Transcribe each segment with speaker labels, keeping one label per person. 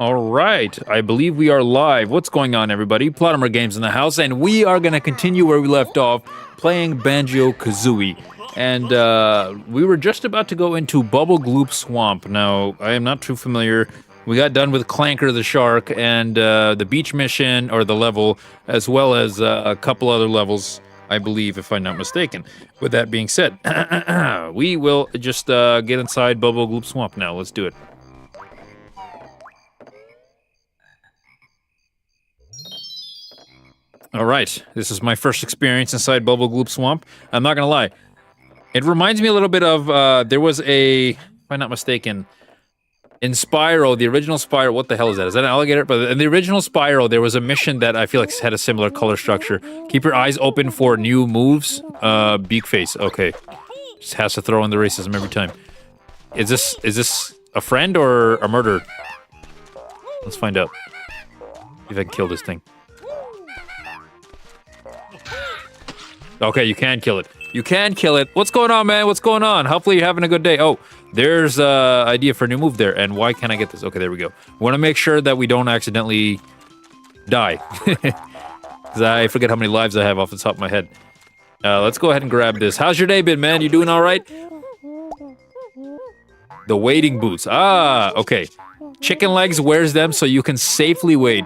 Speaker 1: All right, I believe we are live. What's going on, everybody? Platimer Games in the house, and we are going to continue where we left off, playing Banjo-Kazooie. And we were just about to go into Bubble Gloop Swamp. Now, I am not too familiar. We got done with Clanker the Shark and the beach mission, or the level, as well as a couple other levels, I believe, if I'm not mistaken. With that being said, we will just get inside Bubble Gloop Swamp now. Let's do it. All right, this is my first experience inside Bubble Gloop Swamp. I'm not gonna lie, it reminds me a little bit of, there was a, if I'm not mistaken, in Spyro, the original Spyro, what the hell is that? Is that an alligator? But in the original Spyro, there was a mission that I feel like had a similar color structure. Keep your eyes open for new moves. Beak face, okay. Just has to throw in the racism every time. Is this a friend or a murderer? Let's find out. See if I can kill this thing. Okay, you can kill it. You can kill it. What's going on, man? What's going on? Hopefully you're having a good day. Oh, there's an idea for a new move there. And why can't I get this? Okay, there we go. We want to make sure that we don't accidentally die. Because I forget how many lives I have off the top of my head. Let's go ahead and grab this. How's your day been, man? You doing all right? The wading boots. Ah, okay. Chicken legs wears them so you can safely wade.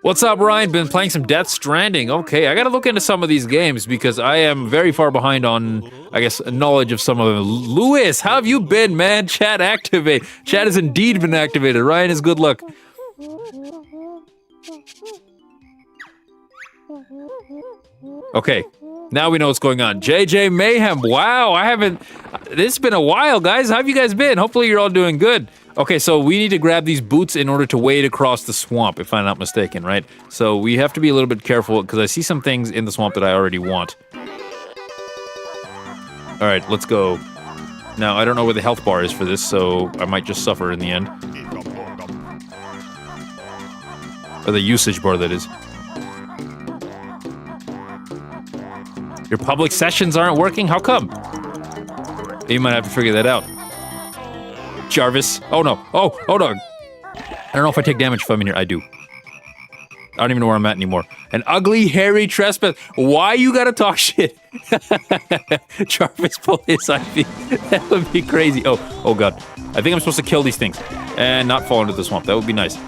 Speaker 1: What's up, Ryan? Been playing some Death Stranding. Okay, I gotta look into some of these games because I am very far behind on, I guess, knowledge of some of them. Lewis, how have you been, man? Chat activate. Chat has indeed been activated. Ryan is good luck. Okay, now we know what's going on. JJ Mayhem. Wow, this has been a while, guys. How have you guys been? Hopefully you're all doing good. Okay, so we need to grab these boots in order to wade across the swamp, if I'm not mistaken, right? So we have to be a little bit careful, because I see some things in the swamp that I already want. Alright, let's go. Now, I don't know where the health bar is for this, so I might just suffer in the end. Or the usage bar, that is. Your public sessions aren't working? How come? You might have to figure that out. Jarvis. Oh no. Oh, hold on. I don't know if I take damage if I'm in here. I do. I don't even know where I'm at anymore. An ugly, hairy trespass. Why you gotta talk shit? Jarvis pull his IV. That would be crazy. Oh god. I think I'm supposed to kill these things and not fall into the swamp. That would be nice.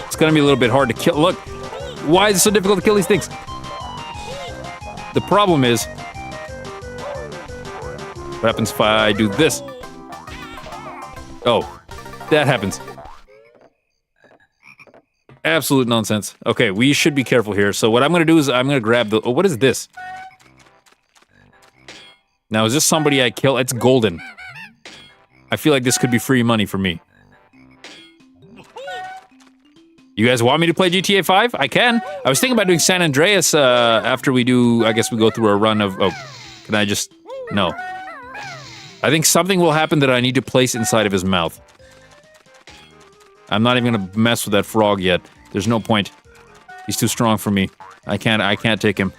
Speaker 1: It's gonna be a little bit hard to kill. Look. Why is it so difficult to kill these things? The problem is, what happens if I do this? Oh, that happens. Absolute nonsense. Okay, we should be careful here. So what I'm gonna do is I'm gonna grab the, oh, what is this? Now, is this somebody I kill? It's golden. I feel like this could be free money for me. You guys want me to play GTA 5? I can. I was thinking about doing San Andreas after we do, I guess we go through a run of, oh, can I just, no. I think something will happen that I need to place inside of his mouth. I'm not even gonna mess with that frog yet. There's no point. He's too strong for me. I can't take him.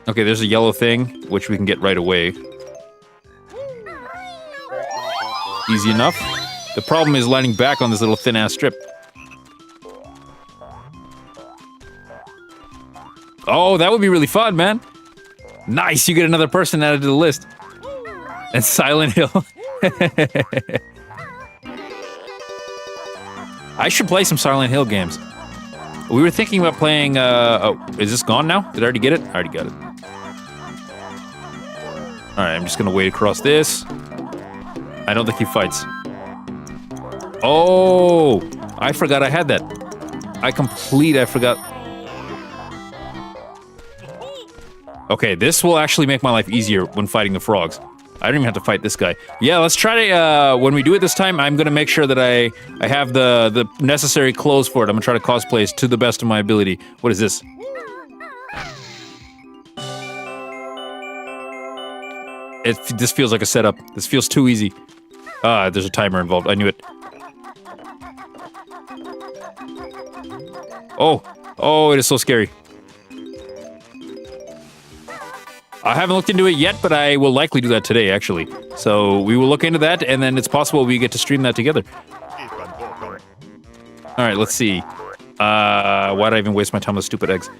Speaker 1: Okay, there's a yellow thing, which we can get right away. Easy enough. The problem is lining back on this little thin-ass strip. Oh, that would be really fun, man. Nice, you get another person added to the list. And Silent Hill. I should play some Silent Hill games. We were thinking about playing, oh, is this gone now? Did I already get it? I already got it. Alright, I'm just gonna wade across this. I don't think he fights. Oh, I forgot I had that. I forgot. Okay, this will actually make my life easier when fighting the frogs. I don't even have to fight this guy. Yeah, let's try to, when we do it this time, I'm gonna make sure that I have the necessary clothes for it. I'm gonna try to cosplay it to the best of my ability. What is this? This feels like a setup. This feels too easy. Ah, there's a timer involved. I knew it. Oh, it is so scary. I haven't looked into it yet, but I will likely do that today, actually. So we will look into that, and then it's possible we get to stream that together. All right, let's see. Why'd I even waste my time with stupid eggs?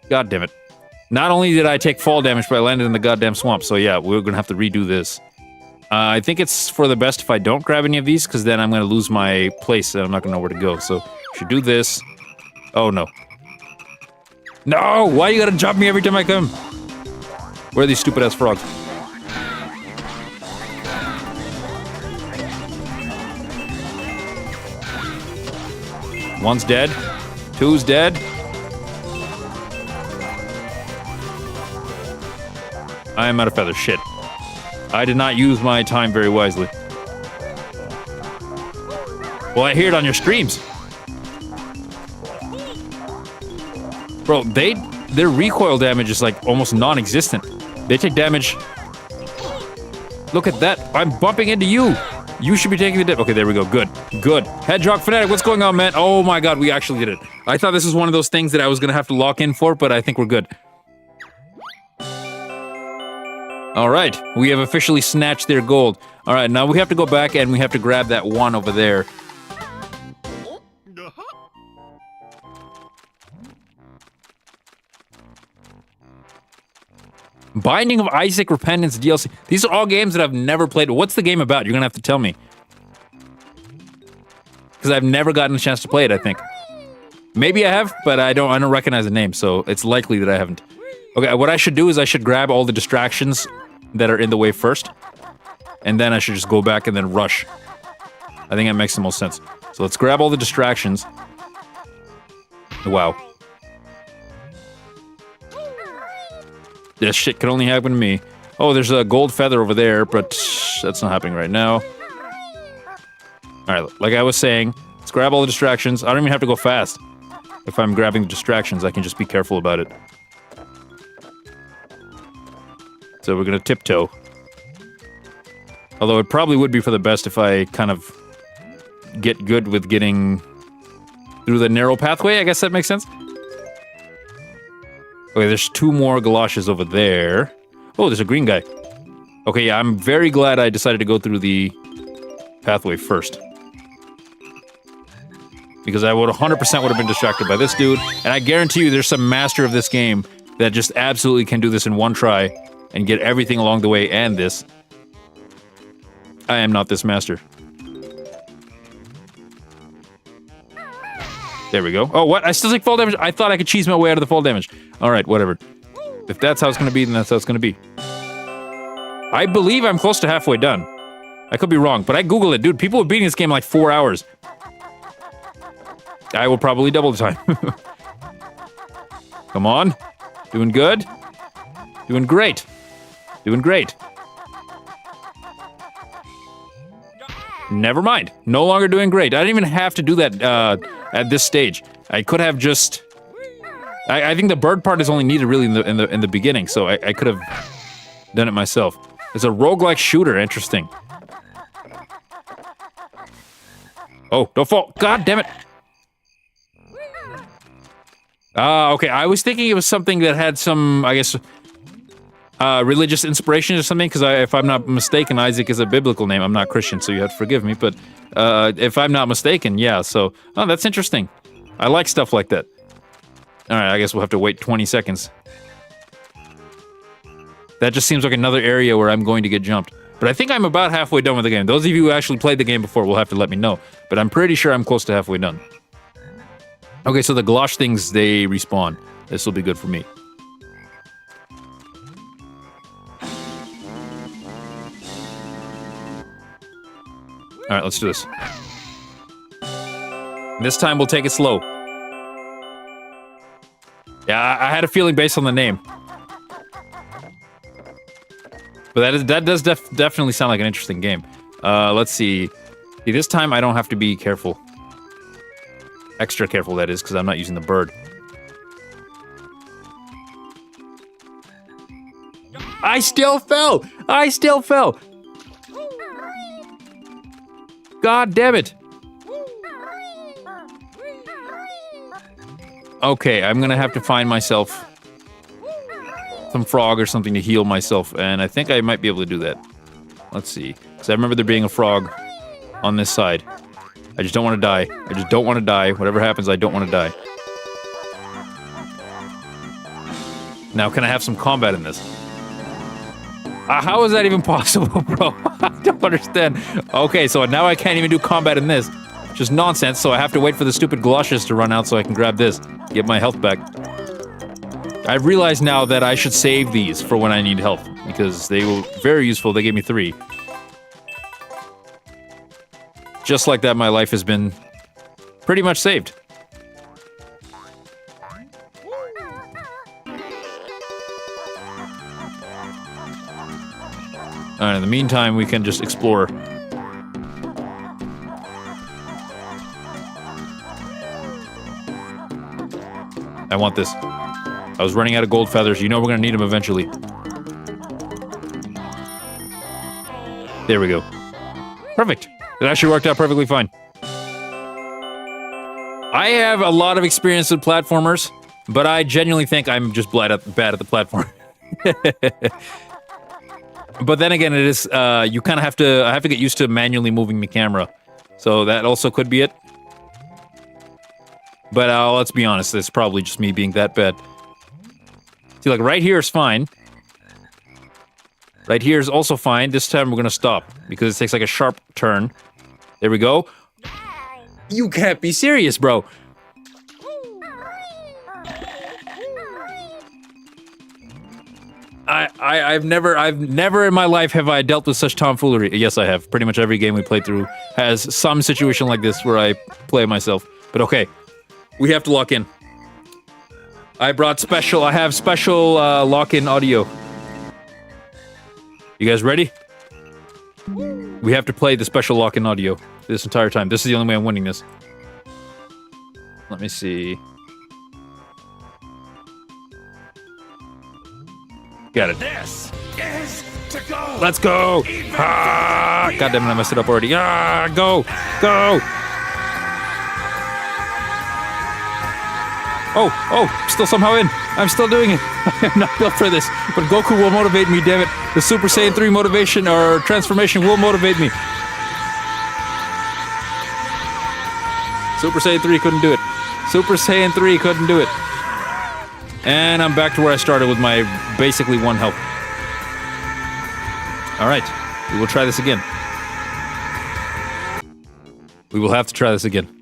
Speaker 1: God damn it. Not only did I take fall damage, but I landed in the goddamn swamp. So yeah, we're gonna have to redo this. I think it's for the best if I don't grab any of these, because then I'm gonna lose my place and I'm not gonna know where to go. So should do this. Oh no. No! Why you gotta jump me every time I come? Where are these stupid ass frogs? One's dead. Two's dead. I am out of feathers. Shit. I did not use my time very wisely. Well, I hear it on your streams. Bro, their recoil damage is like almost non-existent. They take damage. Look at that. I'm bumping into you. You should be taking the dip. Okay, there we go. Good. Good. Hedgehog Fanatic, what's going on, man? Oh my god, we actually did it. I thought this was one of those things that I was gonna have to lock in for, but I think we're good. Alright, we have officially snatched their gold. Alright, now we have to go back and we have to grab that one over there. Binding of Isaac Repentance DLC. These are all games that I've never played. What's the game about? You're gonna have to tell me. Because I've never gotten a chance to play it, I think. Maybe I have, but I don't recognize the name, so it's likely that I haven't. Okay, what I should do is I should grab all the distractions that are in the way first. And then I should just go back and then rush. I think that makes the most sense. So let's grab all the distractions. Wow. This shit can only happen to me. Oh, there's a gold feather over there, but that's not happening right now. Alright, like I was saying, let's grab all the distractions. I don't even have to go fast. If I'm grabbing the distractions, I can just be careful about it. So we're gonna tiptoe. Although it probably would be for the best if I kind of get good with getting through the narrow pathway, I guess that makes sense. Okay, there's two more galoshes over there. Oh, there's a green guy. Okay, yeah, I'm very glad I decided to go through the pathway first. Because I would 100% would have been distracted by this dude. And I guarantee you there's some master of this game that just absolutely can do this in one try and get everything along the way and this. I am not this master. There we go. Oh, what? I still take fall damage? I thought I could cheese my way out of the fall damage. Alright, whatever. If that's how it's gonna be, then that's how it's gonna be. I believe I'm close to halfway done. I could be wrong, but I googled it. Dude, people were beating this game in like 4 hours. I will probably double the time. Come on. Doing good. Doing great. Doing great. Never mind. No longer doing great. I didn't even have to do that at this stage. I could have just... I think the bird part is only needed really in the beginning, so I could have done it myself. It's a roguelike shooter. Interesting. Oh, don't fall. God damn it. Okay, I was thinking it was something that had some, I guess, religious inspiration or something, because if I'm not mistaken, Isaac is a biblical name. I'm not Christian, so you have to forgive me, but if I'm not mistaken, yeah, so... Oh, that's interesting. I like stuff like that. Alright, I guess we'll have to wait 20 seconds. That just seems like another area where I'm going to get jumped. But I think I'm about halfway done with the game. Those of you who actually played the game before will have to let me know. But I'm pretty sure I'm close to halfway done. Okay, so the galosh things, they respawn. This will be good for me. Alright, let's do this. This time we'll take it slow. Yeah, I had a feeling based on the name. But that does definitely sound like an interesting game. Let's see. See, this time I don't have to be careful. Extra careful, that is, because I'm not using the bird. I still fell! I still fell! God damn it! Okay, I'm gonna have to find myself some frog or something to heal myself, and I think I might be able to do that. Let's see. Because I remember there being a frog on this side. I just don't want to die. I just don't want to die. Whatever happens, I don't want to die. Now, can I have some combat in this? How is that even possible, bro? I don't understand. Okay, so now I can't even do combat in this. Just nonsense, so I have to wait for the stupid galoshes to run out so I can grab this. Get my health back. I realize now that I should save these for when I need health, because they were very useful. They gave me 3. Just like that, my life has been pretty much saved. Alright, in the meantime, we can just explore. I want this. I was running out of gold feathers. You know we're gonna need them eventually. There we go. Perfect. It actually worked out perfectly fine. I have a lot of experience with platformers, but I genuinely think I'm just bad at the platform. But then again, it is, you kind of have to, I have to get used to manually moving the camera. So that also could be it. But let's be honest, it's probably just me being that bad. See, like, right here is fine. Right here is also fine. This time we're gonna stop, because it takes like a sharp turn. There we go. You can't be serious, bro. I've never in my life have I dealt with such tomfoolery. Yes, I have. Pretty much every game we played through has some situation like this where I play myself. But okay, we have to lock in. I have special lock-in audio. You guys ready? We have to play the special lock-in audio this entire time. This is the only way I'm winning this. Let me see. Got it. This is to go. Let's go. Ah, God damn it, I messed it up already. Ah, go. Go. Oh, still somehow in. I'm still doing it. I'm not built for this, but Goku will motivate me, damn it. The Super Saiyan 3 motivation or transformation will motivate me. Super Saiyan 3 couldn't do it. Super Saiyan 3 couldn't do it. And I'm back to where I started with my basically 1 health. Alright, we will try this again. We will have to try this again.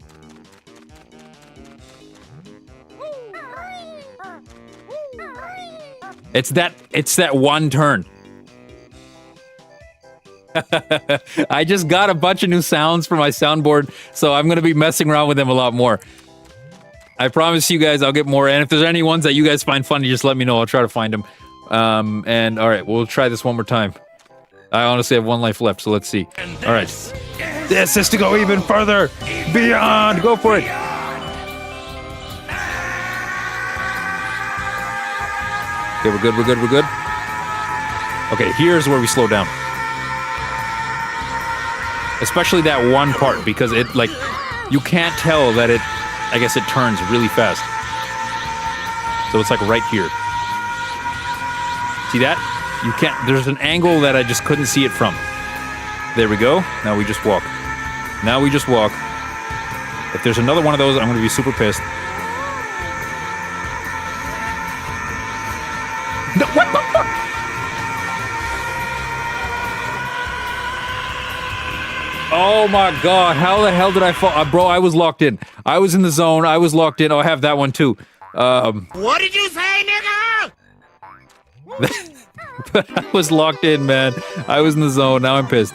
Speaker 1: It's that 1 turn. I just got a bunch of new sounds for my soundboard, so I'm gonna be messing around with them a lot more. I promise you guys I'll get more, and if there's any ones that you guys find funny, just let me know. I'll try to find them. And alright, we'll try this one more time. I honestly have 1 life left, so let's see. Alright. This is to go even further! Beyond! Go for it! Okay, we're good. Okay, here's where we slow down. Especially that 1 part, because it, like, you can't tell that it, I guess it turns really fast. So it's like right here. See that? You can't, there's an angle that I just couldn't see it from. There we go. Now we just walk. If there's another one of those, I'm gonna be super pissed. No, what the fuck? Oh my god, how the hell did I fall? Bro, I was locked in. I was in the zone, I was locked in. Oh, I have that one too.
Speaker 2: What did you say, nigga?
Speaker 1: I was locked in, man. I was in the zone, now I'm pissed.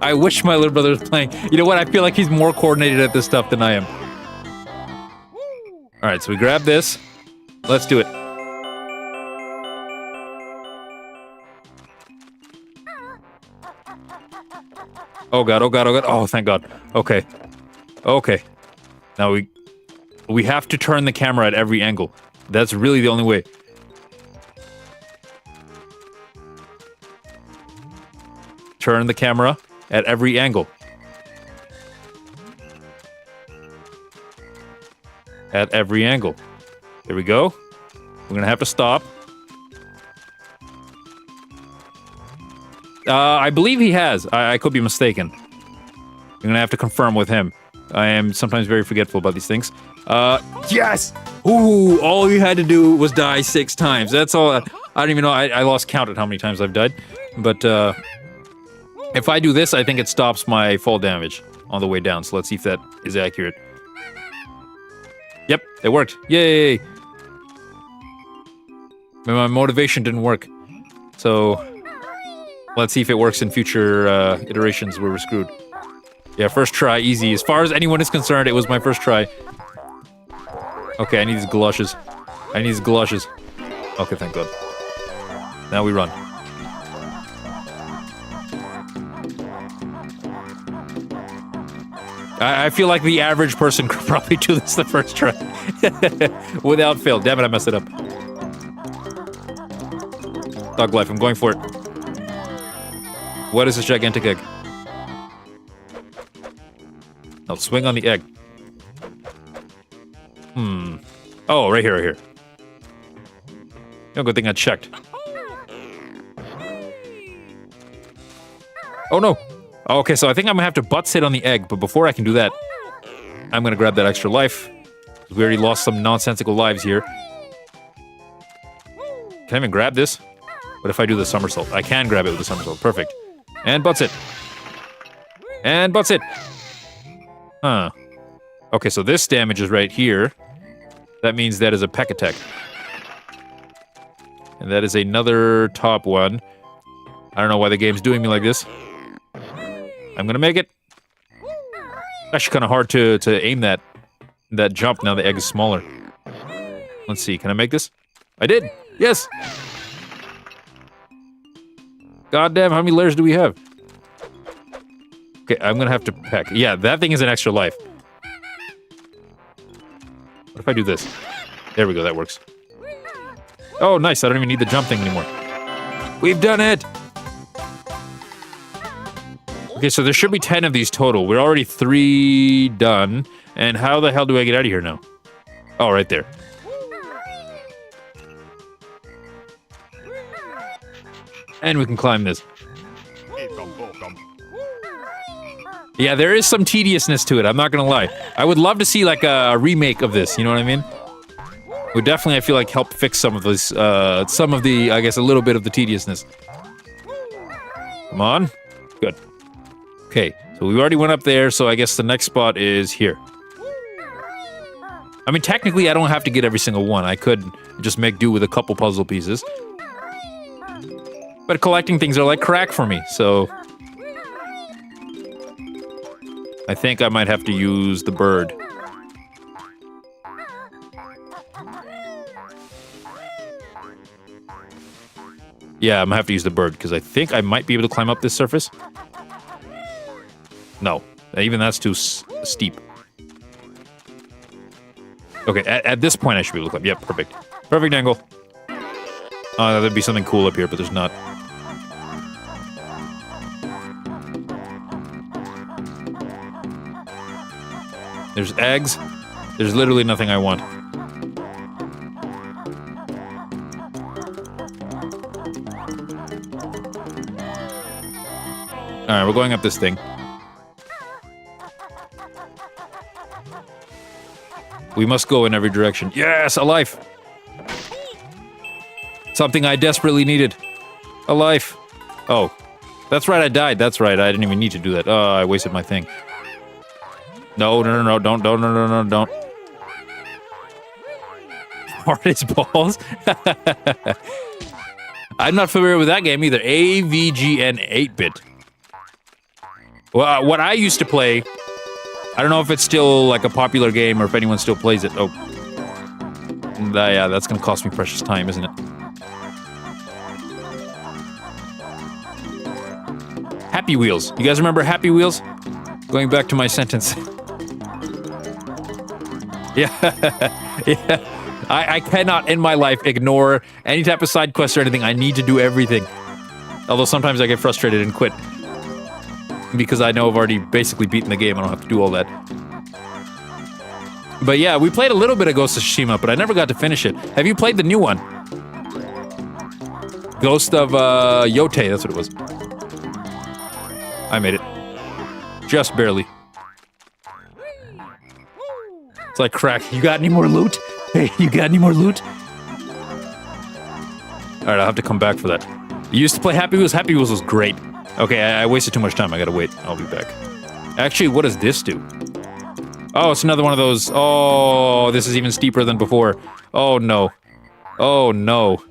Speaker 1: I wish my little brother was playing. You know what? I feel like he's more coordinated at this stuff than I am. Alright, so we grab this. Let's do it. Oh god, oh god, oh god. Oh, thank god. Okay. Okay. Now we have to turn the camera at every angle. That's really the only way. Turn the camera at every angle. At every angle. There we go. We're gonna have to stop. I believe he has. I could be mistaken. I'm gonna have to confirm with him. I am sometimes very forgetful about these things. Yes! Ooh, all you had to do was die 6 times. That's all. I don't even know. I lost count at how many times I've died. But, if I do this, I think it stops my fall damage on the way down. So let's see if that is accurate. Yep, it worked. Yay! My motivation didn't work. So, let's see if it works in future iterations where we're screwed. Yeah, first try, easy. As far as anyone is concerned, it was my first try. Okay, I need these galoshes. I need these galoshes. Okay, thank God. Now we run. I feel like the average person could probably do this the first try. Without fail. Damn it, I messed it up. Dog life, I'm going for it. What is this gigantic egg? Now swing on the egg. Oh, right here, right here. No good thing I checked. Oh no! Okay, so I think I'm gonna have to butt sit on the egg, but before I can do that, I'm gonna grab that extra life. We already lost some nonsensical lives here. Can I even grab this? What if I do the somersault? I can grab it with the somersault. Perfect. And butt sit. And butt sit. Huh. Okay, so this damage is right here. That means that is a peck attack. And that is another top one. I don't know why the game's doing me like this. I'm gonna make it. Actually kind of hard to aim that jump now the egg is smaller. Let's see, can I make this? I did! Yes! God damn, how many layers do we have? Okay, I'm gonna have to peck. Yeah, that thing is an extra life. What if I do this? There we go, that works. Oh, nice, I don't even need the jump thing anymore. We've done it! Okay, so there should be 10 of these total. We're already 3 done. And how the hell do I get out of here now? Oh, right there. And we can climb this. Yeah, there is some tediousness to it, I'm not gonna lie. I would love to see, like, a remake of this, you know what I mean? Would definitely, I feel like, help fix some of this, some of the, I guess, a little bit of the tediousness. Come on. Good. Okay, so we already went up there, so I guess the next spot is here. I mean, technically, I don't have to get every single one. I could just make do with a couple puzzle pieces. But collecting things are like crack for me, so... I think I might have to use the bird. Yeah, I'm gonna have to use the bird, because I think I might be able to climb up this surface. No, even that's too steep. Okay, at this point I should be able to climb. Yep, perfect. Perfect angle. There'd be something cool up here, but there's not. There's eggs. There's literally nothing I want. Alright, we're going up this thing. We must go in every direction. Yes, a life! Something I desperately needed. A life. Oh. That's right, I died. That's right, I didn't even need to do that. Oh, I wasted my thing. No, don't. Hard as balls? I'm not familiar with that game either. AVGN 8-bit. Well, what I used to play... I don't know if it's still, like, a popular game or if anyone still plays it. Oh. Yeah, that's gonna cost me precious time, isn't it? Happy Wheels. You guys remember Happy Wheels? Going back to my sentence. Yeah. Yeah. I cannot in my life ignore any type of side quest or anything. I need to do everything. Although sometimes I get frustrated and quit. Because I know I've already basically beaten the game. I don't have to do all that. But yeah, we played a little bit of Ghost of Tsushima, but I never got to finish it. Have you played the new one? Ghost of Yote, that's what it was. I made it. Just barely. It's like crack. You got any more loot? Hey, you got any more loot? Alright, I'll have to come back for that. You used to play Happy Wheels? Happy Wheels was great. Okay, I wasted too much time. I gotta wait. I'll be back. Actually, what does this do? Oh, it's another one of those. Oh, this is even steeper than before. Oh, no. Oh, no.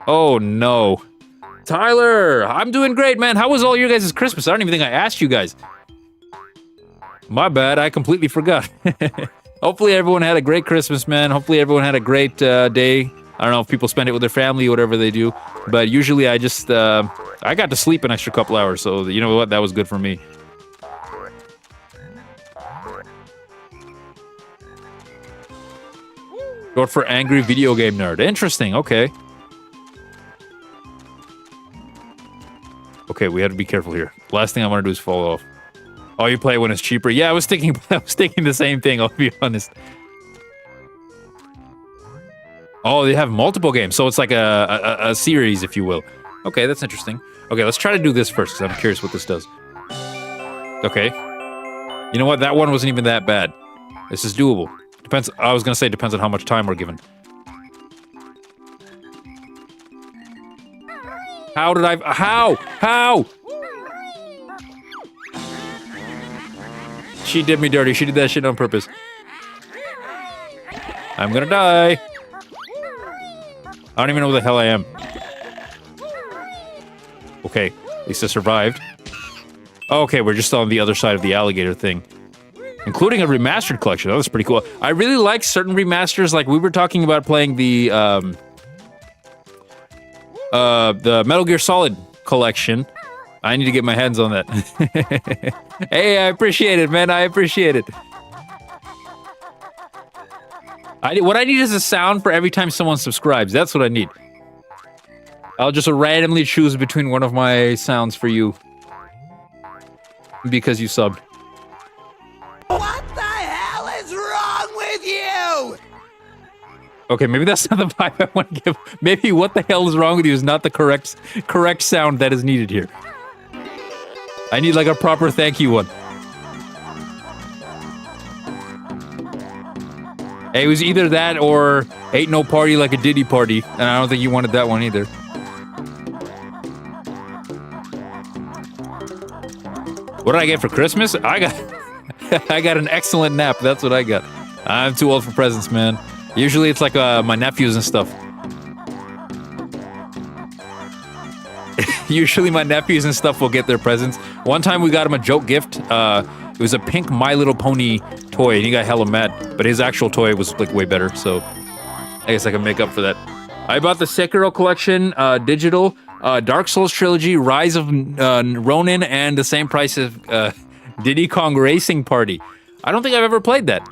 Speaker 1: Oh, no. Tyler, I'm doing great, man. How was all your guys' Christmas? I don't even think I asked you guys. My bad, I completely forgot. Hopefully everyone had a great Christmas, man. Hopefully everyone had a great day. I don't know if people spend it with their family or whatever they do. But usually I just, I got to sleep an extra couple hours. So, you know what? That was good for me. Short for angry video game nerd. Interesting, okay. Okay, we have to be careful here. Last thing I want to do is fall off. Oh, you play it when it's cheaper? Yeah, I was thinking the same thing, I'll be honest. Oh, they have multiple games, so it's like a series, if you will. Okay, that's interesting. Okay, let's try to do this first, because I'm curious what this does. Okay. You know what? That one wasn't even that bad. This is doable. Depends. I was gonna say depends on how much time we're given. How did I? How? She did me dirty. She did that shit on purpose. I'm gonna die. I don't even know where the hell I am. Okay, at least I survived. Okay, we're just on the other side of the alligator thing. Including a remastered collection. That was pretty cool. I really like certain remasters. Like, we were talking about playing the Metal Gear Solid collection. I need to get my hands on that. Hey, I appreciate it, man. I appreciate it. What I need is a sound for every time someone subscribes. That's what I need. I'll just randomly choose between one of my sounds for you. Because you subbed.
Speaker 2: What the hell is wrong with you?
Speaker 1: Okay, maybe that's not the vibe I want to give. Maybe what the hell is wrong with you is not the correct sound that is needed here. I need like a proper thank you one. Hey, it was either that or ain't no party like a Diddy party, and I don't think you wanted that one either. What did I get for Christmas? I got an excellent nap. That's what I got. I'm too old for presents, man. Usually it's like my nephews and stuff. Usually my nephews and stuff will get their presents. One time we got him a joke gift. It was a pink My Little Pony toy, and he got hella mad. But his actual toy was like way better, so I guess I can make up for that. I bought the Sekiro collection, digital, Dark Souls trilogy, Rise of Ronin, and the same price as Diddy Kong Racing Party. I don't think I've ever played that.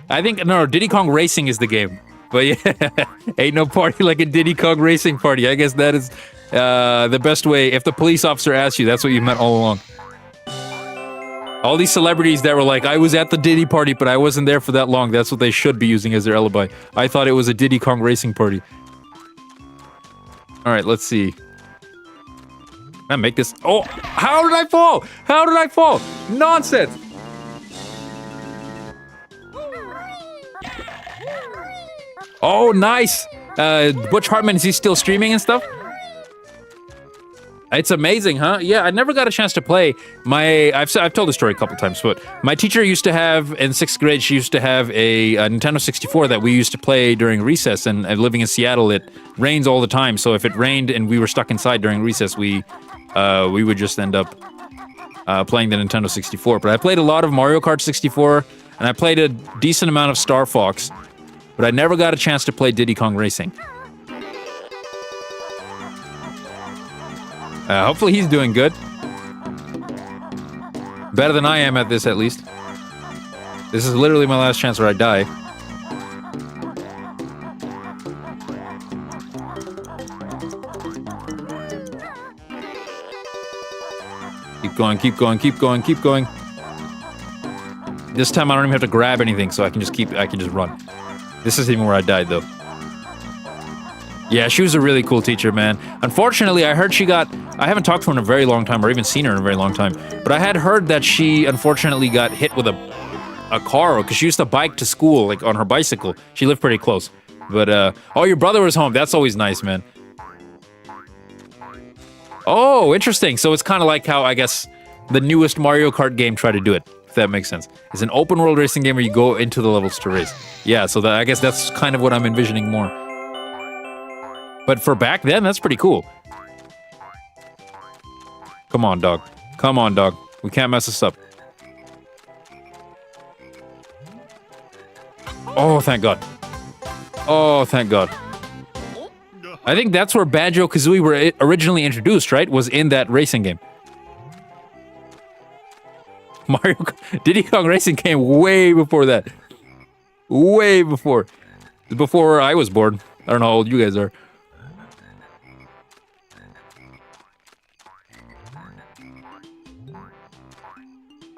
Speaker 1: I think, no, Diddy Kong Racing is the game. But yeah, ain't no party like a Diddy Kong Racing Party. I guess that is the best way. If the police officer asks you, that's what you meant all along. All these celebrities that were like, I was at the Diddy party, but I wasn't there for that long. That's what they should be using as their alibi. I thought it was a Diddy Kong Racing Party. All right, let's see. Can I make this? Oh, how did I fall? How did I fall? Nonsense. Oh, nice. Butch Hartman, is he still streaming and stuff? It's amazing, huh? Yeah, I never got a chance to play. I've told the story a couple times, but my teacher used to have, in 6th grade, she used to have a Nintendo 64 that we used to play during recess, and living in Seattle, it rains all the time, so if it rained and we were stuck inside during recess, we would just end up playing the Nintendo 64. But I played a lot of Mario Kart 64, and I played a decent amount of Star Fox, but I never got a chance to play Diddy Kong Racing. Hopefully he's doing good. Better than I am at this, at least. This is literally my last chance where I die. Keep going, keep going, keep going, keep going. This time I don't even have to grab anything, so I can just run. This is even where I died, though. Yeah, she was a really cool teacher, man. Unfortunately, I heard I haven't talked to her in a very long time, or even seen her in a very long time, but I had heard that she unfortunately got hit with a car, because she used to bike to school, like, on her bicycle. She lived pretty close. But, oh, your brother was home. That's always nice, man. Oh, interesting. So it's kind of like how, I guess, the newest Mario Kart game tried to do it, if that makes sense. It's an open world racing game where you go into the levels to race. Yeah, so I guess that's kind of what I'm envisioning more. But for back then, that's pretty cool. Come on, dog. Come on, dog. We can't mess this up. Oh, thank God. Oh, thank God. I think that's where Banjo-Kazooie were originally introduced, right? Was in that racing game. Diddy Kong Racing came way before that. Way before. Before I was born. I don't know how old you guys are.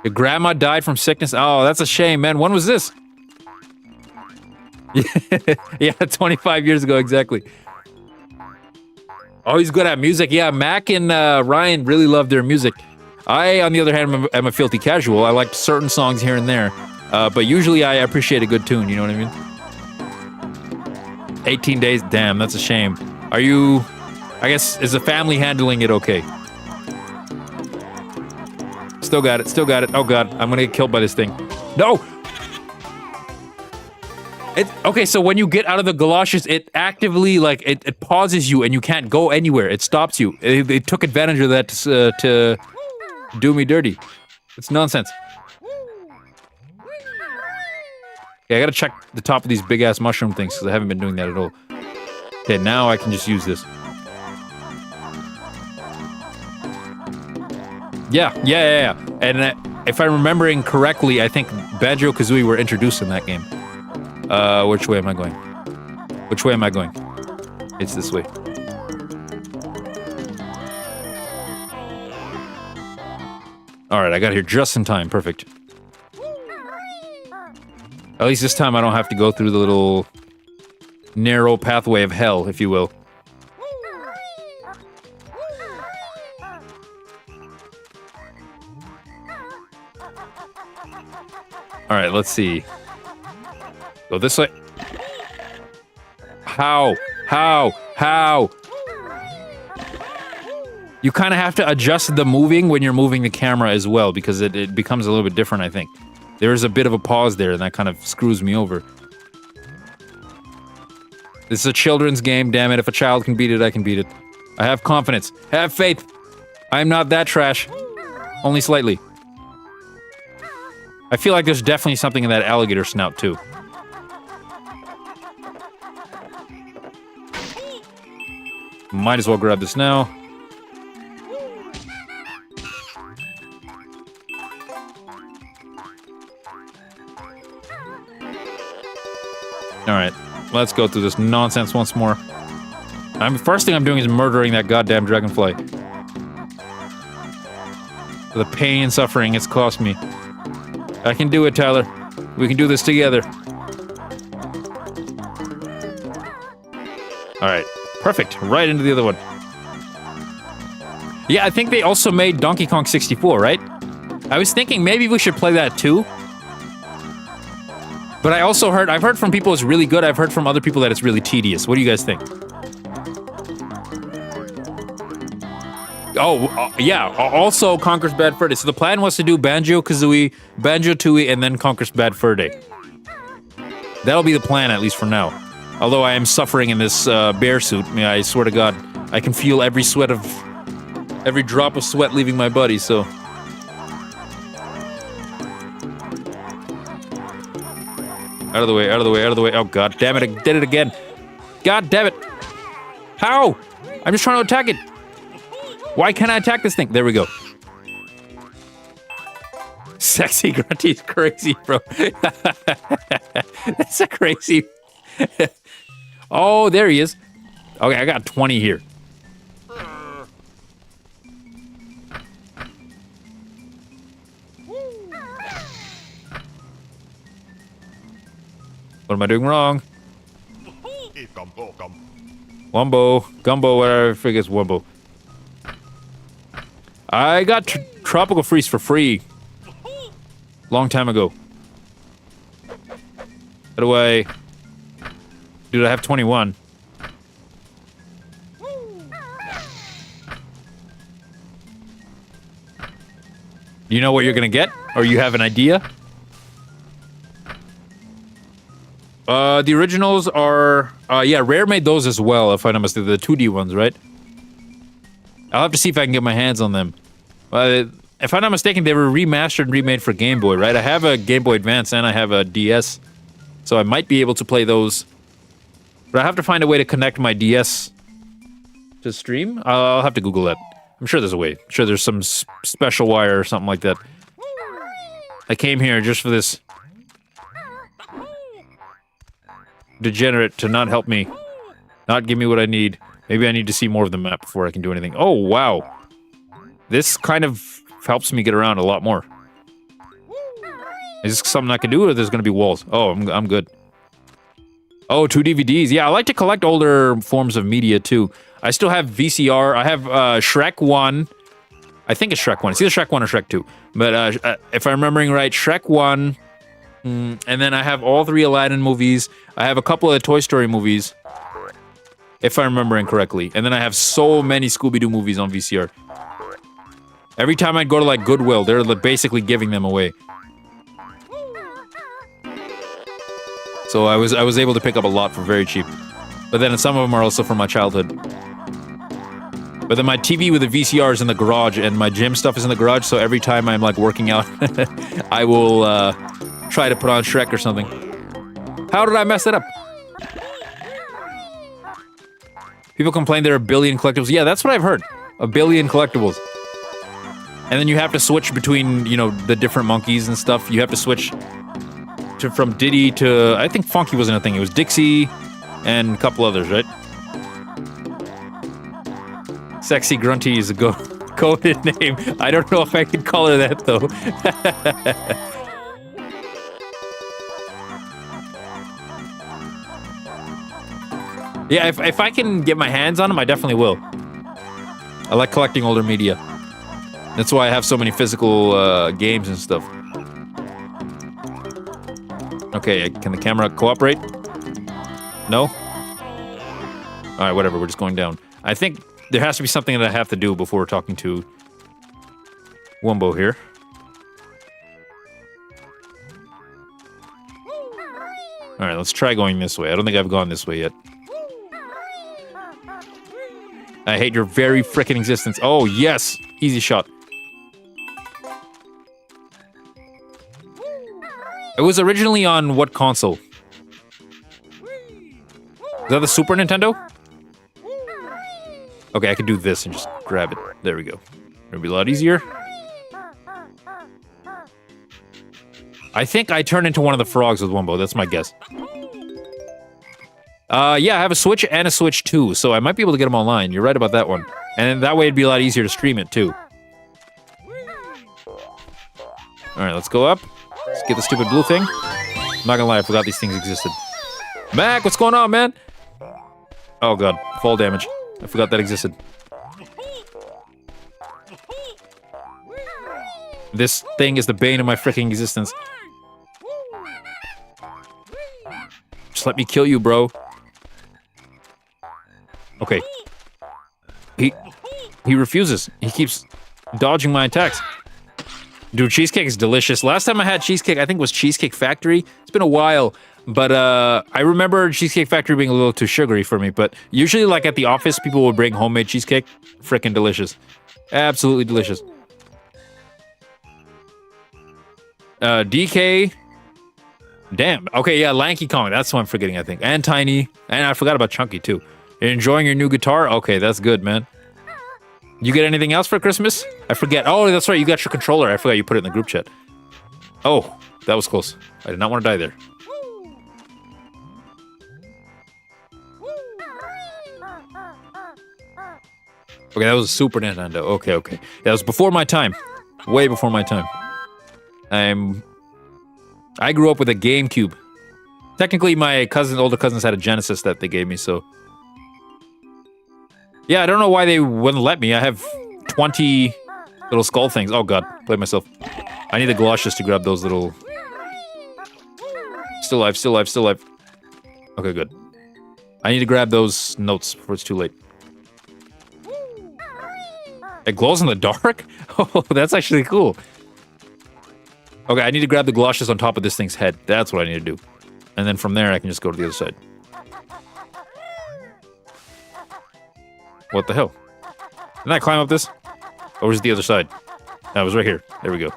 Speaker 1: Your grandma died from sickness? Oh, that's a shame, man. When was this? Yeah, 25 years ago, exactly. Oh, he's good at music. Yeah, Mac and Ryan really love their music. I, on the other hand, am a filthy casual. I like certain songs here and there. But usually I appreciate a good tune, you know what I mean? 18 days, damn, that's a shame. Are you... I guess, is the family handling it okay? Still got it, still got it. Oh God, I'm gonna get killed by this thing. No! Okay, so when you get out of the galoshes, it actively, like, it pauses you and you can't go anywhere. It stops you. They took advantage of that to do me dirty. It's nonsense. Okay, I gotta check the top of these big-ass mushroom things, because I haven't been doing that at all. Okay, now I can just use this. Yeah. And if I'm remembering correctly, I think Banjo-Kazooie were introduced in that game. Which way am I going? Which way am I going? It's this way. Alright, I got here just in time. Perfect. At least this time I don't have to go through the little narrow pathway of hell, if you will. Alright, let's see. Go this way. How? You kind of have to adjust the moving when you're moving the camera as well, because it becomes a little bit different, I think. There's a bit of a pause there, and that kind of screws me over. This is a children's game, damn it. If a child can beat it, I can beat it. I have confidence. Have faith. I'm not that trash. Only slightly. I feel like there's definitely something in that alligator snout, too. Might as well grab this now. Alright, let's go through this nonsense once more. First thing I'm doing is murdering that goddamn dragonfly. For the pain and suffering it's cost me. I can do it, Tyler. We can do this together. Alright, perfect. Right into the other one. Yeah, I think they also made Donkey Kong 64, right? I was thinking maybe we should play that too. But I've heard from people it's really good. I've heard from other people that it's really tedious. What do you guys think? Oh, yeah. Also, Conker's Bad Fur Day. So the plan was to do Banjo-Kazooie, Banjo-Tooie, and then Conker's Bad Fur Day. That'll be the plan, at least for now. Although I am suffering in this bear suit. I mean, I swear to God, I can feel every drop of sweat leaving my body, so... Out of the way, out of the way, out of the way. Oh, God damn it, I did it again. God damn it. How? I'm just trying to attack it. Why can't I attack this thing? There we go. Sexy Grunty's crazy, bro. That's a crazy. Oh, there he is. Okay, I got 20 here. What am I doing wrong? Wumbo, Gumbo, whatever, I forget it's Wumbo. I got Tropical Freeze for free. Long time ago. How do I... Dude, I have 21. You know what you're gonna get? Or you have an idea? The originals are... yeah, Rare made those as well, if I'm not mistaken. The 2D ones, right? I'll have to see if I can get my hands on them. If I'm not mistaken, they were remastered and remade for Game Boy, right? I have a Game Boy Advance and I have a DS. So I might be able to play those. But I have to find a way to connect my DS to stream. I'll have to Google that. I'm sure there's a way. I'm sure there's some special wire or something like that. I came here just for this degenerate to not help me. Not give me what I need. Maybe I need to see more of the map before I can do anything. Oh, wow. This kind of helps me get around a lot more. Is this something I can do, or there's gonna be walls? Oh, I'm good. Oh, 2 DVDs. Yeah, I like to collect older forms of media, too. I still have VCR. I have Shrek 1. I think it's Shrek 1. It's either Shrek 1 or Shrek 2. But if I'm remembering right, Shrek 1. And then I have all 3 Aladdin movies. I have a couple of Toy Story movies. If I'm remembering correctly. And then I have so many Scooby-Doo movies on VCR. Every time I'd go to, like, Goodwill, they're basically giving them away. So I was able to pick up a lot for very cheap. But then some of them are also from my childhood. But then my TV with the VCR is in the garage, and my gym stuff is in the garage, so every time I'm, like, working out, I will, try to put on Shrek or something. How did I mess that up? People complain there are a billion collectibles. Yeah, that's what I've heard. A billion collectibles. And then you have to switch between, you know, the different monkeys and stuff. You have to switch from Diddy to... I think Funky wasn't a thing. It was Dixie and a couple others, right? Sexy Grunty is a coded name. I don't know if I could call her that, though. Yeah, if I can get my hands on them, I definitely will. I like collecting older media. That's why I have so many physical games and stuff. Okay, can the camera cooperate? No? Alright, whatever, we're just going down. I think there has to be something that I have to do before we're talking to Wumbo here. Alright, let's try going this way. I don't think I've gone this way yet. I hate your very frickin' existence. Oh, yes! Easy shot. It was originally on what console? Is that the Super Nintendo? Okay, I can do this and just grab it. There we go. It'll be a lot easier. I think I turned into one of the frogs with Wumbo. That's my guess. Yeah, I have a Switch and a Switch 2, so I might be able to get them online. You're right about that one. And that way it'd be a lot easier to stream it, too. Alright, let's go up. Let's get the stupid blue thing. I'm not gonna lie, I forgot these things existed. Mac, what's going on, man? Oh god, fall damage. I forgot that existed. This thing is the bane of my freaking existence. Just let me kill you, bro. Okay. He refuses. He keeps dodging my attacks. Dude, cheesecake is delicious. Last time I had cheesecake, I think it was Cheesecake Factory. It's been a while, but I remember Cheesecake Factory being a little too sugary for me, but usually, like, at the office, people would bring homemade cheesecake. Frickin' delicious. Absolutely delicious. DK. Damn. Okay, yeah, Lanky Kong. That's what I'm forgetting, I think. And Tiny. And I forgot about Chunky, too. You're enjoying your new guitar? Okay, that's good, man. You get anything else for Christmas? I forget. Oh, that's right, you got your controller. I forgot you put it in the group chat. Oh, that was close. I did not want to die there. Okay, that was a Super Nintendo. Okay, okay. That was before my time. Way before my time. I grew up with a GameCube. Technically, my older cousins had a Genesis that they gave me, so... Yeah, I don't know why they wouldn't let me. I have 20 little skull things. Oh god, played myself. I need the galoshes to grab those little... Still alive, still alive, still alive. Okay, good. I need to grab those notes before it's too late. It glows in the dark? Oh, that's actually cool. Okay, I need to grab the galoshes on top of this thing's head. That's what I need to do. And then from there, I can just go to the other side. What the hell? Didn't I climb up this? Or was it the other side? No, it was right here. There we go.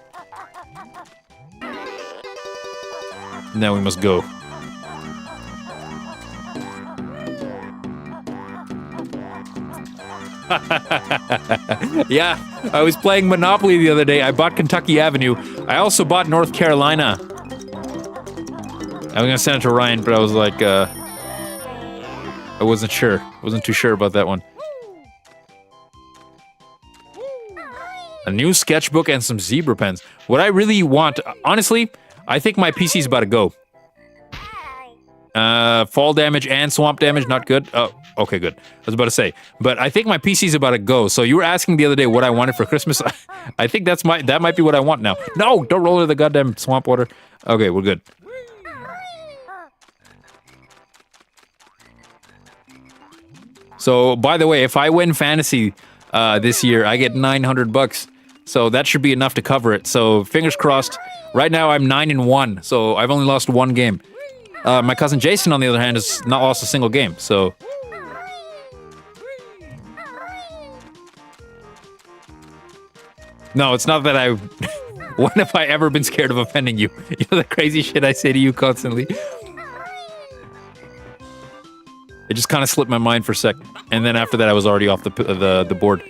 Speaker 1: Now we must go. Yeah, I was playing Monopoly the other day. I bought Kentucky Avenue. I also bought North Carolina. I was gonna send it to Ryan, but I was like, I wasn't sure. Wasn't too sure about that one. A new sketchbook and some zebra pens. What I really want, honestly, I think my PC's about to go. Fall damage and swamp damage, not good. Oh, okay, good. I was about to say, but I think my PC's about to go. So you were asking the other day what I wanted for Christmas. I think that might be what I want now. No, don't roll into the goddamn swamp water. Okay, we're good. So, by the way, if I win fantasy this year, I get $900. So that should be enough to cover it. So fingers crossed. Right now I'm 9-1, so I've only lost one game. My cousin Jason, on the other hand, has not lost a single game. So no, it's not that I. When have I ever been scared of offending you? You know the crazy shit I say to you constantly. It just kind of slipped my mind for a sec, and then after that, I was already off the board.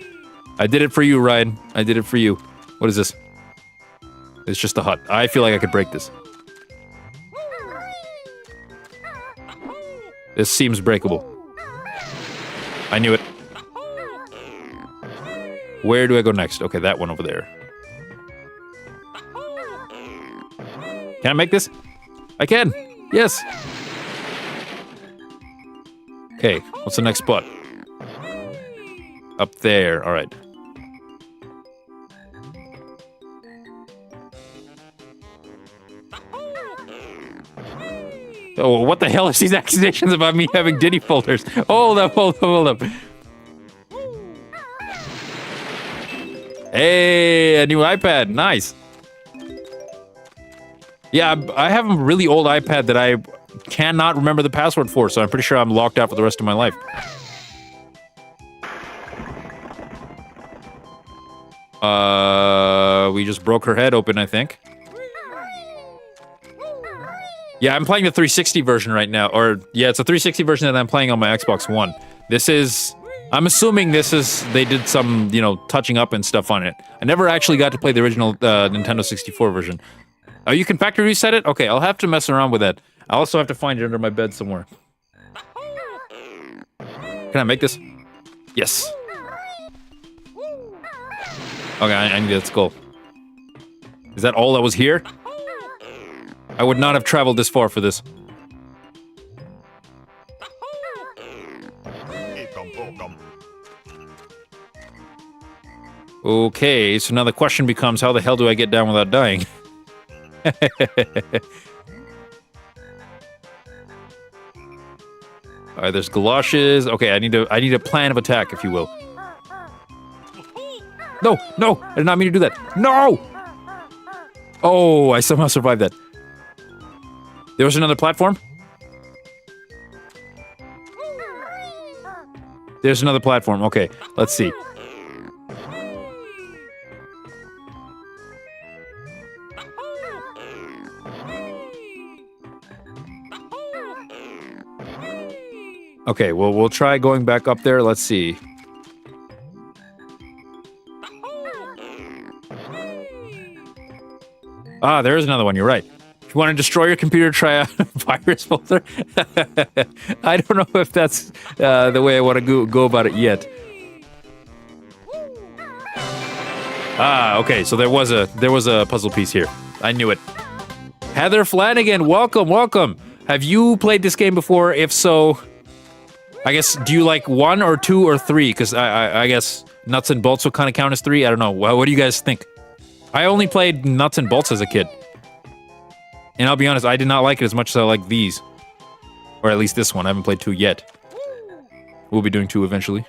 Speaker 1: I did it for you, Ryan. I did it for you. What is this? It's just a hut. I feel like I could break this. This seems breakable. I knew it. Where do I go next? Okay, that one over there. Can I make this? I can! Yes! Okay, what's the next spot? Up there, alright. Oh, what the hell is these accusations about me having Diddy folders? Hold up, hold up, hold up. Hey, a new iPad, nice. Yeah, I have a really old iPad that I cannot remember the password for, so I'm pretty sure I'm locked out for the rest of my life. We just broke her head open, I think. Yeah, I'm playing the 360 version right now, or yeah, it's a 360 version that I'm playing on my Xbox One. This is, I'm assuming this is, they did some, you know, touching up and stuff on it. I never actually got to play the original Nintendo 64 version. Oh, you can factory reset it? Okay, I'll have to mess around with that. I also have to find it under my bed somewhere. Can I make this? Yes. Okay, I need that skull. Is that all that was here? I would not have traveled this far for this. Okay, so now the question becomes, how the hell do I get down without dying? Alright, there's galoshes. Okay, I need a plan of attack, if you will. No, no! I did not mean to do that. No! Oh, I somehow survived that. There was another platform? There's another platform. Okay, let's see. Okay, well, we'll try going back up there. Let's see. Ah, there is another one. You're right. If you want to destroy your computer, try a virus folder. I don't know if that's the way I want to go about it yet. Ah, okay. So there was a puzzle piece here. I knew it. Heather Flanagan, welcome, welcome. Have you played this game before? If so, I guess, do you like 1 or 2 or 3? Because I guess Nuts and Bolts will kind of count as 3. I don't know. What do you guys think? I only played Nuts and Bolts as a kid. And I'll be honest, I did not like it as much as I like these. Or at least this one. I haven't played 2 yet. We'll be doing 2 eventually.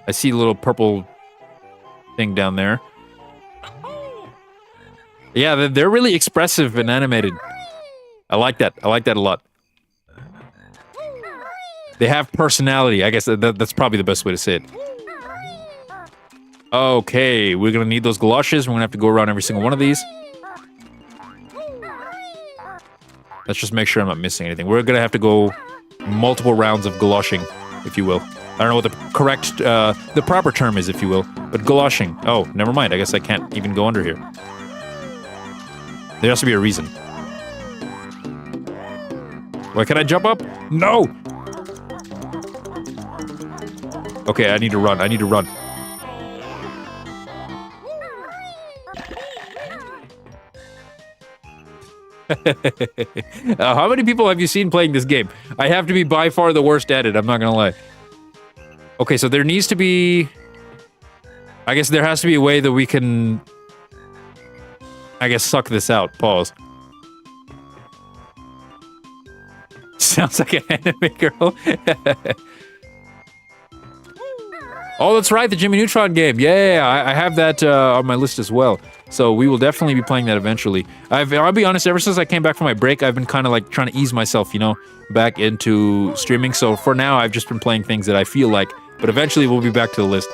Speaker 1: I see a little purple thing down there. Yeah, they're really expressive and animated. I like that. I like that a lot. They have personality. I guess that's probably the best way to say it. Okay, we're gonna need those galoshes. We're gonna have to go around every single one of these. Let's just make sure I'm not missing anything. We're gonna have to go multiple rounds of galoshing, if you will. I don't know what the correct, the proper term is, if you will. But galoshing. Oh, never mind. I guess I can't even go under here. There has to be a reason. Why can't I jump up? No! Okay, I need to run. I need to run. How many people have you seen playing this game? I have to be by far the worst at it, I'm not gonna lie. Okay, so there needs to be... I guess there has to be a way that we can... I guess suck this out. Pause. Sounds like an anime girl. Oh, that's right, the Jimmy Neutron game. Yeah, I have that on my list as well. So we will definitely be playing that eventually. I'll be honest, ever since I came back from my break, I've been kind of like trying to ease myself, you know, back into streaming. So for now, I've just been playing things that I feel like, but eventually we'll be back to the list.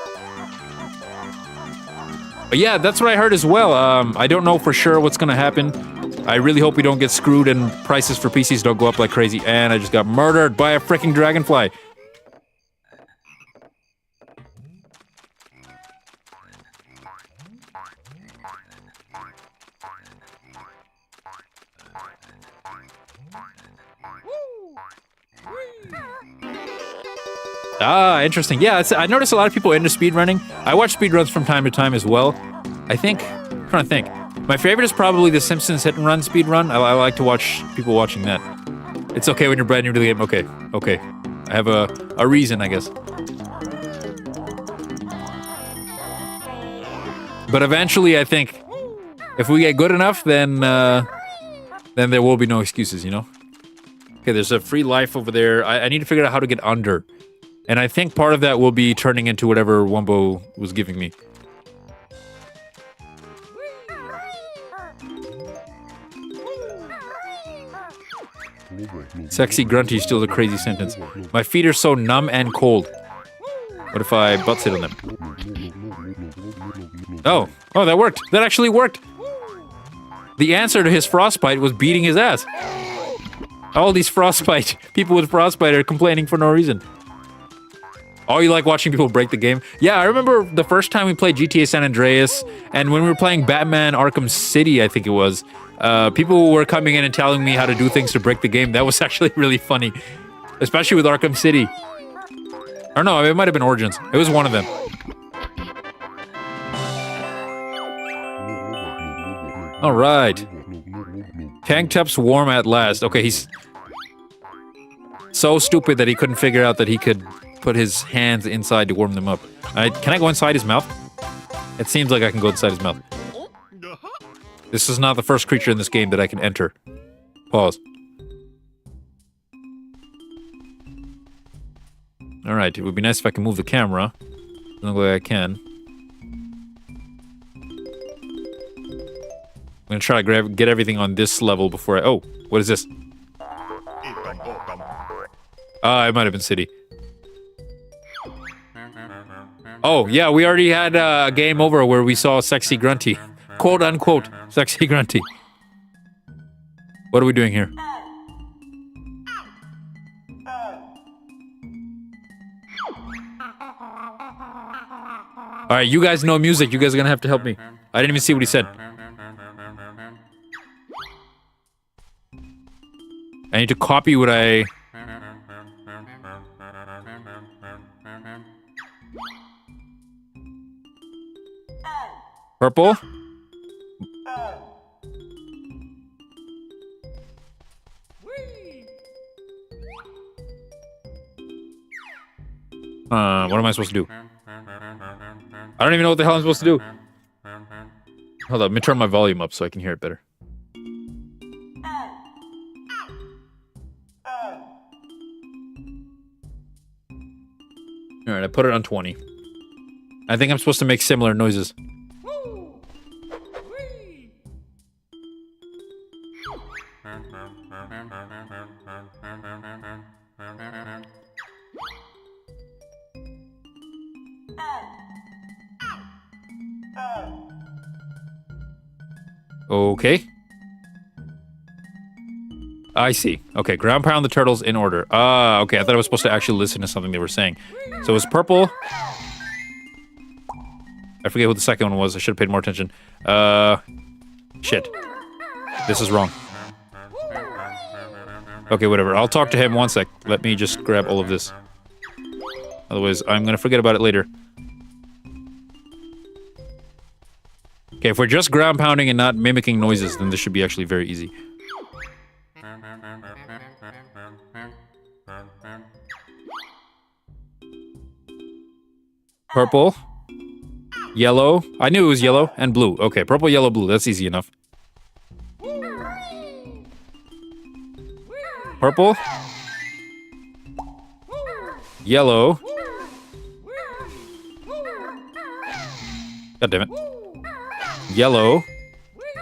Speaker 1: But yeah, that's what I heard as well. I don't know for sure what's gonna happen. I really hope we don't get screwed and prices for PCs don't go up like crazy. And I just got murdered by a freaking dragonfly. Ah, interesting. Yeah, I noticed a lot of people into speedrunning. I watch speedruns from time to time as well. I'm trying to think. My favorite is probably the Simpsons hit and run speedrun. I like to watch people watching that. It's okay when you're brand new to the game. Okay, okay. I have a reason, I guess. But eventually, I think, if we get good enough, then there will be no excuses, you know? Okay, there's a free life over there. I need to figure out how to get under. And I think part of that will be turning into whatever Wumbo was giving me. Sexy grunty is still a crazy sentence. My feet are so numb and cold. What if I butt sit on them? Oh, that worked. That actually worked. The answer to his frostbite was beating his ass. All these people with frostbite are complaining for no reason. Oh, you like watching people break the game? Yeah, I remember the first time we played GTA San Andreas, and when we were playing Batman Arkham City, I think it was, people were coming in and telling me how to do things to break the game. That was actually really funny, especially with Arkham City. Or no, it might have been Origins. It was one of them. All right. Tank Top's warm at last. Okay, he's so stupid that he couldn't figure out that he could put his hands inside to warm them up. Can I go inside his mouth? It seems like I can go inside his mouth. This is not the first creature in this game that I can enter. Pause. Alright, it would be nice if I can move the camera. Doesn't look like I can. I'm gonna try to get everything on this level before I... Oh, what is this? It might have been City. Oh, yeah, we already had a game over where we saw Sexy Grunty. Quote unquote, Sexy Grunty. What are we doing here? Alright, you guys know music. You guys are gonna have to help me. I didn't even see what he said. I need to copy what I... Purple? What am I supposed to do? I don't even know what the hell I'm supposed to do. Hold on, let me turn my volume up so I can hear it better. Alright, I put it on 20. I think I'm supposed to make similar noises. Okay. I see. Okay, ground pound the turtles in order. Ah, okay. I thought I was supposed to actually listen to something they were saying. So it was purple. I forget what the second one was. I should have paid more attention. Shit. This is wrong. Okay, whatever. I'll talk to him one sec. Let me just grab all of this. Otherwise, I'm gonna forget about it later. Okay, if we're just ground pounding and not mimicking noises, then this should be actually very easy. Purple. Yellow. I knew it was yellow and blue. Okay, purple, yellow, blue. That's easy enough. Purple. Yellow. God damn it. Yellow.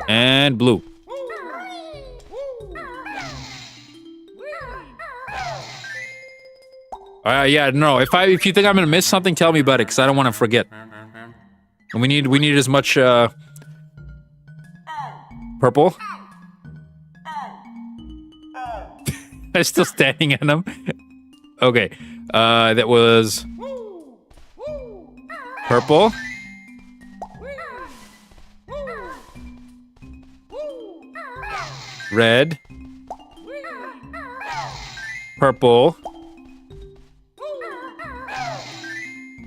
Speaker 1: And blue. Yeah, no. If you think I'm gonna miss something, tell me about it, because I don't want to forget. And we need as much purple. I'm still standing in them. Okay. That was purple. Red. Purple.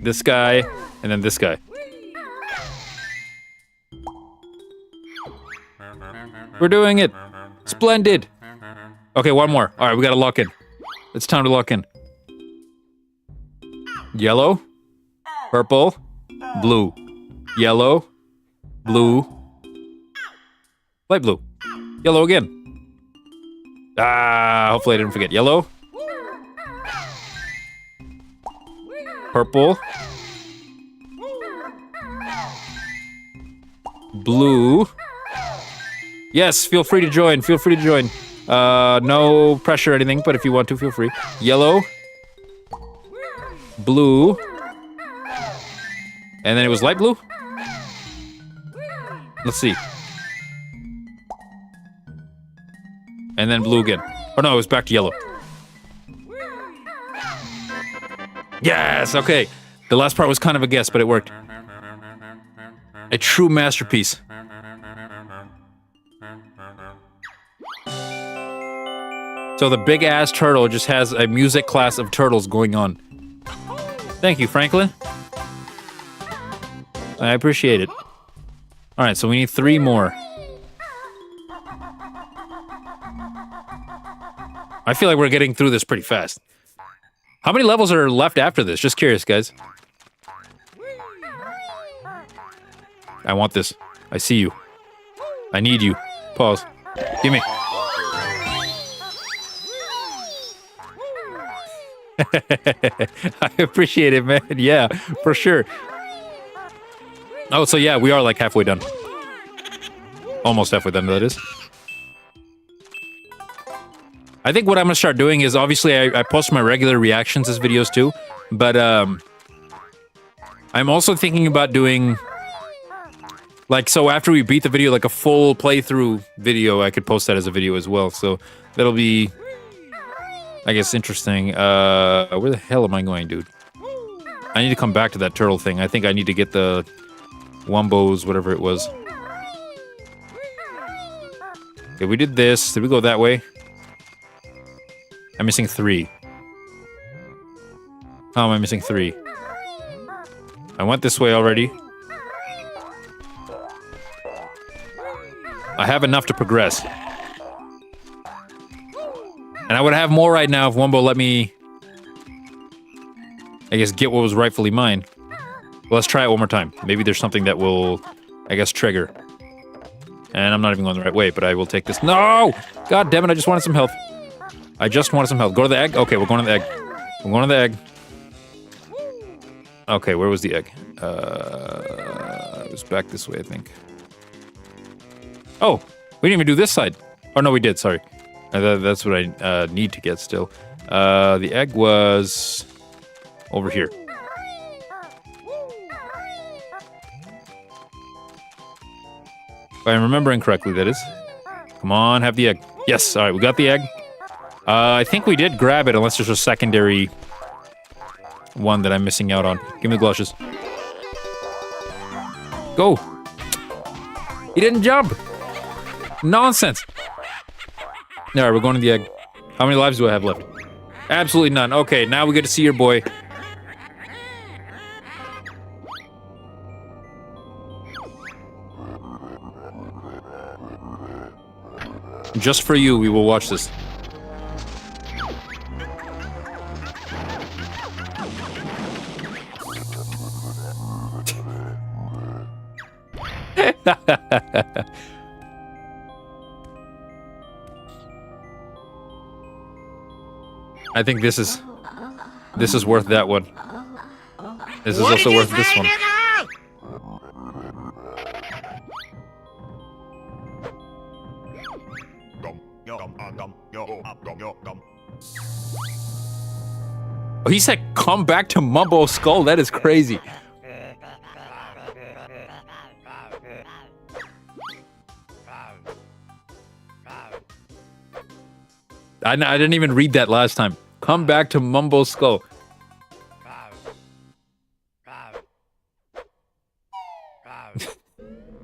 Speaker 1: This guy, and then this guy. We're doing it. Splendid. Okay, one more. All right, we gotta lock in. It's time to lock in. Yellow, purple, blue, yellow, blue, light blue, yellow again. Hopefully I didn't forget. Yellow, purple, blue. Yes, feel free to join. Feel free to join. No pressure or anything, but if you want to, feel free. Yellow, blue, and then it was light blue? Let's see. And then blue again. Oh no, it was back to yellow. Yes, okay. The last part was kind of a guess, but it worked. A true masterpiece. So the big-ass turtle just has a music class of turtles going on. Thank you, Franklin. I appreciate it. Alright, so we need 3 more. I feel like we're getting through this pretty fast. How many levels are left after this? Just curious, guys. I want this. I see you. I need you. Pause. Give me. I appreciate it, man. Yeah, for sure. Oh, so yeah, we are like halfway done. Almost halfway done, that is. I think what I'm gonna start doing is, obviously, I post my regular reactions as videos too, but I'm also thinking about doing, like, so after we beat the video, like a full playthrough video, I could post that as a video as well, so that'll be, I guess, interesting. Where the hell am I going, dude? I need to come back to that turtle thing. I think I need to get the Wombos, whatever it was. Okay, we did this. Did we go that way? I'm missing 3. How am I missing 3? I went this way already. I have enough to progress. And I would have more right now if Wumbo let me, I guess, get what was rightfully mine. Well, let's try it one more time. Maybe there's something that will, I guess, trigger. And I'm not even going the right way, but I will take this. No! God damn it, I just wanted some health. I just wanted some health. Go to the egg? Okay, we're going to the egg. We're going to the egg. Okay, where was the egg? It was back this way, I think. Oh, we didn't even do this side. Oh, no, we did, sorry. That's what I need to get still. The egg was over here. If I'm remembering correctly, that is. Come on, have the egg. Yes, all right, we got the egg. I think we did grab it, unless there's a secondary one that I'm missing out on. Give me the glushes. Go. He didn't jump. Nonsense. All right, we're going to the egg. How many lives do I have left? Absolutely none. Okay, now we get to see your boy. Just for you, we will watch this. I think this is worth that one. This is also worth this one. Oh, he said, "Come back to Mumbo's skull." That is crazy. I didn't even read that last time. Come back to Mumbo's skull.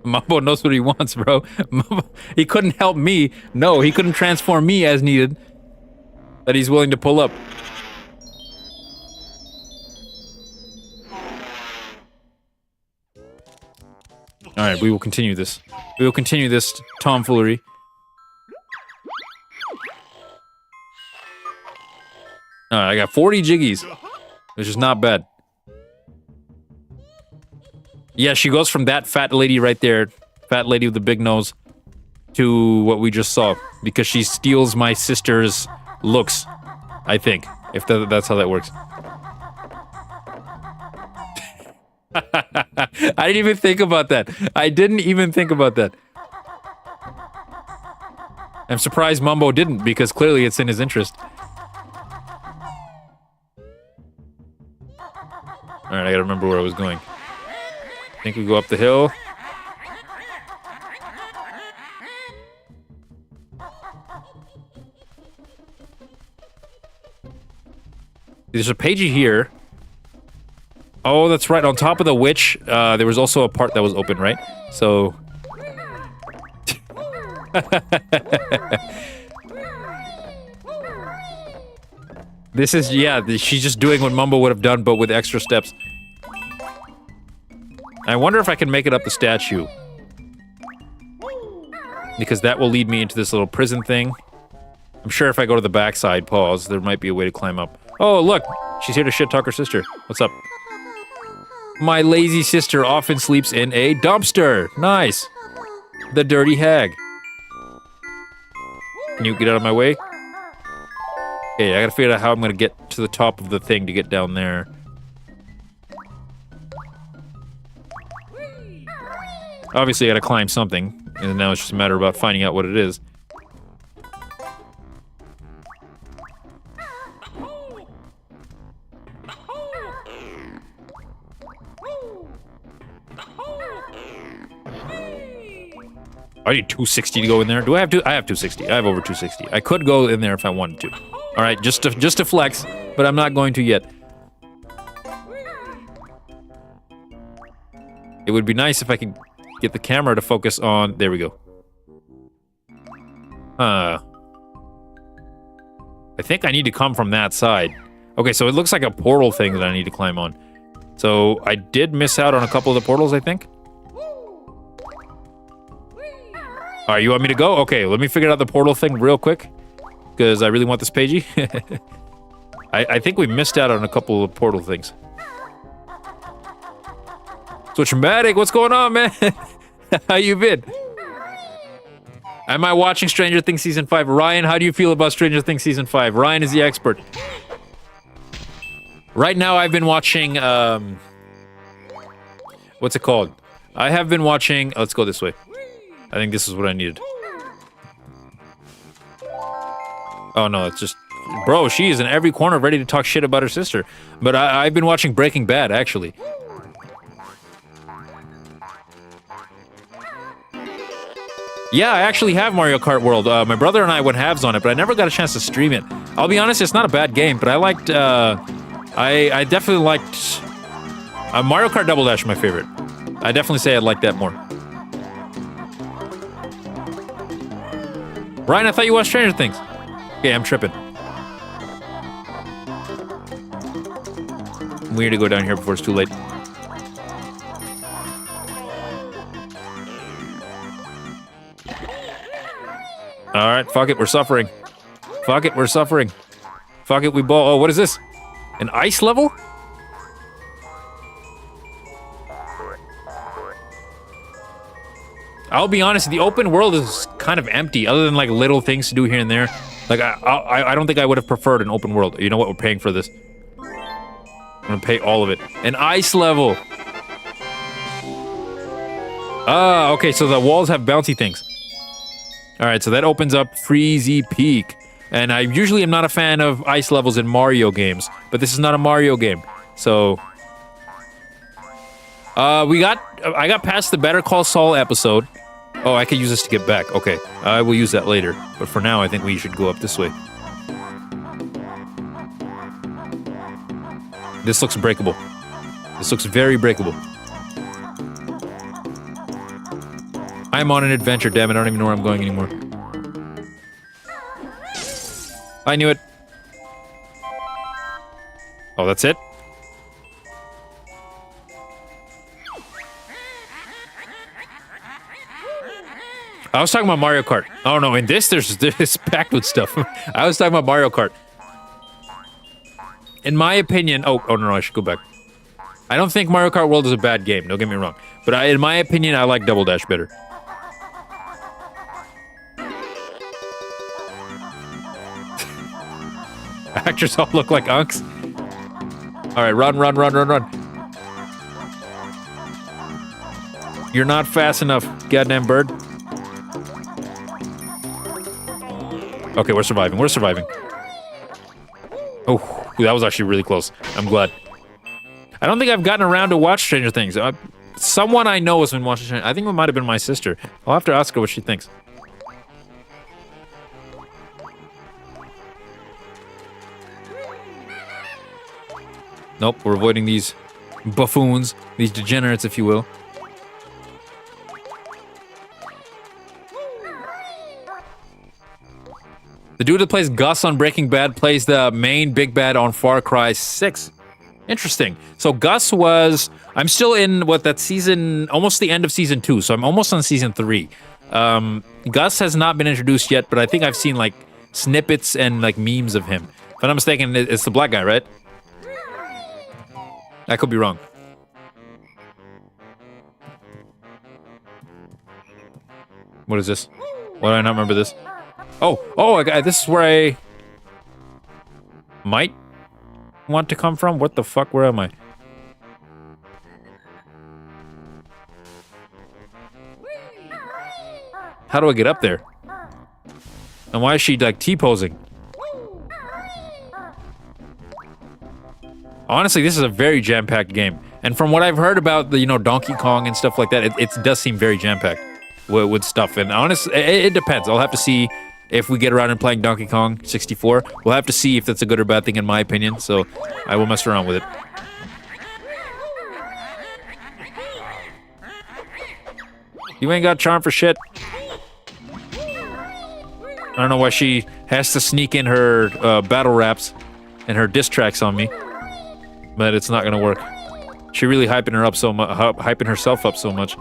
Speaker 1: Mumbo knows what he wants, bro. Mumbo, he couldn't help me. No, he couldn't transform me as needed. That he's willing to pull up. Alright, we will continue this. We will continue this tomfoolery. Alright, I got 40 jiggies, which is not bad. Yeah, she goes from that fat lady right there, fat lady with the big nose, to what we just saw, because she steals my sister's looks, I think, if that's how that works. I didn't even think about that. I didn't even think about that. I'm surprised Mumbo didn't, because clearly it's in his interest. Alright, I gotta remember where I was going. I think we go up the hill. There's a pagey here. Oh, that's right. On top of the witch, there was also a part that was open, right? So... This is, yeah, she's just doing what Mumbo would have done, but with extra steps. I wonder if I can make it up the statue. Because that will lead me into this little prison thing. I'm sure if I go to the backside, pause, there might be a way to climb up. Oh, look! She's here to shit-talk her sister. What's up? My lazy sister often sleeps in a dumpster. Nice. The dirty hag. Can you get out of my way? Okay, I gotta figure out how I'm gonna get to the top of the thing to get down there. Obviously, I gotta climb something, and now it's just a matter about finding out what it is. I need 260 to go in there. Do I have to? I have 260. I have over 260. I could go in there if I wanted to. All right, just to flex, but I'm not going to yet. It would be nice if I could get the camera to focus on... There we go. I think I need to come from that side. Okay, so it looks like a portal thing that I need to climb on. So I did miss out on a couple of the portals, I think. Alright, you want me to go? Okay, let me figure out the portal thing real quick. Because I really want this pagey. I think we missed out on a couple of portal things. Switchmatic, what's going on, man? How you been? Am I watching Stranger Things Season 5? Ryan, how do you feel about Stranger Things Season 5? Ryan is the expert. Right now, I've been watching, what's it called? I have been watching... Let's go this way. I think this is what I needed. Oh, no, it's just... Bro, she is in every corner ready to talk shit about her sister. But I've been watching Breaking Bad, actually. Yeah, I actually have Mario Kart World. My brother and I went halves on it, but I never got a chance to stream it. I'll be honest, it's not a bad game, but I liked... I definitely liked... Mario Kart Double Dash, my favorite. I definitely say I'd like that more. Ryan, I thought you watched Stranger Things. Okay, I'm tripping. We need to go down here before it's too late. Alright, fuck it, we're suffering. Fuck it, we're suffering. Fuck it, we ball. Oh, what is this? An ice level? I'll be honest, the open world is kind of empty, other than like little things to do here and there. Like, I don't think I would have preferred an open world. You know what? We're paying for this. I'm gonna pay all of it. An ice level! Ah, okay, so the walls have bouncy things. Alright, so that opens up Freezy Peak. And I usually am not a fan of ice levels in Mario games, but this is not a Mario game, so... I got past the Better Call Saul episode. Oh, I could use this to get back. Okay, I will use that later. But for now, I think we should go up this way. This looks breakable. This looks very breakable. I'm on an adventure, damn it. I don't even know where I'm going anymore. I knew it. Oh, that's it? I was talking about Mario Kart. Oh no, in this, there's packed with stuff. I was talking about Mario Kart. In my opinion... Oh no, I should go back. I don't think Mario Kart World is a bad game, don't get me wrong. But in my opinion, I like Double Dash better. Actors all look like unks. Alright, run. You're not fast enough, goddamn bird. Okay, we're surviving. Oh, that was actually really close. I'm glad. I don't think I've gotten around to watch Stranger Things. Someone I know has been watching Stranger Things. I think it might have been my sister. I'll have to ask her what she thinks. Nope, we're avoiding these buffoons, these degenerates, if you will. The dude that plays Gus on Breaking Bad plays the main big bad on Far Cry 6. Interesting. So Gus was... I'm still in, that season... Almost the end of season 2, so I'm almost on season 3. Gus has not been introduced yet, but I think I've seen, like, snippets and, like, memes of him. If I'm not mistaken, it's the black guy, right? I could be wrong. What is this? Why do I not remember this? Oh, this is where I might want to come from. What the fuck? Where am I? How do I get up there? And why is she like T-posing? Honestly, this is a very jam-packed game. And from what I've heard about the, Donkey Kong and stuff like that, it does seem very jam-packed with stuff. And honestly, it depends. I'll have to see if we get around and playing Donkey Kong 64. We'll have to see if that's a good or bad thing in my opinion. So I will mess around with it. You ain't got charm for shit. I don't know why she has to sneak in her battle raps and her diss tracks on me, but it's not gonna work. She really hyping herself up so much.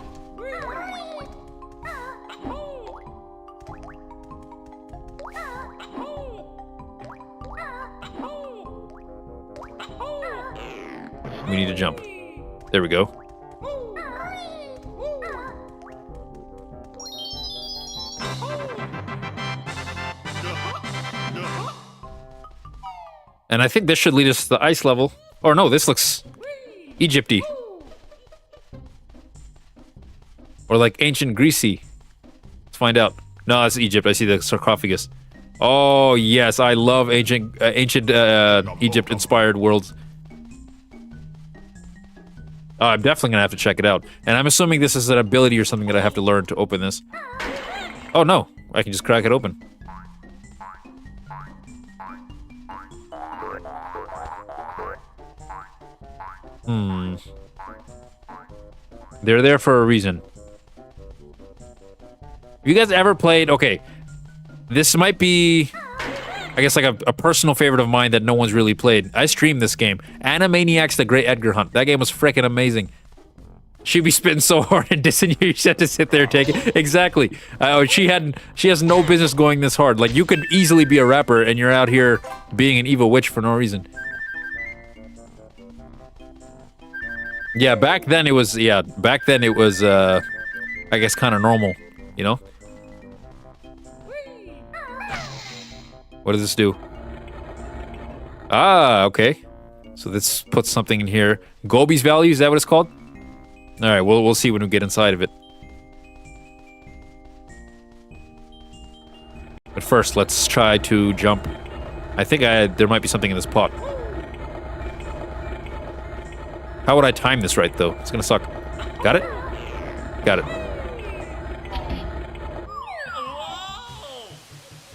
Speaker 1: We need to jump. There we go. And I think this should lead us to the ice level. Or no, this looks Egypty. Or like ancient Greasy. Let's find out. No, it's Egypt. I see the sarcophagus. Oh yes, I love ancient Egypt-inspired worlds. Oh, I'm definitely gonna have to check it out. And I'm assuming this is an ability or something that I have to learn to open this. Oh no, I can just crack it open. They're there for a reason. Have you guys ever played... Okay, this might be, I guess, like a personal favorite of mine that no one's really played. I streamed this game. Animaniacs: The Great Edgar Hunt. That game was freaking amazing. She'd be spitting so hard and dissing you, you just had to sit there and take it. Exactly. She has no business going this hard. Like, you could easily be a rapper and you're out here being an evil witch for no reason. Yeah, back then it was, I guess, kind of normal, you know? What does this do? Ah, okay. So this puts something in here. Gobi's value, is that what it's called? Alright, we'll see when we get inside of it. But first, let's try to jump. I think there might be something in this pot. How would I time this right, though? It's gonna suck. Got it? Got it.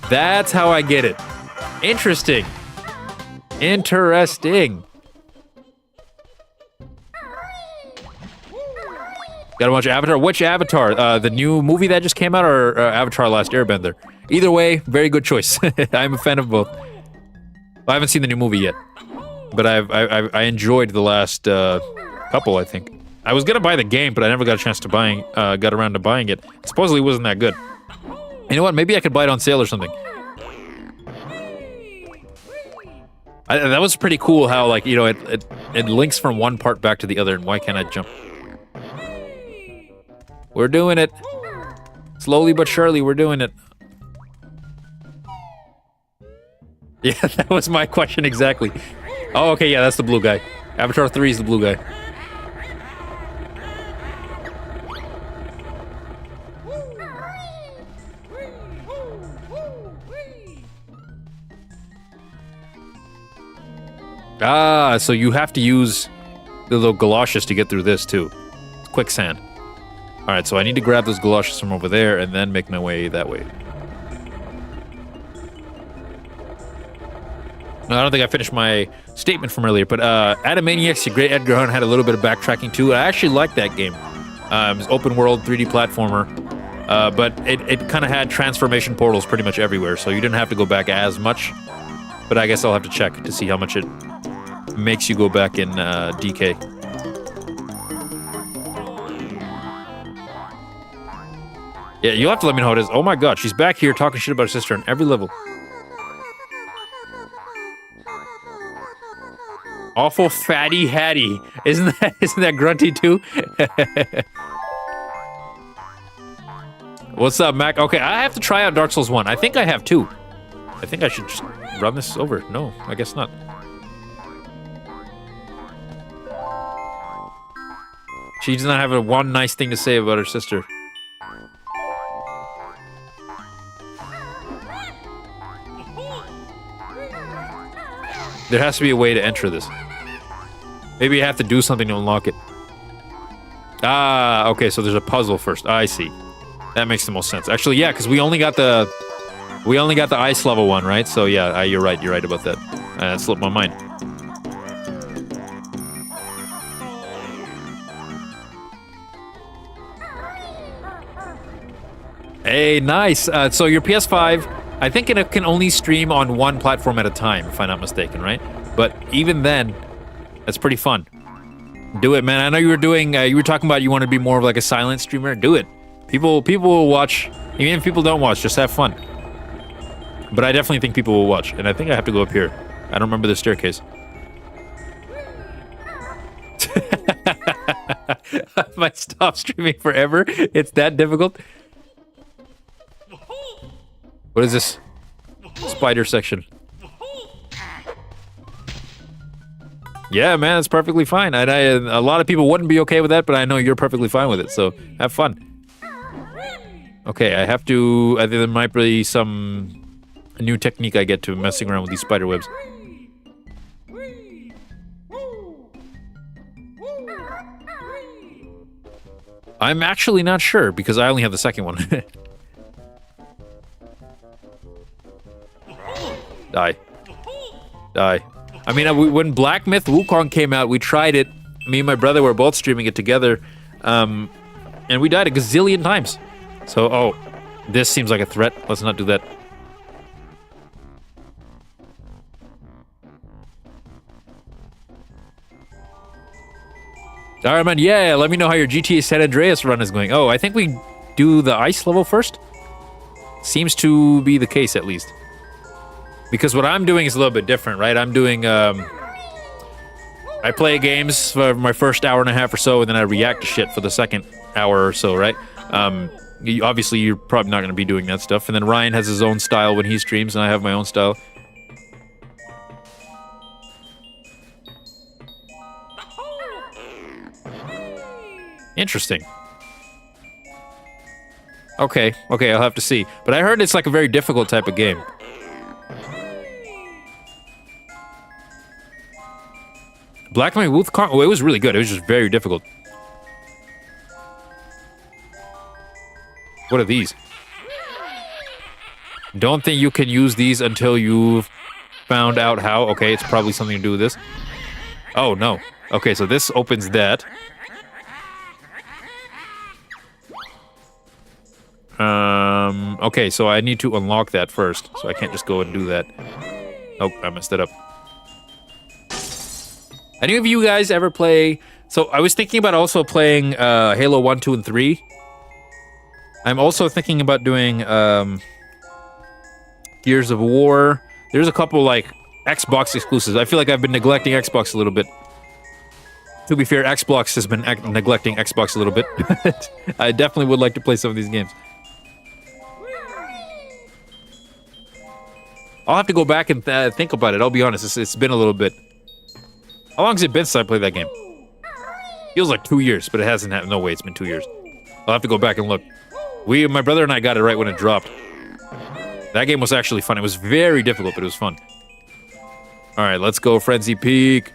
Speaker 1: That's how I get it. Interesting. Interesting. Gotta watch Avatar. Which Avatar? The new movie that just came out, or Avatar: Last Airbender? Either way, very good choice. I'm a fan of both. I haven't seen the new movie yet, but I enjoyed the last couple. I think I was gonna buy the game, but I never got a chance to got around to buying it. Supposedly, it wasn't that good. You know what? Maybe I could buy it on sale or something. That was pretty cool. How, like, you know, it links from one part back to the other. And why can't I jump? We're doing it. Slowly but surely, we're doing it. Yeah, that was my question exactly. Oh, okay, yeah, that's the blue guy. Avatar 3 is the blue guy. Ah, so you have to use the little galoshes to get through this, too. It's quicksand. Alright, so I need to grab those galoshes from over there and then make my way that way. No, I don't think I finished my statement from earlier, but Animaniacs: The Great Edgar Hunt had a little bit of backtracking too. I actually liked that game. It was open world 3D platformer, but it kind of had transformation portals pretty much everywhere, so you didn't have to go back as much. But I guess I'll have to check to see how much it makes you go back in DK. Yeah, you'll have to let me know how it is. Oh my god, she's back here talking shit about her sister on every level. Awful fatty Hattie. Isn't that grunty too? What's up, Mac? Okay, I have to try out Dark Souls 1. I think I have 2. I think I should just run this over. No, I guess not. She does not have one nice thing to say about her sister. There has to be a way to enter this. Maybe you have to do something to unlock it. Ah, okay, so there's a puzzle first. I see. That makes the most sense. Actually, yeah, because we only got the ice level one, right? So yeah, you're right about that. That slipped my mind. Hey, nice. So your PS5, I think it can only stream on one platform at a time, if I'm not mistaken, right? But even then, that's pretty fun. Do it, man. I know you were doing. You were talking about you want to be more of like a silent streamer. Do it. People will watch. Even if people don't watch, just have fun. But I definitely think people will watch, and I think I have to go up here. I don't remember the staircase. I might stop streaming forever. It's that difficult. What is this? Spider section. Yeah, man, it's perfectly fine. A lot of people wouldn't be okay with that, but I know you're perfectly fine with it, so have fun. Okay, I have to... I think there might be some new technique I get to messing around with these spider webs. I'm actually not sure, because I only have the second one. Die. Die. I mean, when Black Myth Wukong came out, we tried it. Me and my brother were both streaming it together. And we died a gazillion times. So, oh, this seems like a threat. Let's not do that. Alright, man, yeah, let me know how your GTA San Andreas run is going. Oh, I think we do the ice level first? Seems to be the case, at least. Because what I'm doing is a little bit different, right? I'm doing, I play games for my first hour and a half or so, and then I react to shit for the second hour or so, right? Obviously, you're probably not going to be doing that stuff. And then Ryan has his own style when he streams, and I have my own style. Interesting. Okay, I'll have to see. But I heard it's like a very difficult type of game. Black Myth Wukong, oh, it was really good. It was just very difficult. What are these? Don't think you can use these until you've found out how. Okay, it's probably something to do with this. Oh, no. Okay, so this opens that. Okay, so I need to unlock that first. So I can't just go and do that. Nope, I messed it up. Any of you guys ever play... So I was thinking about also playing Halo 1, 2, and 3. I'm also thinking about doing Gears of War. There's a couple, like, Xbox exclusives. I feel like I've been neglecting Xbox a little bit. To be fair, Xbox has been neglecting Xbox a little bit. I definitely would like to play some of these games. I'll have to go back and think about it. I'll be honest, it's been a little bit. How long has it been since I played that game? Feels like 2 years, but it hasn't happened. No way, it's been 2 years. I'll have to go back and look. My brother and I got it right when it dropped. That game was actually fun. It was very difficult, but it was fun. Alright, let's go Frenzy Peak.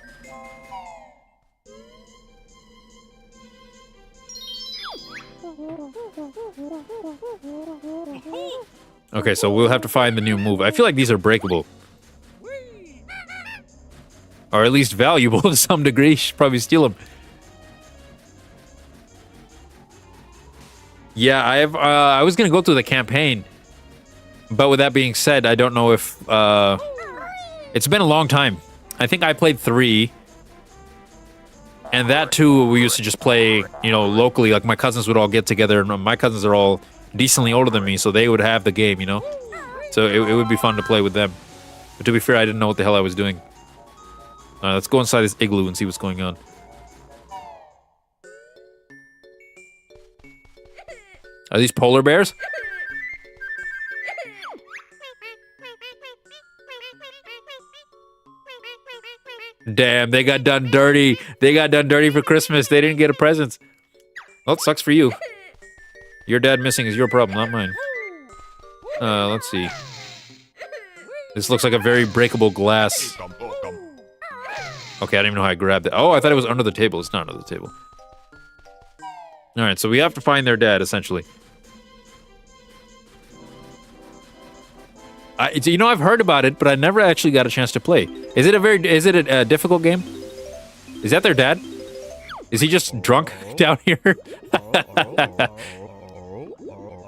Speaker 1: Okay, so we'll have to find the new move. I feel like these are breakable. Or at least valuable to some degree. You should probably steal them. Yeah, I was gonna go through the campaign. But with that being said, I don't know if... it's been a long time. I think I played 3. And that too, we used to just play, you know, locally. Like, my cousins would all get together. And my cousins are all decently older than me, so they would have the game, you know? So it would be fun to play with them. But to be fair, I didn't know what the hell I was doing. Let's go inside this igloo and see what's going on. Are these polar bears? Damn, they got done dirty. They got done dirty for Christmas. They didn't get a present. Well, it sucks for you. Your dad missing is your problem, not mine. Let's see. This looks like a very breakable glass. Okay, I don't even know how I grabbed it. Oh, I thought it was under the table. It's not under the table. Alright, so we have to find their dad, essentially. You know, I've heard about it, but I never actually got a chance to play. Is it a difficult game? Is that their dad? Is he just drunk down here?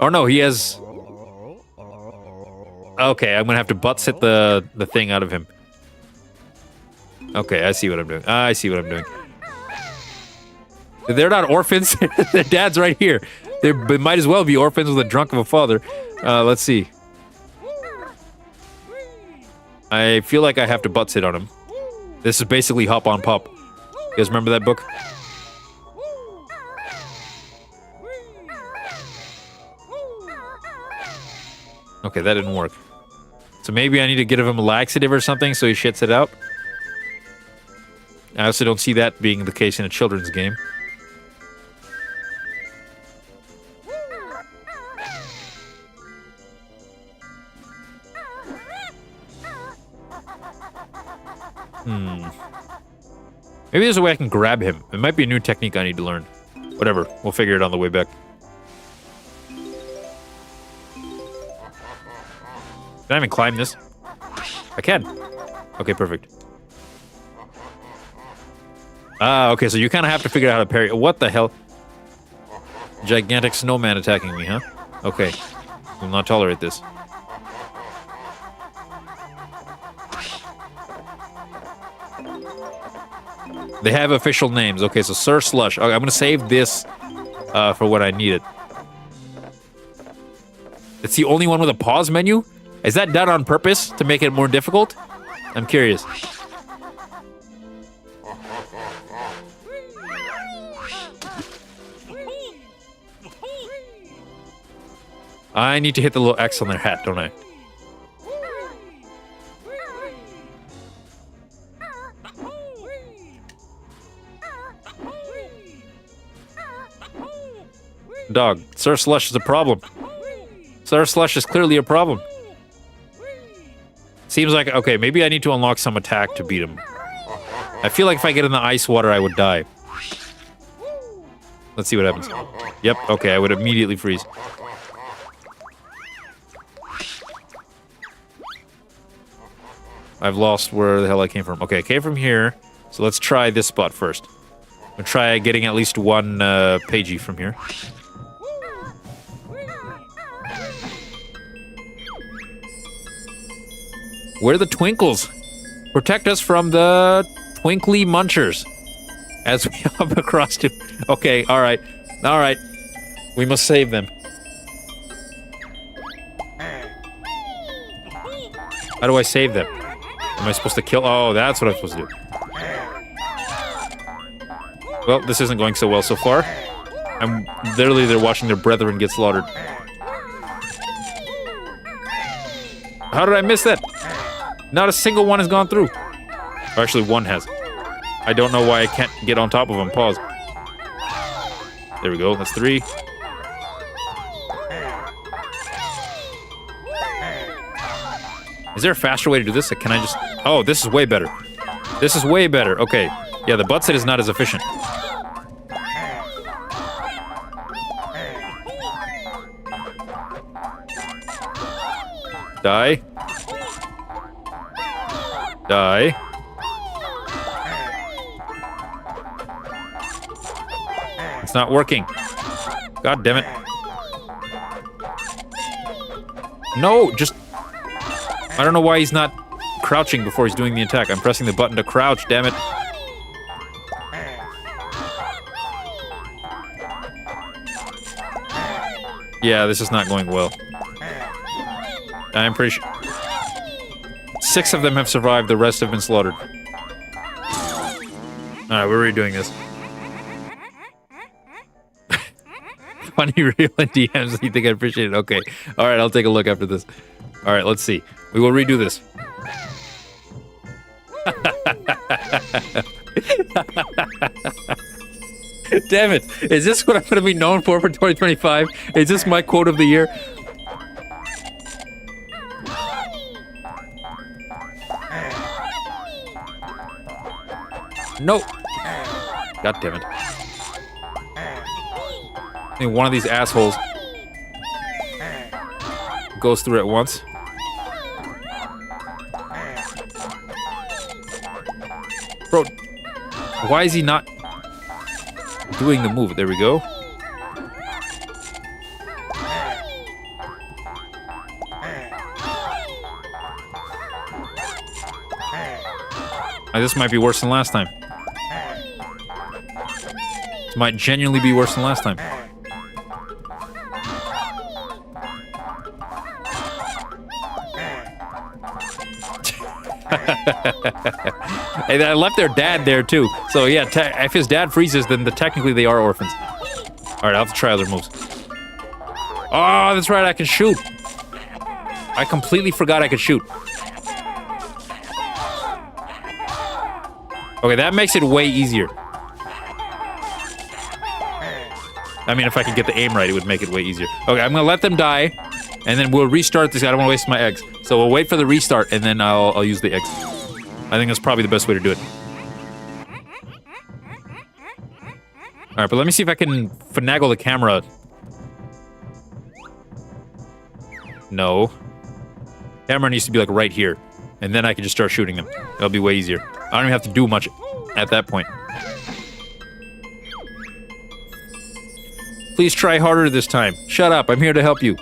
Speaker 1: Oh no, he has... Okay, I'm gonna have to butt sit the thing out of him. Okay, I see what I'm doing. I see what I'm doing. They're not orphans. Their dad's right here. They might as well be orphans with a drunk of a father. Let's see. I feel like I have to butt sit on him. This is basically hop on pop. You guys remember that book? Okay, that didn't work. So maybe I need to give him a laxative or something so he shits it out. I also don't see that being the case in a children's game. Maybe there's a way I can grab him. It might be a new technique I need to learn. Whatever, we'll figure it on the way back. Can I even climb this? I can. Okay, perfect. Ah, okay, so you kind of have to figure out how to parry. What the hell? Gigantic snowman attacking me, huh? Okay. Will not tolerate this. They have official names. Okay, so Sir Slush. Okay, I'm gonna save this for when I need it. It's the only one with a pause menu? Is that done on purpose to make it more difficult? I'm curious. I need to hit the little X on their hat, don't I? Dog, Sir Slush is a problem. Sir Slush is clearly a problem. Seems like, okay, maybe I need to unlock some attack to beat him. I feel like if I get in the ice water, I would die. Let's see what happens. Yep, okay, I would immediately freeze. I've lost where the hell I came from. Okay, I came from here. So let's try this spot first. I'm gonna try getting at least one pagey from here. Where are the twinkles? Protect us from the twinkly munchers. As we hop across to... Okay, alright. Alright. We must save them. How do I save them? Am I supposed to kill... Oh, that's what I'm supposed to do. Well, this isn't going so well so far. I'm literally they're watching their brethren get slaughtered. How did I miss that? Not a single one has gone through. Or actually, one has. I don't know why I can't get on top of them. Pause. There we go. That's 3. Is there a faster way to do this? Can I just... Oh, this is way better. This is way better. Okay. Yeah, the butt sit is not as efficient. Die. Die. It's not working. God damn it. No, just... I don't know why he's not crouching before he's doing the attack. I'm pressing the button to crouch, damn it. Yeah, this is not going well. I'm pretty sure... 6 of them have survived, the rest have been slaughtered. Alright, we're redoing this. Funny reel in DMs, you think I appreciate it? Okay. Alright, I'll take a look after this. Alright, let's see. We will redo this. Damn it. Is this what I'm going to be known for 2025? Is this my quote of the year? No. God damn it. I think one of these assholes goes through at once. Bro, why is he not doing the move? There we go. This might be worse than last time. This might genuinely be worse than last time. Hey, I left their dad there too. So yeah, if his dad freezes, then technically they are orphans. All right, I'll have to try other moves. Oh, that's right, I can shoot. I completely forgot I could shoot. Okay, that makes it way easier. I mean, if I could get the aim right, it would make it way easier. Okay, I'm gonna let them die, and then we'll restart this. I don't want to waste my eggs. So we'll wait for the restart, and then I'll use the eggs. I think that's probably the best way to do it. Alright, but let me see if I can finagle the camera. No. Camera needs to be like right here. And then I can just start shooting them. That'll be way easier. I don't even have to do much at that point. Please try harder this time. Shut up, I'm here to help you.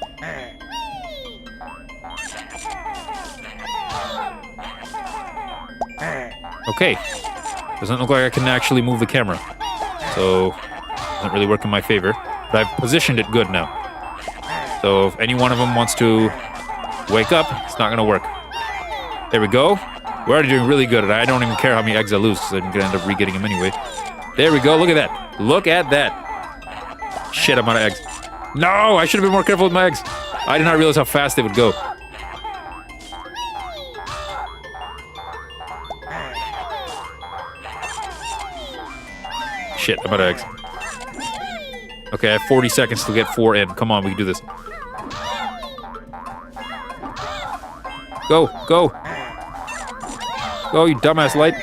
Speaker 1: Okay. Doesn't look like I can actually move the camera. So, doesn't really work in my favor. But I've positioned it good now. So if any one of them wants to wake up, it's not gonna work. There we go. We're already doing really good, and I don't even care how many eggs I lose, because I'm gonna end up re-getting them anyway. There we go, look at that. Look at that. Shit, I'm out of eggs. No, I should have been more careful with my eggs. I did not realize how fast they would go. Shit, I'm out of eggs. Okay, I have 40 seconds to get 4 in. Come on, we can do this. Go, go. Go, you dumbass light.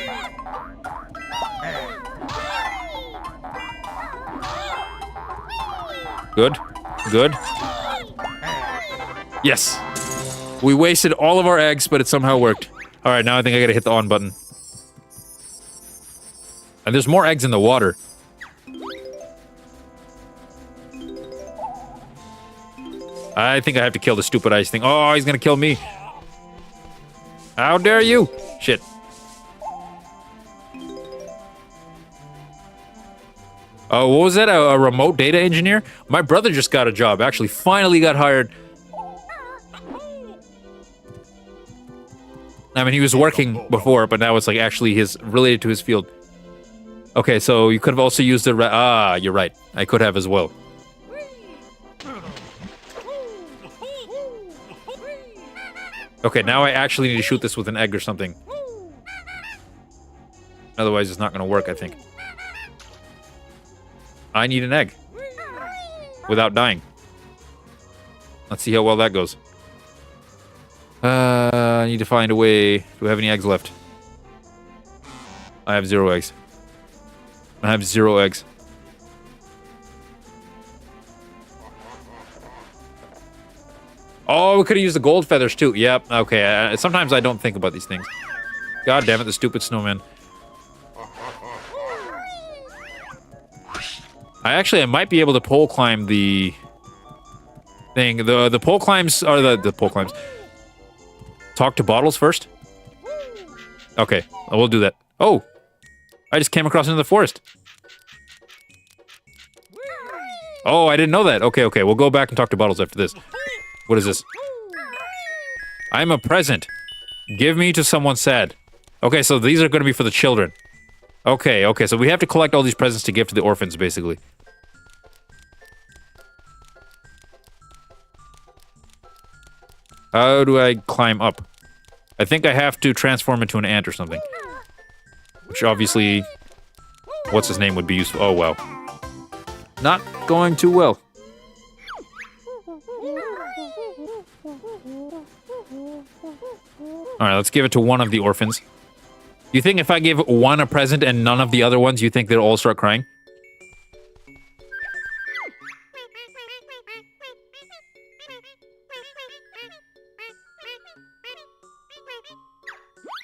Speaker 1: Good, good. Yes. We wasted all of our eggs, but it somehow worked. Alright, now I think I gotta hit the on button. And there's more eggs in the water. I think I have to kill the stupid ice thing. Oh, he's gonna kill me. How dare you? Shit. Oh, what was that? A remote data engineer? My brother just got a job. Actually, finally got hired. I mean, he was working before, but now it's like actually related to his field. Okay, so you could have also used the... you're right. I could have as well. Okay, now I actually need to shoot this with an egg or something. Otherwise, it's not going to work, I think. I need an egg. Without dying. Let's see how well that goes. I need to find a way... Do we have any eggs left? I have 0 eggs. I have 0 eggs. Oh, we could have used the gold feathers too. Yep, okay. Sometimes I don't think about these things. God damn it, the stupid snowman. I might be able to pole climb the thing. The pole climbs are the pole climbs. Talk to bottles first? Okay, we'll do that. Oh! I just came across into the forest. Oh, I didn't know that. Okay, okay, we'll go back and talk to bottles after this. What is this? I'm a present. Give me to someone sad. Okay, so these are going to be for the children. Okay, okay, so we have to collect all these presents to give to the orphans, basically. How do I climb up? I think I have to transform into an ant or something. Which obviously... What's his name would be useful. Oh, wow. Not going too well. Alright, let's give it to one of the orphans. You think if I give one a present and none of the other ones, you think they'll all start crying?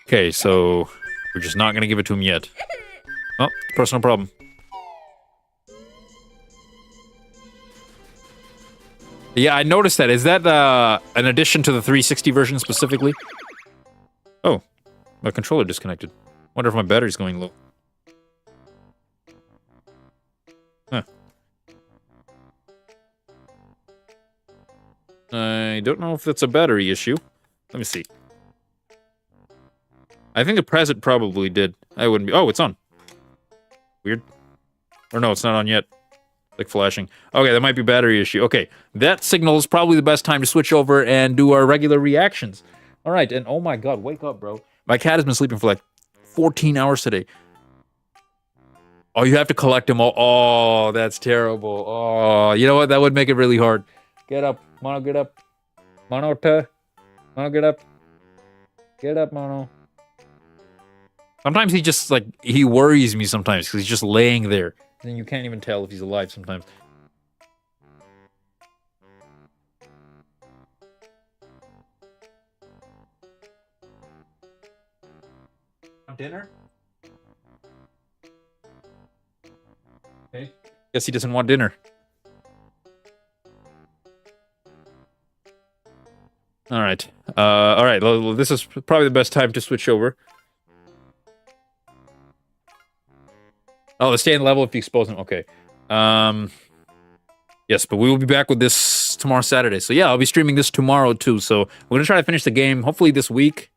Speaker 1: Okay, so we're just not gonna give it to him yet. Oh, personal problem. Yeah, I noticed that. Is that an addition to the 360 version specifically? Oh, my controller disconnected. What? Wonder if my battery's going low. Huh. I don't know if that's a battery issue. Let me see. I think the present probably did. I wouldn't be. Oh, it's on. Weird. Or no, it's not on yet. Like flashing. Okay, that might be battery issue. Okay, that signal is probably the best time to switch over and do our regular reactions. All right, and oh my god, wake up, bro. My cat has been sleeping for like 14 hours today. Oh, you have to collect them all. Oh, that's terrible. Oh, you know what? That would make it really hard. Get up, Mono, get up. Mono, Mono, get up. Get up, Mono. Sometimes he just, like, he worries me sometimes because he's just laying there. And you can't even tell if he's alive sometimes. Dinner? Okay. Guess he doesn't want dinner. All right. All right. Well, this is probably the best time to switch over. Oh, the stand level if you expose them. Okay. Yes, but we will be back with this tomorrow, Saturday. So yeah, I'll be streaming this tomorrow too. So we're gonna try to finish the game hopefully this week,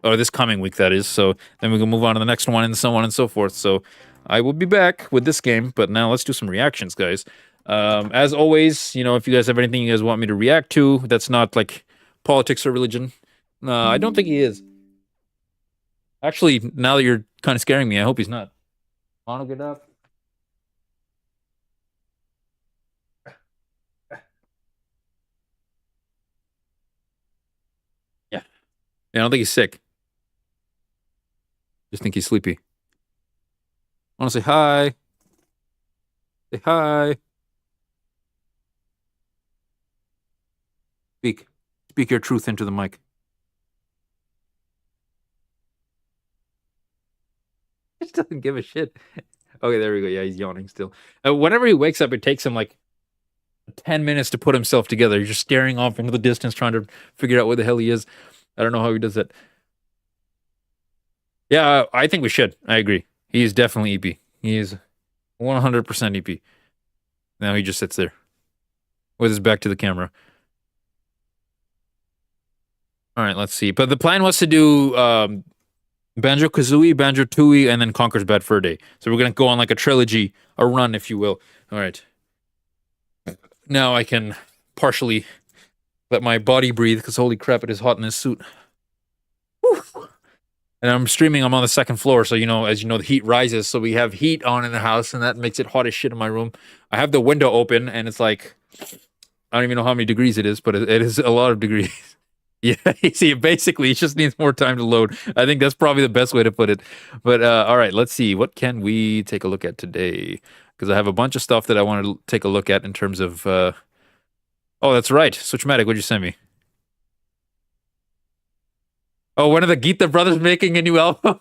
Speaker 1: or this coming week, that is. So then we can move on to the next one and so on and so forth. So I will be back with this game, but now let's do some reactions, guys. As always, you know, if you guys have anything you guys want me to react to, that's not like politics or religion. I don't think he is. Actually, now that you're kind of scaring me, I hope he's not. Mono, get up. Yeah. I don't think he's sick. Just think he's sleepy. I want to say hi. Say hi. Speak. Speak your truth into the mic. He just doesn't give a shit. Okay, there we go. Yeah, he's yawning still. Whenever he wakes up, it takes him like 10 minutes to put himself together. He's just staring off into the distance, trying to figure out where the hell he is. I don't know how he does that. Yeah, I think we should. I agree. He is definitely EP. He is 100% EP. Now he just sits there with his back to the camera. All right, let's see. But the plan was to do Banjo-Kazooie, Banjo-Tooie, and then Conker's Bad Fur Day. So we're going to go on like a trilogy, a run, if you will. All right. Now I can partially let my body breathe, because holy crap, it is hot in this suit. Whew. And I'm streaming, I'm on the second floor, so, you know, as you know, the heat rises, so we have heat on in the house, and that makes it hot as shit in my room. I have the window open, and it's like, I don't even know how many degrees it is, but it is a lot of degrees. Yeah, you see, basically, it just needs more time to load. I think that's probably the best way to put it. But, all right, let's see. What can we take a look at today? Because I have a bunch of stuff that I want to take a look at in terms of... Oh, that's right. Switchmatic, what'd you send me? Oh, one of the Gita brothers making a new album?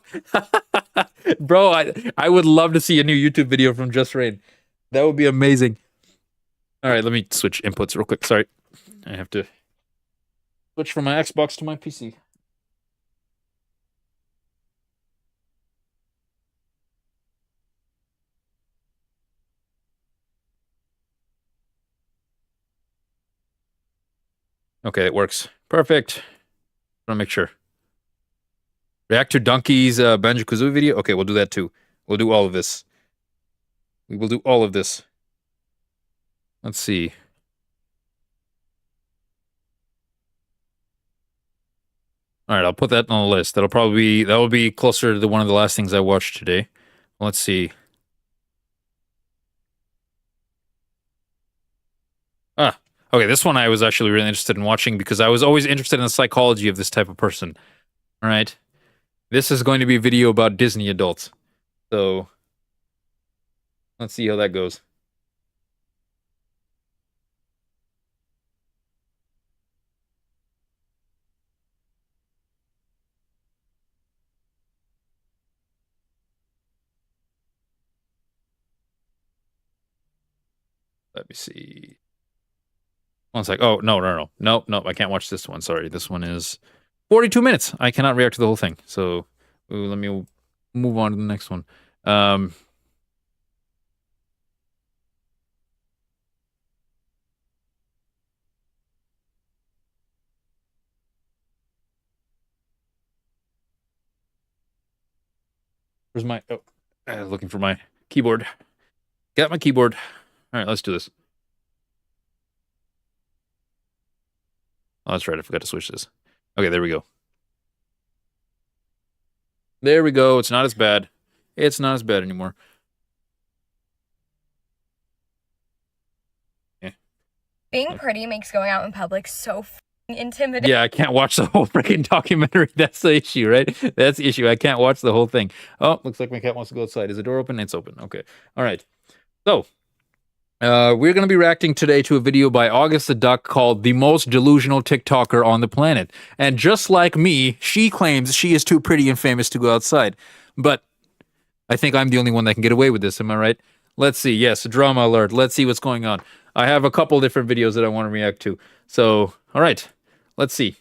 Speaker 1: Bro, I would love to see a new YouTube video from Just Rain. That would be amazing. All right, let me switch inputs real quick. Sorry. I have to switch from my Xbox to my PC. Okay, it works. Perfect. I want to make sure. React to Donkey's Banjo-Kazooie video? Okay, we'll do that too. We'll do all of this. We will do all of this. Let's see. All right, I'll put that on the list. That will be closer to one of the last things I watched today. Let's see. Ah, okay, this one I was actually really interested in watching because I was always interested in the psychology of this type of person. All right. This is going to be a video about Disney adults. So, let's see how that goes. Let me see. One sec. Oh, no. Nope, I can't watch this one. Sorry. This one is 42 minutes. I cannot react to the whole thing. So, let me move on to the next one. Where's my? Oh, looking for my keyboard. Got my keyboard. All right, let's do this. Oh, that's right. I forgot to switch this. Okay, there we go. There we go. It's not as bad. It's not as bad anymore.
Speaker 3: Being pretty makes going out in public so intimidating.
Speaker 1: Yeah, I can't watch the whole freaking documentary. That's the issue, right? That's the issue. I can't watch the whole thing. Oh, looks like my cat wants to go outside. Is the door open? It's open. Okay. All right. So, we're going to be reacting today to a video by August the Duck called The Most Delusional TikToker on the Planet. And just like me, she claims she is too pretty and famous to go outside. But I think I'm the only one that can get away with this. Am I right? Let's see. Yes, drama alert. Let's see what's going on. I have a couple different videos that I want to react to. So, all right. Let's see.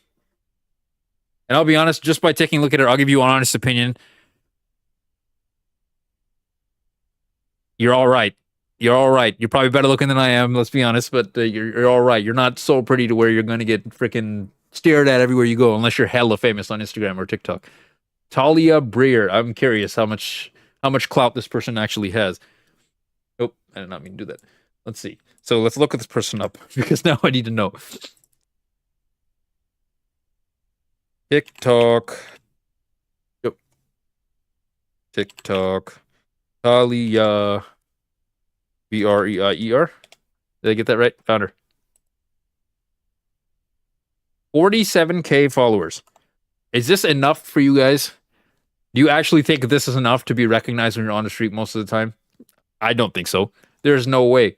Speaker 1: And I'll be honest, just by taking a look at her, I'll give you an honest opinion. You're all right. You're all right. You're probably better looking than I am, let's be honest, but you're all right. You're not so pretty to where you're going to get freaking stared at everywhere you go, unless you're hella famous on Instagram or TikTok. Talia Breer. I'm curious how much clout this person actually has. Oh, I did not mean to do that. Let's see. So let's look at this person up, because now I need to know. TikTok. Yep. TikTok. Talia. Breier. Did I get that right? Found her. 47K followers. Is this enough for you guys? Do you actually think this is enough to be recognized when you're on the street most of the time? I don't think so. There's no way.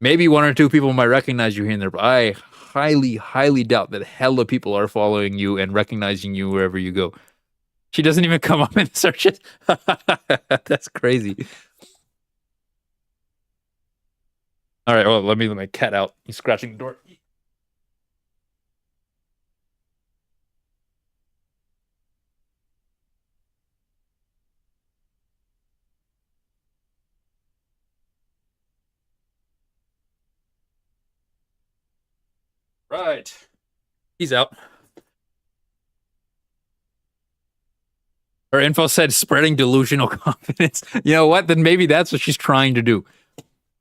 Speaker 1: Maybe one or two people might recognize you here and there, but I highly, highly doubt that hella people are following you and recognizing you wherever you go. She doesn't even come up in searches. That's crazy. All right, well, let me let my cat out. He's scratching the door. Right. He's out. Her info said spreading delusional confidence. You know what? Then maybe that's what she's trying to do.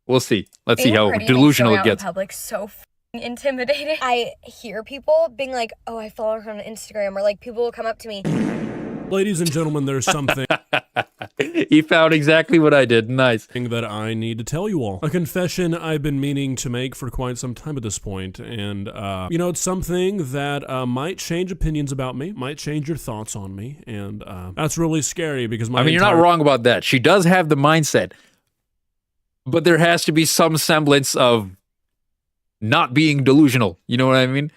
Speaker 1: We'll see. Let's see how delusional it gets.
Speaker 3: In public so intimidating. I hear people being like, "Oh, I follow her on Instagram," or like people will come up to me.
Speaker 4: Ladies and gentlemen, there's something
Speaker 1: He found exactly what I did. Nice.
Speaker 4: that I need to tell you all. A confession I've been meaning to make for quite some time at this point, and you know, it's something that might change opinions about me, might change your thoughts on me, and that's really scary because
Speaker 1: I mean, you're not wrong about that. She does have the mindset, but there has to be some semblance of not being delusional. You know what I mean?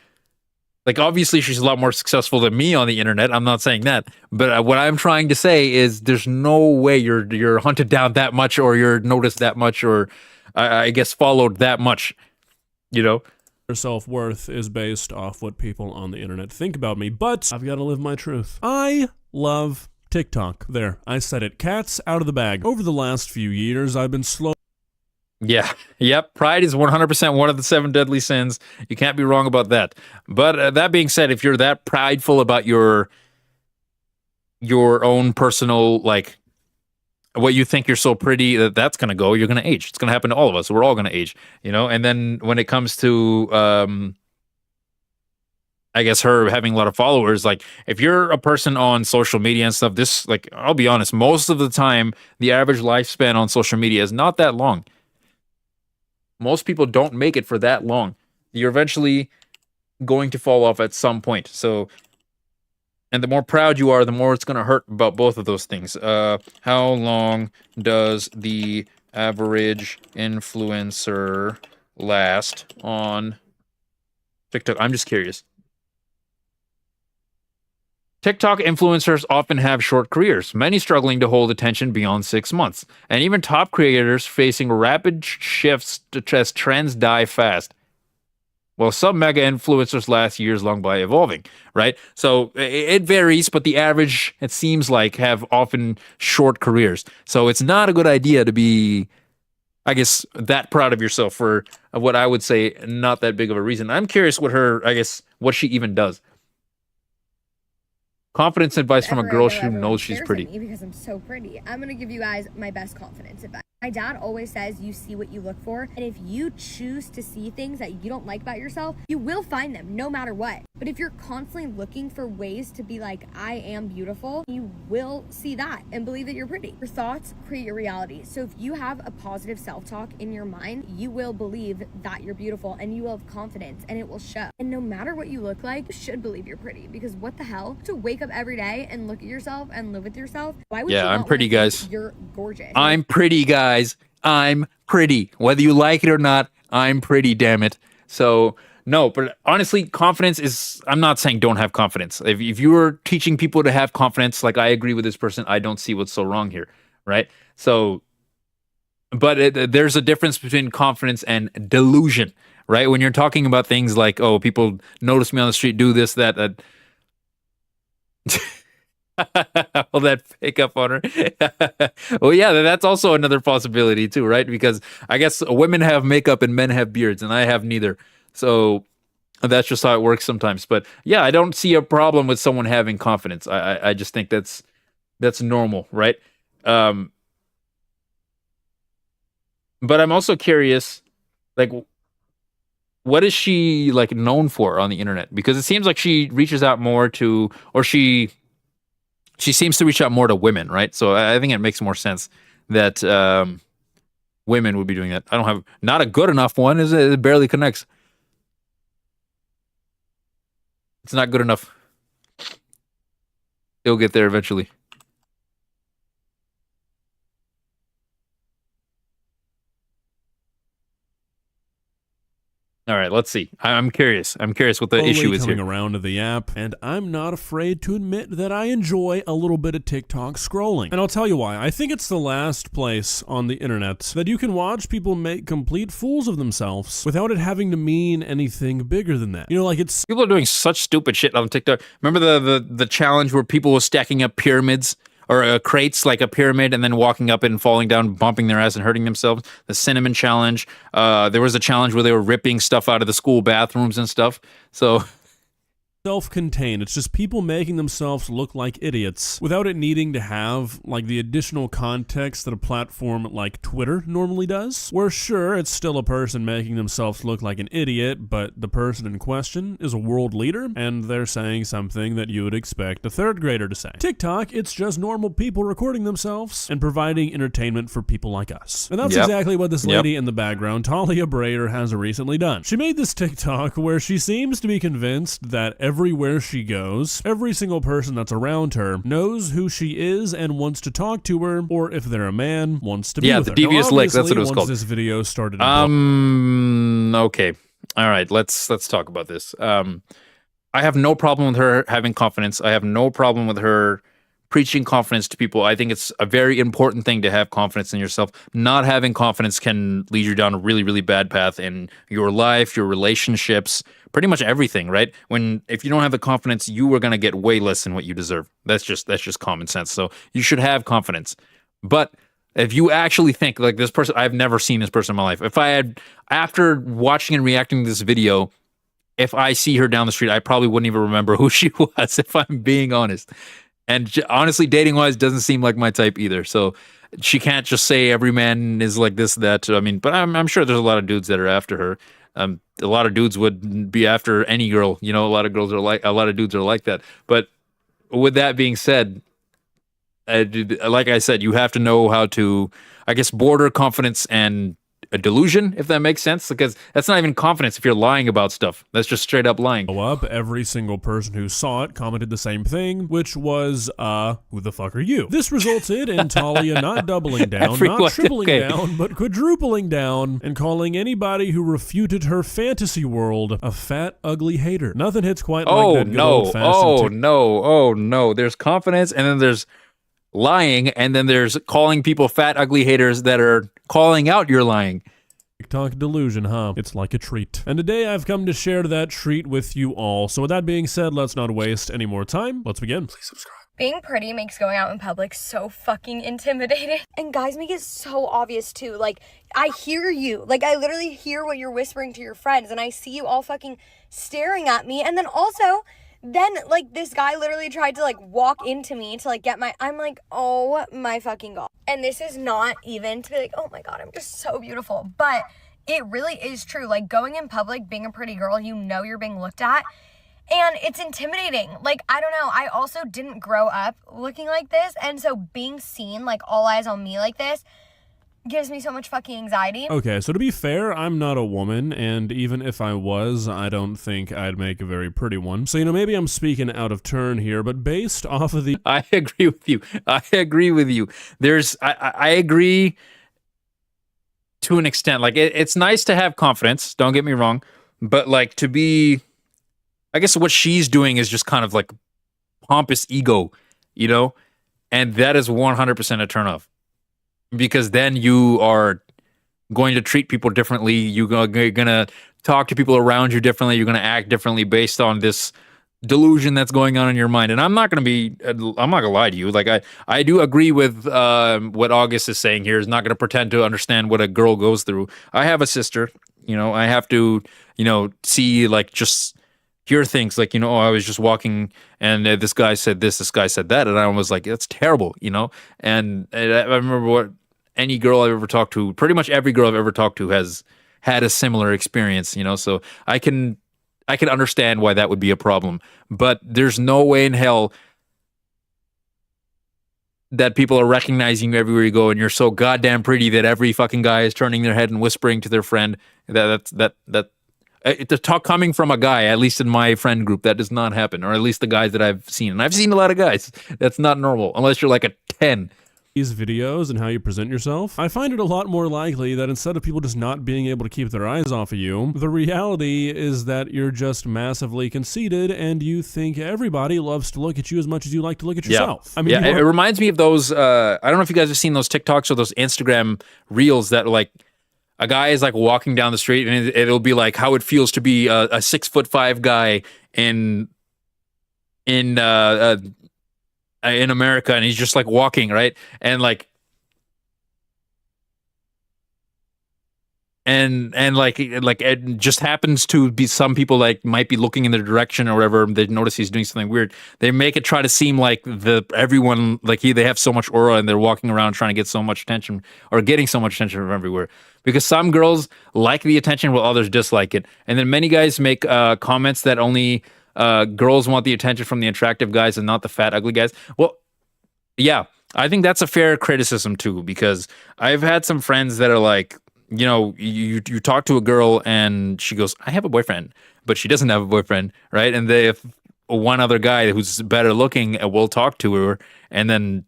Speaker 1: Like, obviously, she's a lot more successful than me on the internet. I'm not saying that. But what I'm trying to say is there's no way you're hunted down that much, or you're noticed that much, or I guess followed that much, you know?
Speaker 4: Her self-worth is based off what people on the internet think about me, but I've got to live my truth. I love TikTok. There, I said it. Cat's out of the bag. Over the last few years, I've been slow.
Speaker 1: Yeah. Yep. Pride is 100% one of the 7 deadly sins. You can't be wrong about that. But that being said, if you're that prideful about your own personal, like, what you think you're so pretty, that's going to go. You're going to age. It's going to happen to all of us. We're all going to age, you know? And then when it comes to, I guess, her having a lot of followers, like, if you're a person on social media and stuff, this, like, I'll be honest, most of the time, the average lifespan on social media is not that long. Most people don't make it for that long. You're eventually going to fall off at some point. So, and the more proud you are, the more it's going to hurt about both of those things. How long does the average influencer last on TikTok? I'm just curious. TikTok influencers often have short careers, many struggling to hold attention beyond 6 months, and even top creators facing rapid shifts as trends die fast. Well, some mega influencers last years long by evolving, right? So it varies, but the average, it seems like, have often short careers. So it's not a good idea to be, I guess, that proud of yourself for what I would say not that big of a reason. I'm curious what her, I guess, what she even does. Confidence advice from a girl who knows she's pretty.
Speaker 3: Because I'm so pretty. I'm gonna give you guys my best confidence advice. My dad always says you see what you look for, and if you choose to see things that you don't like about yourself, you will find them no matter what. But if you're constantly looking for ways to be like, I am beautiful, you will see that and believe that you're pretty. Your thoughts create your reality. So if you have a positive self-talk in your mind, you will believe that you're beautiful and you will have confidence and it will show. And no matter what you look like, you should believe you're pretty, because what the hell? To wake up every day and look at yourself and live with yourself, why would you not
Speaker 1: I'm pretty, guys.
Speaker 3: You're gorgeous.
Speaker 1: I'm pretty, guys. I'm pretty. Whether you like it or not, I'm pretty, damn it. So, no, but honestly, confidence is, I'm not saying don't have confidence. If you are teaching people to have confidence, like I agree with this person, I don't see what's so wrong here, right? So, but there's a difference between confidence and delusion, right? When you're talking about things like, oh, people notice me on the street, do this, that. Will that pick up on her? Well, yeah, that's also another possibility too, right? Because I guess women have makeup and men have beards, and I have neither. So that's just how it works sometimes. But yeah, I don't see a problem with someone having confidence. I just think that's normal, right? But I'm also curious, like, what is she like known for on the internet? Because it seems like she reaches out more to, or she seems to reach out more to women, right? So I think it makes more sense that women would be doing that. I don't have, not a good enough one, is it? It barely connects. It's not good enough. It'll get there eventually. All right, let's see. I'm curious. I'm curious what the issue is here.
Speaker 4: Coming around to the app, and I'm not afraid to admit that I enjoy a little bit of TikTok scrolling. And I'll tell you why. I think it's the last place on the internet that you can watch people make complete fools of themselves without it having to mean anything bigger than that. You know, like it's...
Speaker 1: People are doing such stupid shit on TikTok. Remember the challenge where people were stacking up pyramids? Or crates, like a pyramid, and then walking up it and falling down, bumping their ass and hurting themselves. The cinnamon challenge. There was a challenge where they were ripping stuff out of the school bathrooms and stuff. So...
Speaker 4: self-contained. It's just people making themselves look like idiots without it needing to have like the additional context that a platform like Twitter normally does, where sure, it's still a person making themselves look like an idiot, but the person in question is a world leader and they're saying something that you would expect a third grader to say. TikTok, it's just normal people recording themselves and providing entertainment for people like us. And that's exactly what this lady in the background, Talia Brayer, has recently done. She made this TikTok where she seems to be convinced that everywhere she goes, every single person that's around her knows who she is and wants to talk to her, or if they're a man, wants to be with her.
Speaker 1: Yeah, the devious lick, that's what it was
Speaker 4: once
Speaker 1: called.
Speaker 4: This video started.
Speaker 1: Okay. All right, let's talk about this. I have no problem with her having confidence. I have no problem with her preaching confidence to people. I think it's a very important thing to have confidence in yourself. Not having confidence can lead you down a really, really bad path in your life, your relationships, pretty much everything, right? If you don't have the confidence, you are going to get way less than what you deserve. That's just common sense. So you should have confidence. But if you actually think like this person, I've never seen this person in my life. If I had, after watching and reacting to this video, if I see her down the street, I probably wouldn't even remember who she was, if I'm being honest. And honestly, dating-wise, doesn't seem like my type either. So she can't just say every man is like this, that. I mean, but I'm sure there's a lot of dudes that are after her. A lot of dudes would be after any girl. You know, a lot of dudes are like that. But with that being said, like I said, you have to know how to, I guess, border confidence and a delusion, if that makes sense, because that's not even confidence if you're lying about stuff. That's just straight up lying.
Speaker 4: Every single person who saw it commented the same thing, which was, who the fuck are you? This resulted in Talia not doubling down, not tripling down, but quadrupling down, and calling anybody who refuted her fantasy world a fat, ugly hater. Nothing hits quite like that good old-fashioned...
Speaker 1: Oh no. There's confidence, and then there's lying, and then there's calling people fat, ugly haters that are calling out your lying.
Speaker 4: TikTok delusion, huh? It's like a treat. And today I've come to share that treat with you all. So with that being said, let's not waste any more time. Let's begin. Please subscribe.
Speaker 3: Being pretty makes going out in public so fucking intimidating. And guys make it so obvious too. Like, I hear you. Like, I literally hear what you're whispering to your friends, and I see you all fucking staring at me. And then also, like, this guy literally tried to, like, walk into me to, like, get my... I'm like, oh my fucking God. And this is not even to be like, oh my God, I'm just so beautiful. But it really is true. Like, going in public, being a pretty girl, you know you're being looked at. And it's intimidating. Like, I don't know. I also didn't grow up looking like this. And so being seen, like, all eyes on me like this gives me so much fucking anxiety.
Speaker 4: Okay, so to be fair, I'm not a woman, and even if I was, I don't think I'd make a very pretty one. So, maybe I'm speaking out of turn here, but based off of the...
Speaker 1: I agree with you. I agree with you. I agree to an extent. Like, it's nice to have confidence, don't get me wrong, but, like, to be... I guess what she's doing is just kind of like pompous ego, and that is 100% a turnoff, because then you are going to treat people differently. You're going to talk to people around you differently. You're going to act differently based on this delusion that's going on in your mind. And I'm not going to lie to you. Like, I do agree with what August is saying here. Is not going to pretend to understand what a girl goes through. I have a sister, I have to, see, like, just hear things like, oh, I was just walking and this guy said this guy said that. And I was like, that's terrible, And I remember what any girl I've ever talked to, pretty much every girl I've ever talked to has had a similar experience, So I can understand why that would be a problem. But there's no way in hell that people are recognizing you everywhere you go and you're so goddamn pretty that every fucking guy is turning their head and whispering to their friend. The talk coming from a guy, at least in my friend group, that does not happen, or at least the guys that I've seen. And I've seen a lot of guys. That's not normal, unless you're like a 10.
Speaker 4: These videos and how you present yourself, I find it a lot more likely that instead of people just not being able to keep their eyes off of you, the reality is that you're just massively conceited and you think everybody loves to look at you as much as you like to look at yourself.
Speaker 1: Yeah. It reminds me of those, I don't know if you guys have seen those TikToks or those Instagram reels that, like, a guy is like walking down the street and it'll be like how it feels to be a 6'5" guy in America, and he's just like walking, right? And like, and like it just happens to be some people like might be looking in their direction or whatever. They notice he's doing something weird. They make it try to seem like everyone like they have so much aura and they're walking around trying to get so much attention or getting so much attention from everywhere. Because some girls like the attention while others dislike it. And then many guys make comments that only girls want the attention from the attractive guys and not the fat, ugly guys. Well, yeah, I think that's a fair criticism too, because I've had some friends that are like, you talk to a girl and she goes, I have a boyfriend, but she doesn't have a boyfriend, right? And they have one other guy who's better looking and will talk to her, and then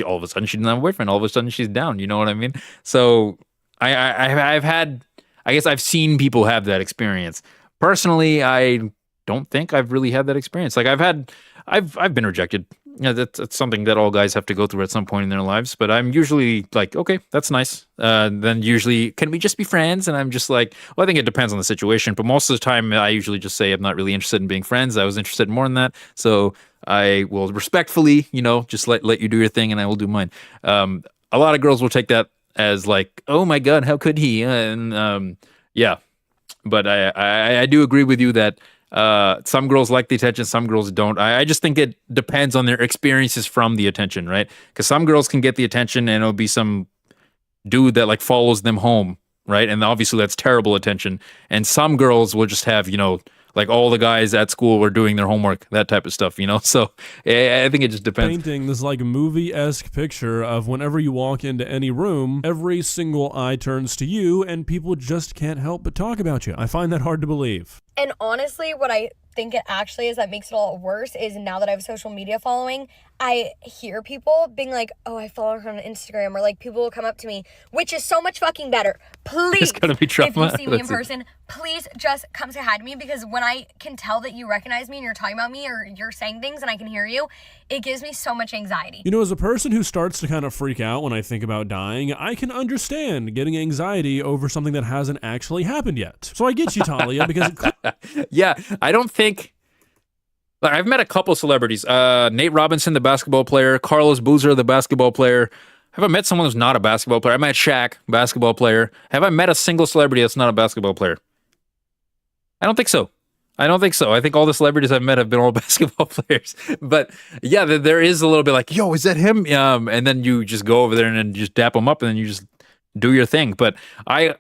Speaker 1: all of a sudden she doesn't have a boyfriend. All of a sudden she's down, you know what I mean? So I've had, I guess I've seen people have that experience. Personally, I don't think I've really had that experience. Like I've been rejected. Yeah, that's something that all guys have to go through at some point in their lives. But I'm usually like, okay, that's nice. Then usually, can we just be friends? And I'm just like, well, I think it depends on the situation. But most of the time, I usually just say I'm not really interested in being friends. I was interested in more than that. So I will respectfully, just let you do your thing and I will do mine. A lot of girls will take that as like, oh my God, how could he? And yeah, but I do agree with you that some girls like the attention, some girls don't. I just think it depends on their experiences from the attention, right? Because some girls can get the attention and it'll be some dude that like follows them home, right? And obviously that's terrible attention. And some girls will just have, like all the guys at school were doing their homework, that type of stuff, So I think it just depends.
Speaker 4: Painting this like movie-esque picture of whenever you walk into any room, every single eye turns to you and people just can't help but talk about you. I find that hard to believe.
Speaker 3: And honestly, what I think it actually is that makes it all worse is now that I have social media following, I hear people being like, oh, I follow her on Instagram, or like people will come up to me, which is so much fucking better. Please,
Speaker 1: It's gonna be trauma.
Speaker 3: if you see me in
Speaker 1: That's it.
Speaker 3: person, please just come say hi to me, because when I can tell that you recognize me and you're talking about me or you're saying things and I can hear you, it gives me so much anxiety.
Speaker 4: You know, as a person who starts to kind of freak out when I think about dying, I can understand getting anxiety over something that hasn't actually happened yet. So I get you, Talia, because
Speaker 1: Yeah, I don't think. Like, I've met a couple celebrities. Nate Robinson, the basketball player. Carlos Boozer, the basketball player. Have I met someone who's not a basketball player? I met Shaq, basketball player. Have I met a single celebrity that's not a basketball player? I don't think so. I don't think so. I think all the celebrities I've met have been all basketball players. But yeah, there is a little bit like, yo, is that him? And then you just go over there and then just dap them up and then you just do your thing. But I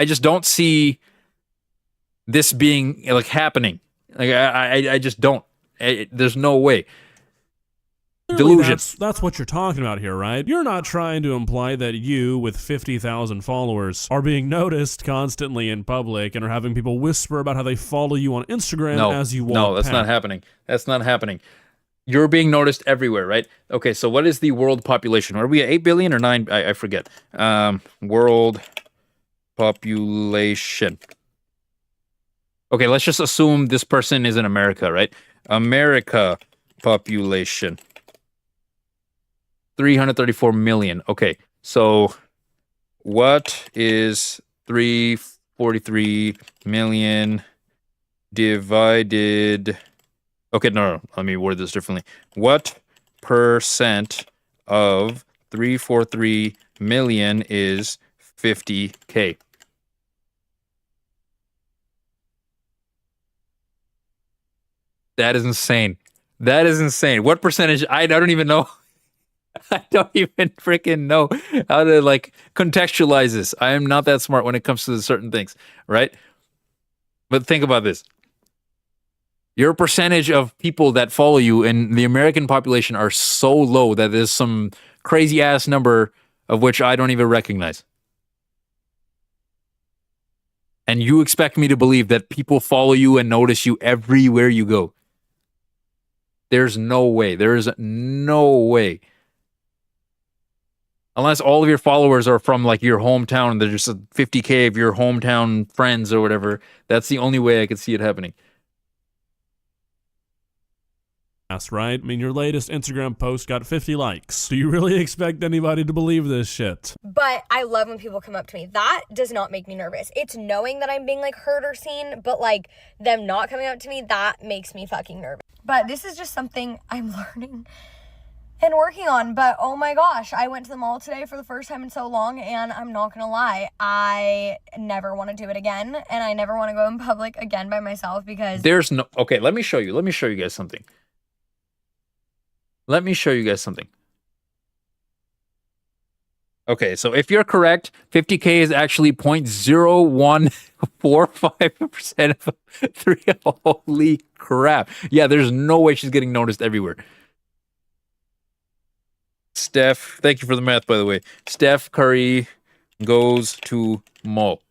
Speaker 1: just don't see this being like happening. Like I just don't. There's no way.
Speaker 4: clearly
Speaker 1: Delusion.
Speaker 4: that's what you're talking about here, right? You're not trying to imply that you, with 50,000 followers, are being noticed constantly in public and are having people whisper about how they follow you on Instagram as you walk
Speaker 1: No, that's
Speaker 4: past.
Speaker 1: not happening. That's not happening. You're being noticed everywhere, right? Okay, so what is the world population? Are we at 8 billion or 9? I forget. World population. Okay, let's just assume this person is in America, right? America population. 334 million. Okay, so what is 343 million divided... Okay, no, let me word this differently. What percent of 343 million is 50K? That is insane. That is insane. What percentage? I don't even know. I don't even freaking know how to like contextualize this. I am not that smart when it comes to certain things, right? But think about this. Your percentage of people that follow you in the American population are so low that there's some crazy ass number of which I don't even recognize. And you expect me to believe that people follow you and notice you everywhere you go. There's no way. There is no way. Unless all of your followers are from like your hometown and they're just 50K of your hometown friends or whatever. That's the only way I could see it happening.
Speaker 4: Right? I mean, your latest Instagram post got 50 likes. Do you really expect anybody to believe this shit?
Speaker 3: But I love when people come up to me. That does not make me nervous. It's knowing that I'm being like heard or seen, but like them not coming up to me, that makes me fucking nervous. But this is just something I'm learning and working on. But oh my gosh, I went to the mall today for the first time in so long, and I'm not gonna lie, I never want to do it again, and I never want to go in public again by myself because
Speaker 1: There's no... Okay, let me show you. Let me show you guys something. Let me show you guys something. Okay, so if you're correct, 50K is actually 0.0145% of 3. Holy crap. Yeah, there's no way she's getting noticed everywhere. Steph, thank you for the math, by the way. Steph Curry goes to mall.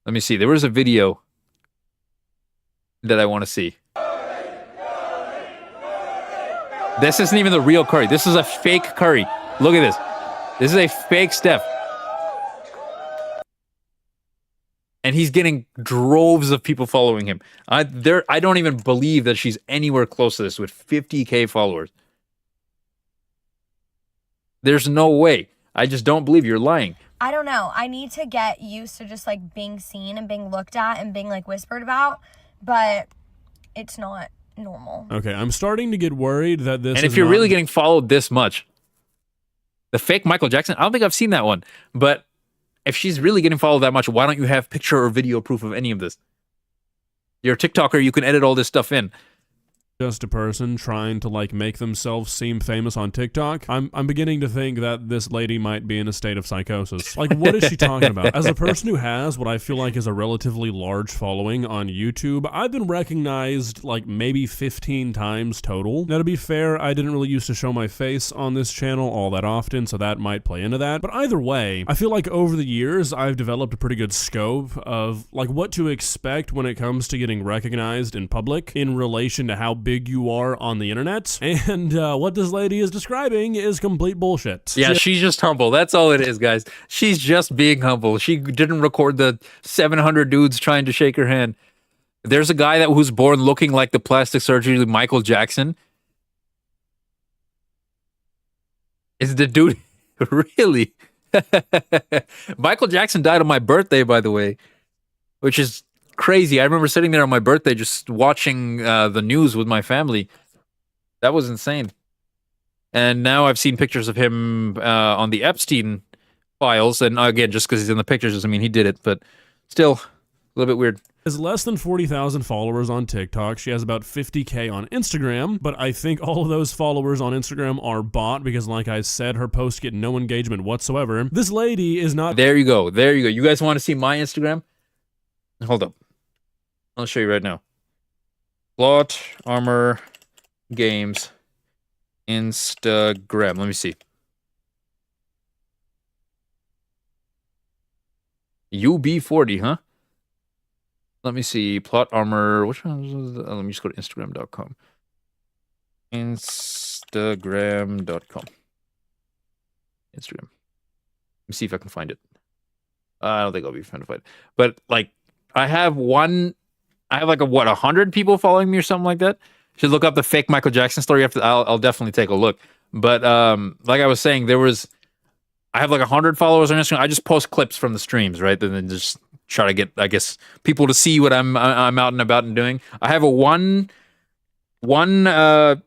Speaker 1: Let me see. There was a video that I want to see. This isn't even the real Curry. This is a fake Curry. Look at this. This is a fake Steph. And he's getting droves of people following him. I don't even believe that she's anywhere close to this with 50K followers. There's no way. I just don't believe you're lying.
Speaker 3: I don't know. I need to get used to just like being seen and being looked at and being like whispered about, but it's not normal.
Speaker 4: Okay, I'm starting to get worried that this
Speaker 1: And
Speaker 4: is
Speaker 1: if you're
Speaker 4: not-
Speaker 1: really getting followed this much, the fake Michael Jackson, I don't think I've seen that one. But if she's really getting followed that much, why don't you have picture or video proof of any of this? You're a TikToker, you can edit all this stuff in.
Speaker 4: just a person trying to like make themselves seem famous on TikTok. I'm beginning to think that this lady might be in a state of psychosis. Like, what is she talking about? As a person who has what I feel like is a relatively large following on YouTube, I've been recognized like maybe 15 times total. Now, to be fair, I didn't really used to show my face on this channel all that often, so that might play into that. But either way, I feel like over the years, I've developed a pretty good scope of like what to expect when it comes to getting recognized in public in relation to how big you are on the internet. And what this lady is describing is complete bullshit.
Speaker 1: Yeah, she's just humble. That's all it is, guys. She's just being humble. She didn't record the 700 dudes trying to shake her hand. There's a guy that was born looking like the plastic surgery Michael Jackson. Is the dude really? Michael Jackson died on my birthday, by the way, which is crazy. I remember sitting there on my birthday just watching the news with my family. That was insane. And now I've seen pictures of him on the Epstein files. And again, just because he's in the pictures doesn't mean he did it, but still a little bit weird.
Speaker 4: Has less than 40,000 followers on TikTok. She has about 50K on Instagram, but I think all of those followers on Instagram are bought because, like I said, her posts get no engagement whatsoever. This lady is not...
Speaker 1: There you go. There you go. You guys want to see my Instagram? Hold up. I'll show you right now. Plot Armor Games Instagram. Let me see. UB40, huh? Let me see. Plot Armor. Which one was it? Let me just go to Instagram.com. Instagram.com. Instagram. Let me see if I can find it. I don't think I'll be trying to find it. But, like, I have like 100 people following me or something like that. Should look up the fake Michael Jackson story after. I'll definitely take a look. But like I was saying, I have like 100 followers on Instagram. I just post clips from the streams, right? And then just try to get, I guess, people to see what I'm out and about and doing. I have a one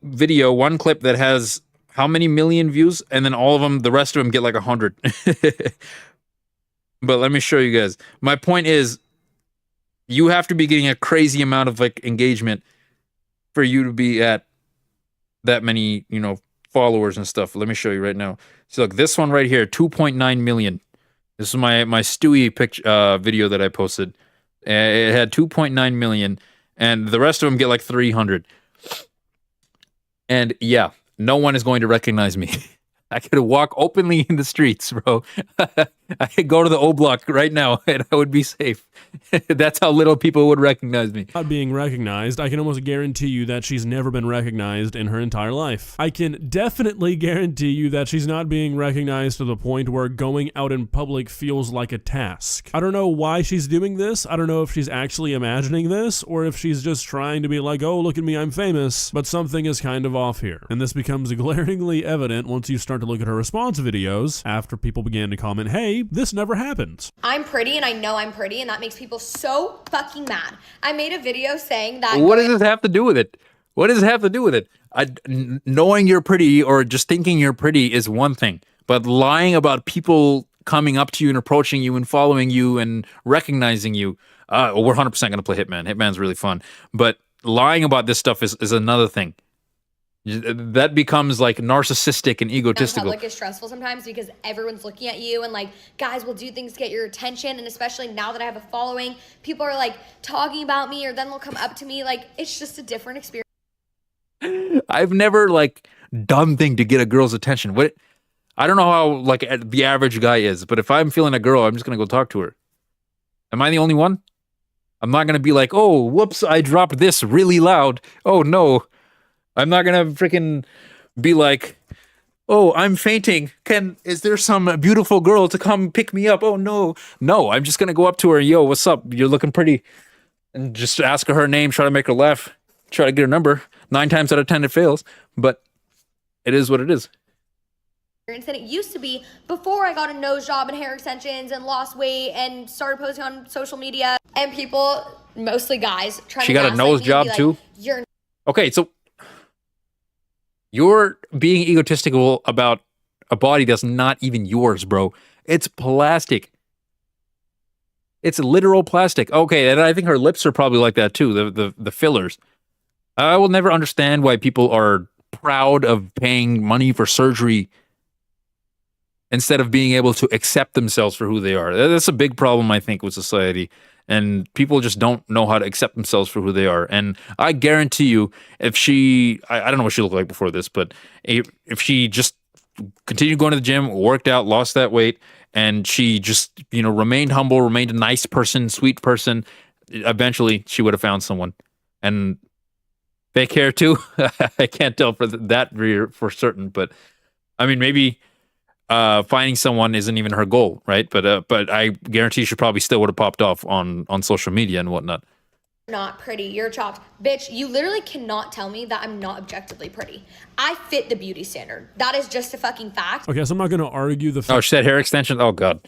Speaker 1: video, one clip that has how many million views, and then all of them, the rest of them get like 100. But let me show you guys. My point is, you have to be getting a crazy amount of like engagement for you to be at that many, followers and stuff. Let me show you right now. So look, this one right here, 2.9 million. This is my Stewie video that I posted. It had 2.9 million, and the rest of them get like 300. And yeah, no one is going to recognize me. I could walk openly in the streets, bro. I could go to the O Block right now and I would be safe. That's how little people would recognize me.
Speaker 4: Not being recognized, I can almost guarantee you that she's never been recognized in her entire life. I can definitely guarantee you that she's not being recognized to the point where going out in public feels like a task. I don't know why she's doing this. I don't know if she's actually imagining this or if she's just trying to be like, oh, look at me, I'm famous. But something is kind of off here. And this becomes glaringly evident once you start to look at her response videos after people began to comment, hey, this never happened.
Speaker 3: I'm pretty and I know I'm pretty, and that makes people so fucking mad. I made a video saying that.
Speaker 1: What does this have to do with it? What does it have to do with it? Knowing you're pretty or just thinking you're pretty is one thing, but lying about people coming up to you and approaching you and following you and recognizing you, we're 100% going to play Hitman. Hitman's really fun. But lying about this stuff is another thing. That becomes like narcissistic and egotistical.
Speaker 3: Public is stressful sometimes because everyone's looking at you, and like guys will do things to get your attention, and especially now that I have a following, people are like talking about me, or then they'll come up to me. Like, it's just a different experience.
Speaker 1: I've never like done thing to get a girl's attention. I don't know how like the average guy is, but if I'm feeling a girl, I'm just gonna go talk to her. Am I the only one? I'm not gonna be like, oh, whoops, I dropped this really loud. Oh no. I'm not gonna freaking be like, oh, I'm fainting. Is there some beautiful girl to come pick me up? Oh no. No, I'm just gonna go up to her, yo, what's up? You're looking pretty. And just ask her name, try to make her laugh, try to get her number. 9 times out of 10 it fails, but it is what it is.
Speaker 3: Than it used to be before I got a nose job and hair extensions and lost weight and started posting on social media, and people, mostly guys, trying
Speaker 1: she
Speaker 3: to
Speaker 1: got a nose job like, too? Okay, so you're being egotistical about a body that's not even yours, bro. It's plastic. It's literal plastic. Okay, and I think her lips are probably like that too, the fillers. I will never understand why people are proud of paying money for surgery instead of being able to accept themselves for who they are. That's a big problem, I think, with society. And people just don't know how to accept themselves for who they are. And I guarantee you, if she, I don't know what she looked like before this, but if she just continued going to the gym, worked out, lost that weight, and she just, remained humble, remained a nice person, sweet person, eventually she would have found someone. And fake hair too. I can't tell for certain, but I mean, maybe finding someone isn't even her goal, right? But I guarantee she probably still would have popped off on social media and whatnot.
Speaker 3: Not pretty, you're chopped. Bitch, you literally cannot tell me that I'm not objectively pretty. I fit the beauty standard. That is just a fucking fact.
Speaker 4: Okay, so I'm not going to argue the fact.
Speaker 1: Oh, she said hair extension? Oh, God.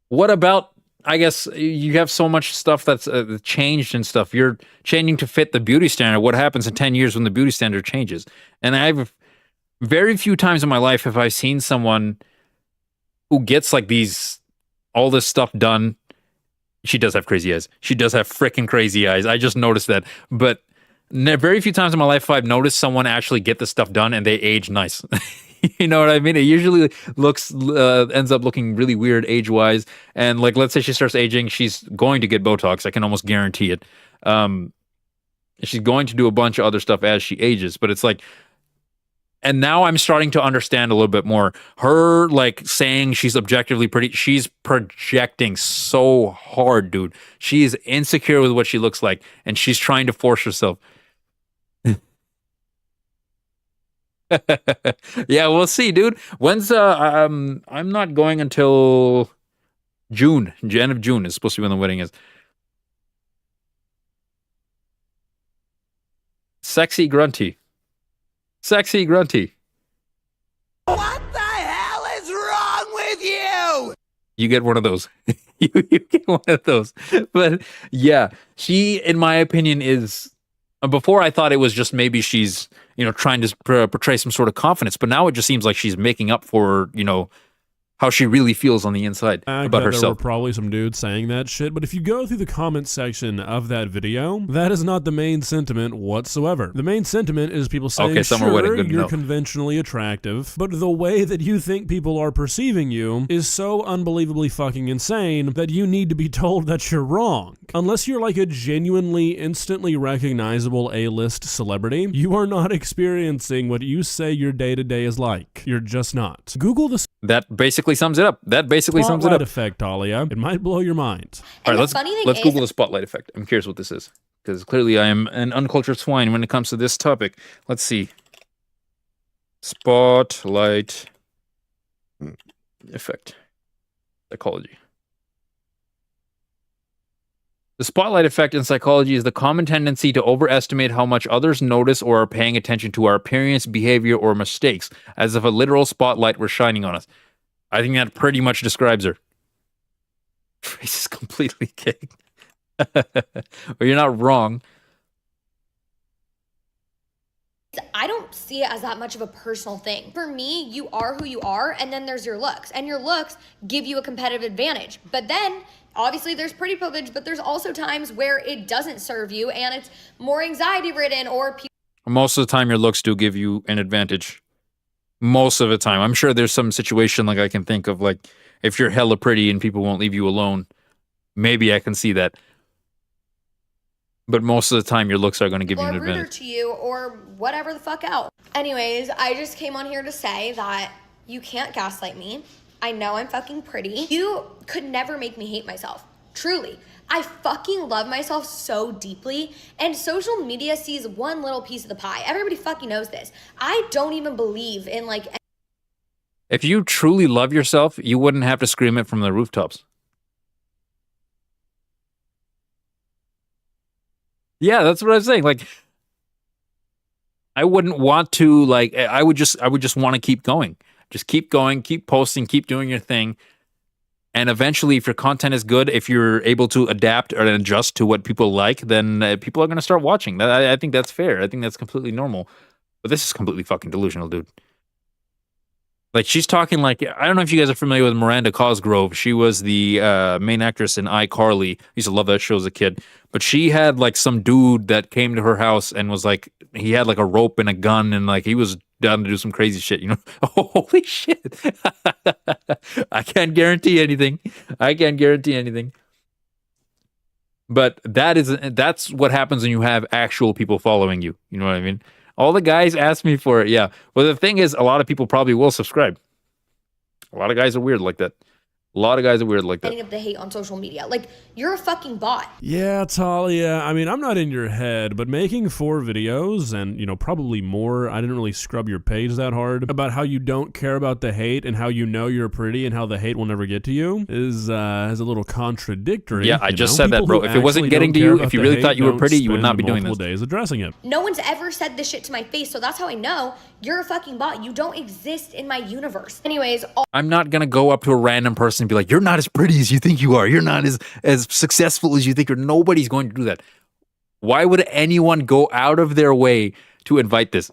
Speaker 1: What about, I guess, you have so much stuff that's changed and stuff. You're changing to fit the beauty standard. What happens in 10 years when the beauty standard changes? And I've very few times in my life have I seen someone who gets like all this stuff done. She does have crazy eyes. She does have freaking crazy eyes. I just noticed that. But very few times in my life have I noticed someone actually get this stuff done and they age nice. You know what I mean? It usually ends up looking really weird age-wise. And like, let's say she starts aging, she's going to get Botox. I can almost guarantee it. She's going to do a bunch of other stuff as she ages. But it's like, and now I'm starting to understand a little bit more. Her like saying she's objectively pretty, she's projecting so hard, dude. She is insecure with what she looks like, and she's trying to force herself. Yeah, we'll see, dude. When's I'm not going until June. End of June is supposed to be when the wedding is. Sexy grunty. Sexy grunty.
Speaker 2: What the hell is wrong with you?
Speaker 1: You get one of those. you get one of those. But yeah, she, in my opinion, is. Before I thought it was just maybe she's, trying to portray some sort of confidence, but now it just seems like she's making up for, how she really feels on the inside about herself.
Speaker 4: There were probably some dudes saying that shit, but if you go through the comment section of that video, that is not the main sentiment whatsoever. The main sentiment is people saying,
Speaker 1: okay,
Speaker 4: sure, you're conventionally attractive, but the way that you think people are perceiving you is so unbelievably fucking insane that you need to be told that you're wrong. Unless you're like a genuinely, instantly recognizable A-list celebrity, you are not experiencing what you say your day-to-day is like. You're just not. Google the...
Speaker 1: That basically sums it up.
Speaker 4: Spotlight effect, Talia. It might blow your mind.
Speaker 1: All right, let's Google the spotlight effect. I'm curious what this is, because clearly I am an uncultured swine when it comes to this topic. Let's see. Spotlight effect. Psychology. The spotlight effect in psychology is the common tendency to overestimate how much others notice or are paying attention to our appearance, behavior, or mistakes, as if a literal spotlight were shining on us. I think that pretty much describes her. Face is completely kicked. Well, you're not wrong.
Speaker 3: I don't see it as that much of a personal thing. For me, you are who you are, and then there's your looks. And your looks give you a competitive advantage. But then, obviously, there's pretty privilege, but there's also times where it doesn't serve you, and it's more anxiety-ridden or...
Speaker 1: Most of the time, your looks do give you an advantage. Most of the time. I'm sure there's some situation like I can think of, like, if you're hella pretty and people won't leave you alone, maybe I can see that. But most of the time, your looks are going to give you an advantage.
Speaker 3: Ruder to you or whatever the fuck else. Anyways, I just came on here to say that you can't gaslight me. I know I'm fucking pretty. You could never make me hate myself. Truly. I fucking love myself so deeply, and social media sees one little piece of the pie. Everybody fucking knows this. I don't even believe in like...
Speaker 1: If you truly love yourself, you wouldn't have to scream it from the rooftops. Yeah, that's what I'm saying. Like, I wouldn't want to, like, I would just want to keep going. Just keep going, keep posting, keep doing your thing. And eventually, if your content is good, if you're able to adapt or adjust to what people like, then people are going to start watching. I think that's fair. I think that's completely normal. But this is completely fucking delusional, dude. Like she's talking like, I don't know if you guys are familiar with Miranda Cosgrove. She was the main actress in iCarly. I used to love that show as a kid. But she had like some dude that came to her house and was like, he had like a rope and a gun and like he was down to do some crazy shit, you know? Holy shit. I can't guarantee anything. I can't guarantee anything. But that's what happens when you have actual people following you. You know what I mean? All the guys ask me for it, yeah. Well, the thing is, a lot of people probably will subscribe. A lot of guys are weird like that. A lot of guys are weird like that.
Speaker 3: Of the hate on social media. Like, you're a fucking bot.
Speaker 4: Yeah, Talia, I mean, I'm not in your head, but making 4 videos and, you know, probably more, I didn't really scrub your page that hard, about how you don't care about the hate and how you know you're pretty and how the hate will never get to you is a little contradictory.
Speaker 1: Yeah, I just said that, bro. If it wasn't getting to you, if you really thought you were pretty, you would not be doing this.
Speaker 4: Days addressing it.
Speaker 3: No one's ever said this shit to my face, so that's how I know you're a fucking bot. You don't exist in my universe. Anyways,
Speaker 1: I'm not gonna go up to a random person and be like, you're not as pretty as you think you are. You're not as successful as you think. Or nobody's going to do that. Why would anyone go out of their way to invite this?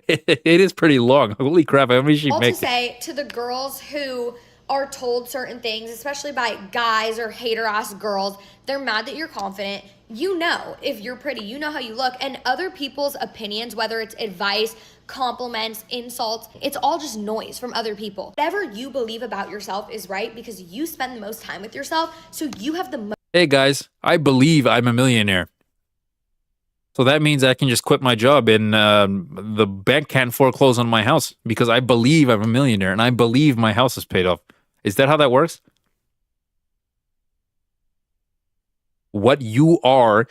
Speaker 1: It is pretty long. Holy crap! How many she
Speaker 3: all
Speaker 1: make?
Speaker 3: To say to the girls who are told certain things, especially by guys or hater ass girls, they're mad that you're confident. You know if you're pretty, you know how you look, and other people's opinions, whether it's advice, compliments, insults, it's all just noise from other people. Whatever you believe about yourself is right because you spend the most time with yourself, so you have the most.
Speaker 1: Hey guys, I believe I'm a millionaire. So that means I can just quit my job and the bank can't foreclose on my house because I believe I'm a millionaire and I believe my house is paid off. Is that how that works? What you are,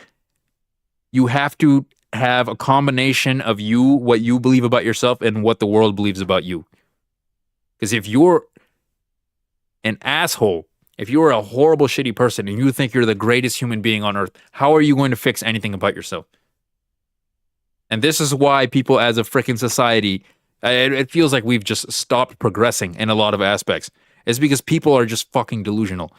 Speaker 1: you have to have a combination of you, what you believe about yourself, and what the world believes about you. Because if you're an asshole, if you're a horrible, shitty person, and you think you're the greatest human being on earth, how are you going to fix anything about yourself? And this is why people as a freaking society, it feels like we've just stopped progressing in a lot of aspects. It's because people are just fucking delusional.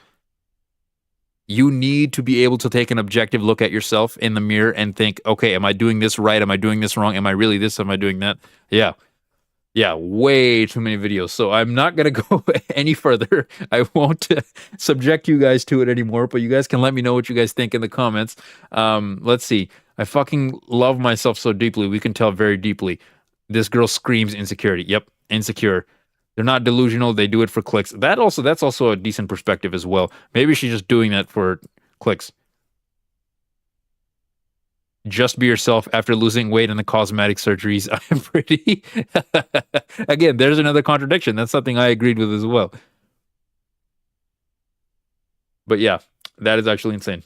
Speaker 1: You need to be able to take an objective look at yourself in the mirror and think, okay, am I doing this right? Am I doing this wrong? Am I really this? Am I doing that? Yeah. Yeah, way too many videos. So I'm not going to go any further. I won't subject you guys to it anymore, but you guys can let me know what you guys think in the comments. Let's see. I fucking love myself so deeply. We can tell very deeply. This girl screams insecurity. Yep, insecure. They're not delusional. They do it for clicks. That's also a decent perspective as well. Maybe she's just doing that for clicks. Just be yourself after losing weight and the cosmetic surgeries. I am pretty. Again, there's another contradiction. That's something I agreed with as well. But yeah, that is actually insane.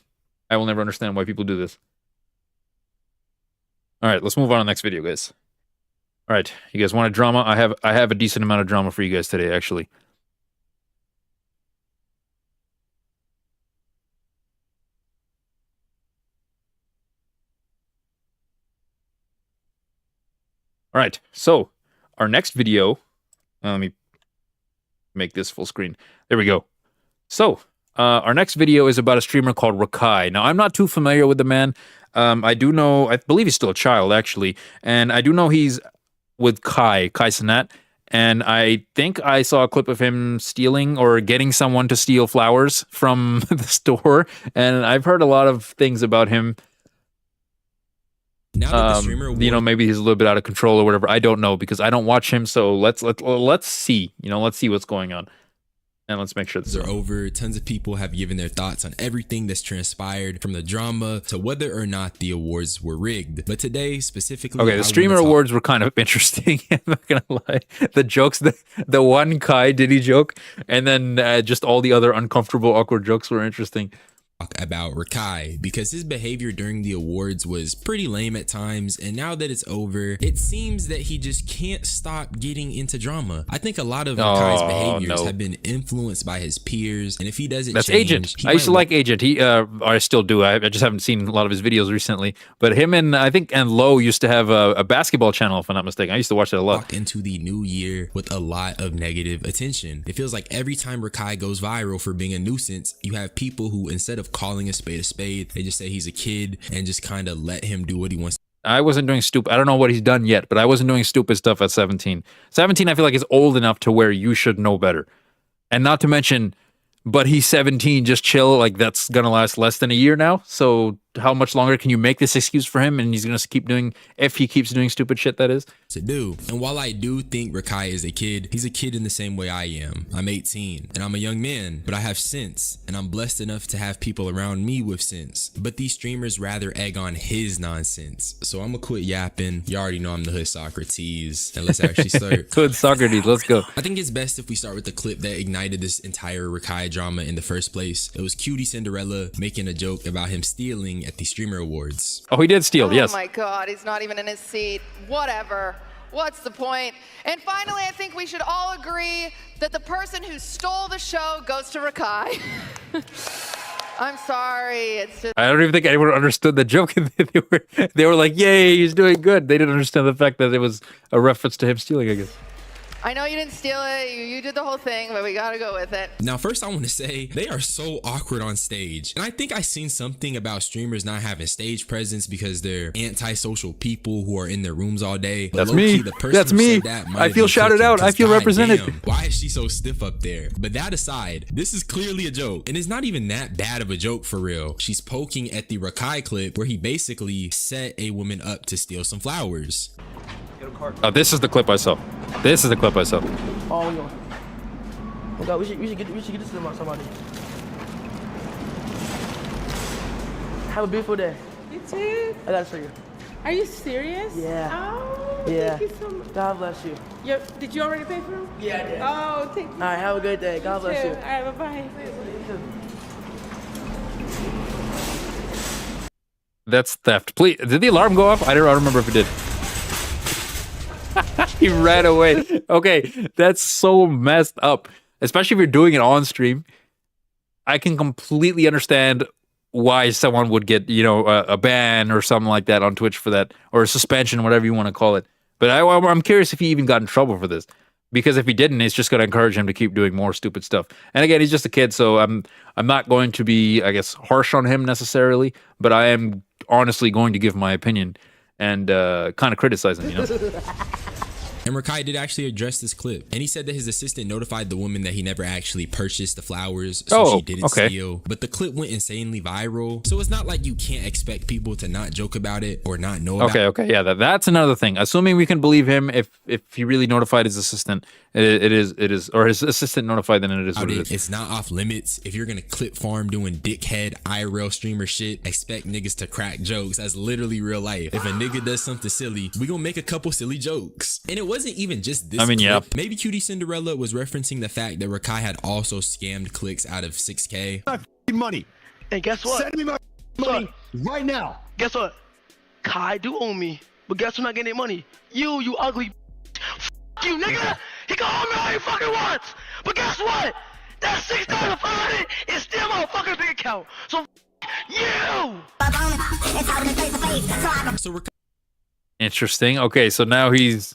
Speaker 1: I will never understand why people do this. All right, let's move on to the next video, guys. All right, you guys want a drama? I have a decent amount of drama for you guys today, actually. All right, so our next video, let me make this full screen. There we go. So our next video is about a streamer called Rakai. Now, I'm not too familiar with the man. I do know, I believe he's still a child, actually. And I do know he's with Kai Cenat. And I think I saw a clip of him stealing or getting someone to steal flowers from the store. And I've heard a lot of things about him.
Speaker 5: Now that the streamer
Speaker 1: you know, maybe he's a little bit out of control or whatever. I don't know because I don't watch him. So let's see. You know, let's see what's going on. And let's make sure this
Speaker 5: are over. Tons of people have given their thoughts on everything that's transpired, from the drama to whether or not the awards were rigged. But today, specifically,
Speaker 1: okay, the streamer awards were kind of interesting. I'm not gonna lie. The jokes, the one Kai Diddy joke, and then just all the other uncomfortable, awkward jokes were interesting.
Speaker 5: About Rakai, because his behavior during the awards was pretty lame at times, and now that it's over, it seems that he just can't stop getting into drama. I think a lot of Rakai's behaviors have been influenced by his peers, and if he doesn't change,
Speaker 1: Agent. I used to like Agent. I still do. I just haven't seen a lot of his videos recently. But him and I think Low used to have a basketball channel, if I'm not mistaken. I used to watch it a lot.
Speaker 5: Walk into the new year with a lot of negative attention. It feels like every time Rakai goes viral for being a nuisance, you have people who, instead of calling a spade, they just say he's a kid and just kind of let him do what he wants.
Speaker 1: I wasn't doing stupid. I don't know what he's done yet, but I wasn't doing stupid stuff at 17. 17, I feel like is old enough to where you should know better. And not to mention, but he's 17, just chill. Like, that's going to last less than a year now. So how much longer can you make this excuse for him? And he's going to keep doing, if he keeps doing stupid shit, that is.
Speaker 5: To do. And while I do think Rakai is a kid, he's a kid in the same way I am. I'm 18 and I'm a young man, but I have sense and I'm blessed enough to have people around me with sense. But these streamers rather egg on his nonsense. So I'm gonna quit yapping. You already know I'm the hood Socrates, and let's actually start.
Speaker 1: Hood Socrates, let's go.
Speaker 5: I think it's best if we start with the clip that ignited this entire Rakai drama in the first place. It was Cutie Cinderella making a joke about him stealing at the streamer awards.
Speaker 1: Oh, he did steal, yes.
Speaker 6: Oh my God, he's not even in his seat. Whatever. What's the point? And finally, I think we should all agree that the person who stole the show goes to Rakai. I'm sorry. It's just.
Speaker 1: I don't even think anyone understood the joke. They were like, yay, he's doing good. They didn't understand the fact that it was a reference to him stealing, I guess.
Speaker 6: I know you didn't steal it. You did the whole thing, but we gotta go with it.
Speaker 5: Now, first I want to say they are so awkward on stage. And I think I seen something about streamers not having stage presence because they're antisocial people who are in their rooms all day. But
Speaker 1: That's
Speaker 5: low-key,
Speaker 1: me.
Speaker 5: the person
Speaker 1: That's
Speaker 5: who
Speaker 1: me.
Speaker 5: said that might
Speaker 1: I
Speaker 5: have
Speaker 1: feel
Speaker 5: been
Speaker 1: shouted
Speaker 5: cooking,
Speaker 1: out. I
Speaker 5: 'cause
Speaker 1: feel represented.
Speaker 5: goddamn, why is she so stiff up there? But that aside, this is clearly a joke. And it's not even that bad of a joke for real. She's poking at the Rakai clip where he basically set a woman up to steal some flowers.
Speaker 1: Oh, this is the clip I saw. This is the clip I saw.
Speaker 7: Oh no! Oh God, we should get this to somebody. Have a beautiful day.
Speaker 8: You too.
Speaker 7: I gotta show you.
Speaker 8: Are you serious?
Speaker 7: Yeah.
Speaker 8: Oh,
Speaker 7: Yeah.
Speaker 8: thank you so much.
Speaker 7: God bless you.
Speaker 8: Did you already pay for them?
Speaker 7: Yeah, I did.
Speaker 8: Oh, thank you.
Speaker 7: All right, have a good day. God bless
Speaker 8: too.
Speaker 7: you.
Speaker 8: All right, bye-bye.
Speaker 1: That's theft. Please, did the alarm go off? I don't remember if it did. He ran away. Okay, that's so messed up. Especially if you're doing it on stream. I can completely understand why someone would get, a ban or something like that on Twitch for that, or a suspension, whatever you want to call it. But I'm curious if he even got in trouble for this. Because if he didn't, it's just going to encourage him to keep doing more stupid stuff. And again, he's just a kid, so I'm not going to be, I guess, harsh on him necessarily. But I am honestly going to give my opinion and kind of criticize him,
Speaker 5: And Rakai did actually address this clip. And he said that his assistant notified the woman that he never actually purchased the flowers, so she didn't steal. But the clip went insanely viral. So it's not like you can't expect people to not joke about it or not know about it.
Speaker 1: Okay, yeah, that's another thing. Assuming we can believe him, if he really notified his assistant, it is, or his assistant notified, then it is what it is.
Speaker 5: It's not off limits. If you're gonna clip farm doing dickhead IRL streamer shit, expect niggas to crack jokes. That's literally real life. If a nigga does something silly, we gonna make a couple silly jokes. And it wasn't even just this clip.
Speaker 1: Yeah.
Speaker 5: Maybe Cutie Cinderella was referencing the fact that Rakai had also scammed clicks out of 6K.
Speaker 9: My money.
Speaker 7: And guess what?
Speaker 9: Send me my money right now.
Speaker 7: Guess what? Kai do owe me, but guess who's not getting money? You ugly. F you, nigga. He can owe me all he fucking wants. But guess what? That $6,500 is still my fucking bank account. So you.
Speaker 5: So Rakai
Speaker 1: Interesting. Okay, so now he's,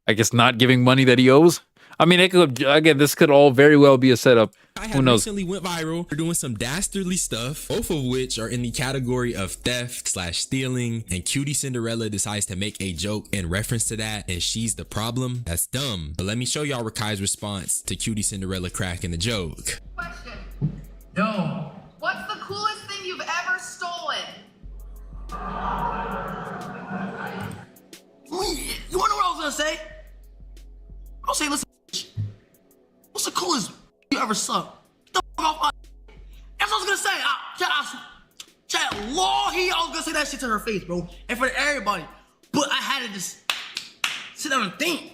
Speaker 1: I guess, not giving money that he owes. I mean, this could all very well be a setup. Who knows?
Speaker 5: Recently went viral for doing some dastardly stuff, both of which are in the category of theft/stealing. And Cutie Cinderella decides to make a joke in reference to that, and she's the problem. That's dumb. But let me show y'all Rakai's response to Cutie Cinderella cracking the joke.
Speaker 6: Question.
Speaker 2: No.
Speaker 6: What's the coolest thing you've ever stolen?
Speaker 7: You wanna know what I was gonna say? I was saying, listen, what's the coolest you ever sucked? Get the fuck off. That's what I was gonna say. Chat, Lord, I was gonna say that shit to her face, bro, and for everybody. But I had to just sit down and think.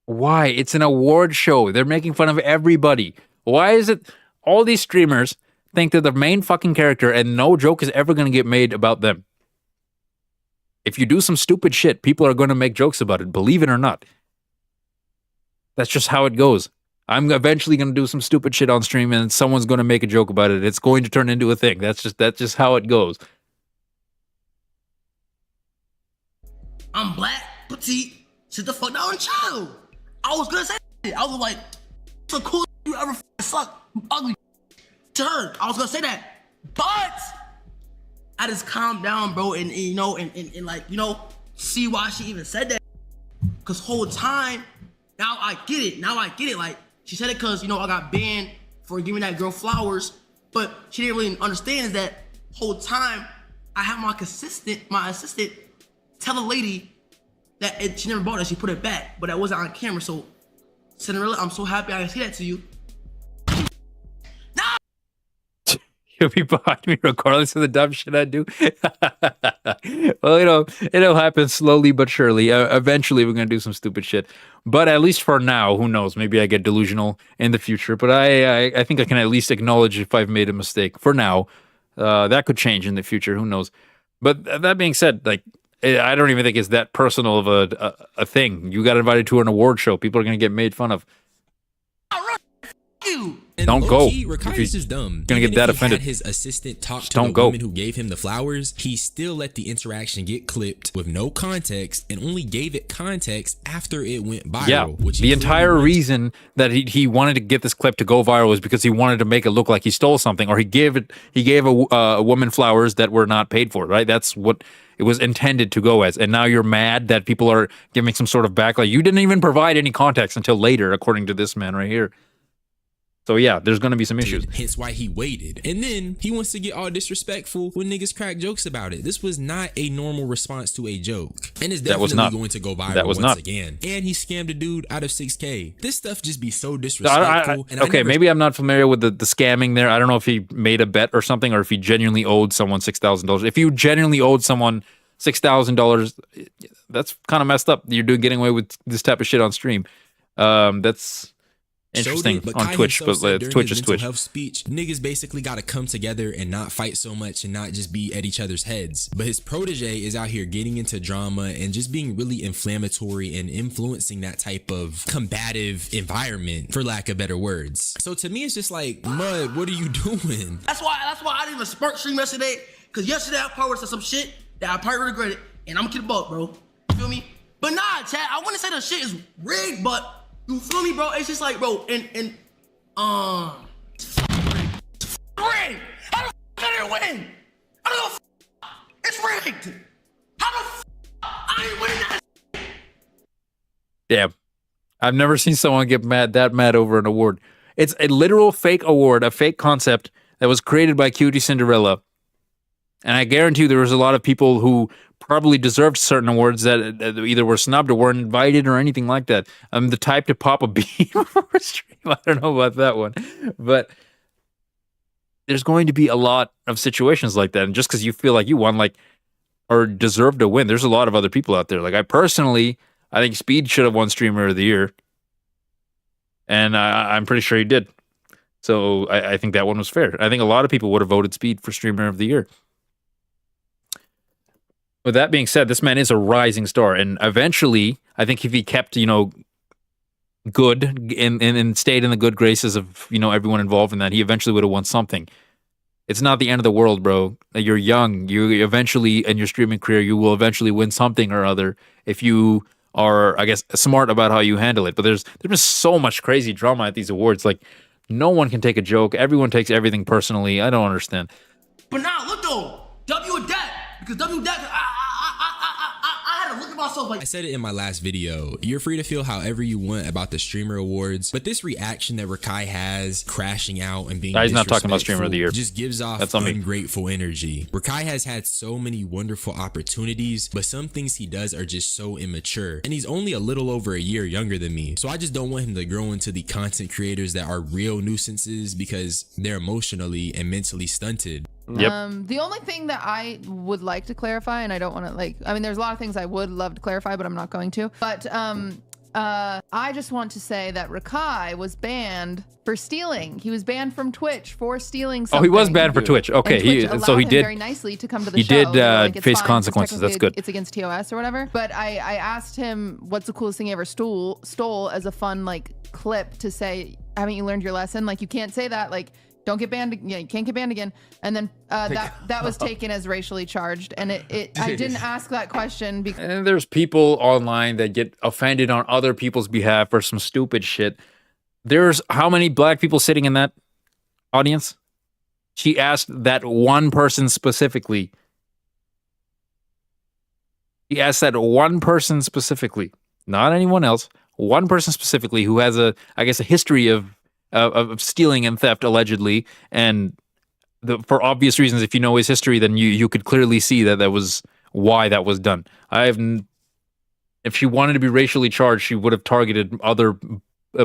Speaker 1: Why? It's an award show. They're making fun of everybody. Why is it all these streamers think they're the main fucking character and no joke is ever going to get made about them? If you do some stupid shit, people are going to make jokes about it, believe it or not. That's just how it goes. I'm eventually going to do some stupid shit on stream and someone's going to make a joke about it. It's going to turn into a thing. That's just how it goes.
Speaker 7: I'm black, petite, sit the fuck down and chill. I was gonna say that. I was like, it's the coolest you ever suck, ugly to her. I was gonna say that. But I just calmed down, bro, and you know, and like, you know, see why she even said that. Cause whole time, now I get it. Now I get it. Like, she said it cause, you know, I got banned for giving that girl flowers, but she didn't really understand is that whole time I had my assistant tell the lady that she never bought it, she put it back, but that wasn't on camera. So Cinderella, I'm so happy I can see that to you.
Speaker 1: You'll be behind me regardless of the dumb shit I do. Well, you know, it'll happen slowly but surely. Eventually, we're going to do some stupid shit. But at least for now, who knows? Maybe I get delusional in the future. But I think I can at least acknowledge if I've made a mistake. For now, that could change in the future. Who knows? But that being said, like, I don't even think it's that personal of a thing. You got invited to an award show. People are going to get made fun of.
Speaker 5: And
Speaker 1: don't go.
Speaker 5: Rakai is just dumb.
Speaker 1: Gonna get that offended.
Speaker 5: Had his assistant talk to
Speaker 1: don't
Speaker 5: the
Speaker 1: go.
Speaker 5: woman who gave him the flowers. He still let the interaction get clipped with no context, and only gave it context after it went viral.
Speaker 1: Yeah, the entire reason that he wanted to get this clip to go viral was because he wanted to make it look like he stole something, or he gave a woman flowers that were not paid for. Right? That's what it was intended to go as. And now you're mad that people are giving some sort of backlash. You didn't even provide any context until later, according to this man right here. So yeah, there's going to be some issues.
Speaker 5: Hence why he waited. And then he wants to get all disrespectful when niggas crack jokes about it. This was not a normal response to a joke. And it's definitely going to go viral once again. And he scammed a dude out of $6K. This stuff just be so disrespectful.
Speaker 1: Maybe I'm not familiar with the scamming there. I don't know if he made a bet or something, or if he genuinely owed someone $6,000. If you genuinely owed someone $6,000, that's kind of messed up. You're getting away with this type of shit on stream. That's interesting on Twitch, but Twitch is Twitch.
Speaker 5: Health speech, niggas basically got to come together and not fight so much and not just be at each other's heads. But his protege is out here getting into drama and just being really inflammatory and influencing that type of combative environment, for lack of better words. So to me, it's just like, Mud, what are you doing?
Speaker 7: That's why I didn't even spark stream yesterday, because yesterday I probably said some shit that I probably regretted, and I'm gonna keep it buck, bro. You feel me? But nah, chat, I wouldn't say the shit is rigged, but you feel me, bro? It's just like, bro, it's rigged. How the did it win? I don't know. It's rigged. How the I ain't winning that.
Speaker 1: Damn, I've never seen someone get that mad over an award. It's a literal fake award, a fake concept that was created by Cutie Cinderella. And I guarantee you there was a lot of people who probably deserved certain awards that either were snubbed or weren't invited or anything like that. I'm the type to pop a beam over stream. I don't know about that one. But there's going to be a lot of situations like that. And just because you feel like you won, or deserve to win, there's a lot of other people out there. Like, I think Speed should have won Streamer of the Year. And I'm pretty sure he did. So I think that one was fair. I think a lot of people would have voted Speed for Streamer of the Year. With that being said, this man is a rising star, and eventually, I think if he kept, good and stayed in the good graces of, everyone involved in that, he eventually would have won something. It's not the end of the world, bro. You're young. You eventually, in your streaming career, you will eventually win something or other if you are, I guess, smart about how you handle it. But there's been so much crazy drama at these awards. Like, no one can take a joke. Everyone takes everything personally. I don't understand.
Speaker 7: But now, look though, W a debt. Because W debt, I had to look at myself like.
Speaker 5: I said it in my last video. You're free to feel however you want about the Streamer Awards, but this reaction that Rakai has, crashing out and being
Speaker 1: he's not talking about Streamer of the Year,
Speaker 5: just gives off ungrateful energy. Rakai has had so many wonderful opportunities, but some things he does are just so immature. And he's only a little over a year younger than me. So I just don't want him to grow into the content creators that are real nuisances because they're emotionally and mentally stunted.
Speaker 1: Yep.
Speaker 6: The only thing that I would like to clarify, and I don't want to there's a lot of things I would love to clarify, but I'm not going to. But I just want to say that Rakai was banned for stealing. He was banned from Twitch for stealing something.
Speaker 1: Oh, he was banned for Twitch. Okay,
Speaker 6: he did very nicely to come to the show.
Speaker 1: He did face consequences. That's good.
Speaker 6: It's against TOS or whatever. But I asked him what's the coolest thing he ever stole as a fun clip to say, haven't you learned your lesson? You can't say that. Don't get banned. Yeah, you can't get banned again. And then that was taken as racially charged. And I didn't ask that question because.
Speaker 1: And there's people online that get offended on other people's behalf for some stupid shit. There's how many black people sitting in that audience? She asked that one person specifically He asked that one person specifically, not anyone else. One person specifically who has a history of stealing and theft allegedly, and for obvious reasons. If you know his history, then you could clearly see that was why that was done. If she wanted to be racially charged, she would have targeted other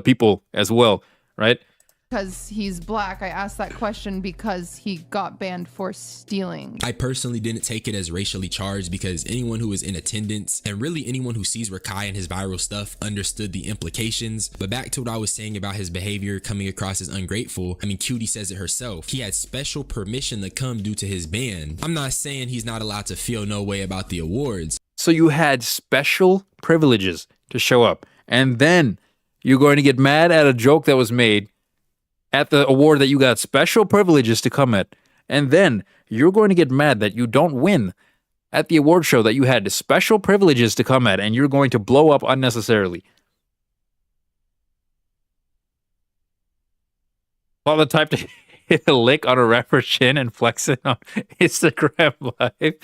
Speaker 1: people as well, right?
Speaker 6: Because he's black. I asked that question because he got banned for stealing.
Speaker 5: I personally didn't take it as racially charged because anyone who was in attendance and really anyone who sees Rakai and his viral stuff understood the implications. But back to what I was saying about his behavior coming across as ungrateful. I mean, Cutie says it herself. He had special permission to come due to his ban. I'm not saying he's not allowed to feel no way about the awards.
Speaker 1: So you had special privileges to show up, and then you're going to get mad at a joke that was made at the award that you got special privileges to come at, and then you're going to get mad that you don't win at the award show that you had special privileges to come at, and you're going to blow up unnecessarily. All the type to hit a lick on a rapper's chin and flex it on Instagram Live.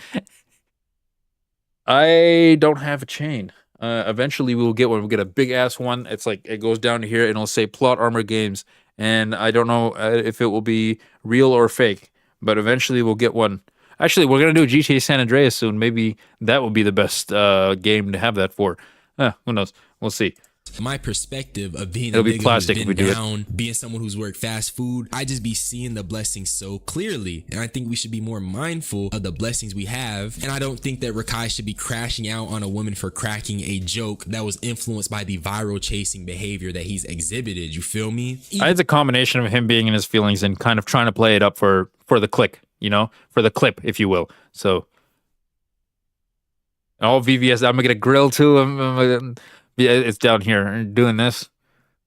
Speaker 1: I don't have a chain. Eventually we'll get one. We'll get a big ass one. It's like it goes down to here and it'll say Plot Armor Games. And I don't know if it will be real or fake, but eventually we'll get one. Actually, we're going to do GTA San Andreas soon. Maybe that will be the best game to have that for. Who knows? We'll see.
Speaker 5: My perspective of being
Speaker 1: It'll
Speaker 5: a
Speaker 1: be
Speaker 5: nigga
Speaker 1: plastic
Speaker 5: who's
Speaker 1: if we
Speaker 5: been
Speaker 1: do
Speaker 5: down, being someone who's worked fast food, I just be seeing the blessings so clearly. And I think we should be more mindful of the blessings we have. And I don't think that Rakai should be crashing out on a woman for cracking a joke that was influenced by the viral chasing behavior that he's exhibited. You feel me?
Speaker 1: I think it's a combination of him being in his feelings and kind of trying to play it up for the click, for the clip, if you will. So, all VVS, I'm going to get a grill too. Yeah, it's down here doing this.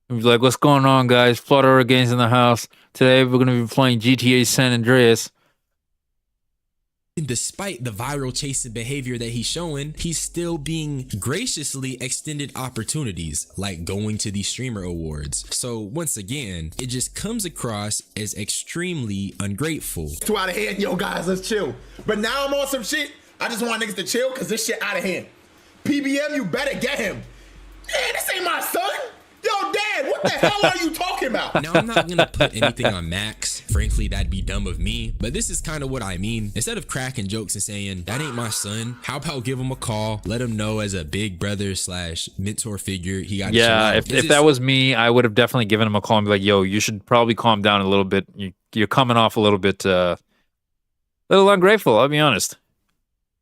Speaker 1: He's like, what's going on, guys? Plot Armor Games in the house. Today we're going to be playing GTA San Andreas.
Speaker 5: Despite the viral chasing behavior that he's showing, he's still being graciously extended opportunities, like going to these streamer awards. So once again, it just comes across as extremely ungrateful.
Speaker 10: Too out of hand, yo guys, let's chill. But now I'm on some shit. I just want niggas to chill because this shit out of hand. PBM, you better get him. Man, this ain't my son. Yo, Dad, what the hell are you talking about?
Speaker 5: Now, I'm not going to put anything on Max. Frankly, that'd be dumb of me. But this is kind of what I mean. Instead of cracking jokes and saying, that ain't my son, how about give him a call? Let him know as a big brother / mentor figure. He got
Speaker 1: Yeah, if that was me, I would have definitely given him a call and be like, yo, you should probably calm down a little bit. You're coming off a little bit, little ungrateful, I'll be honest.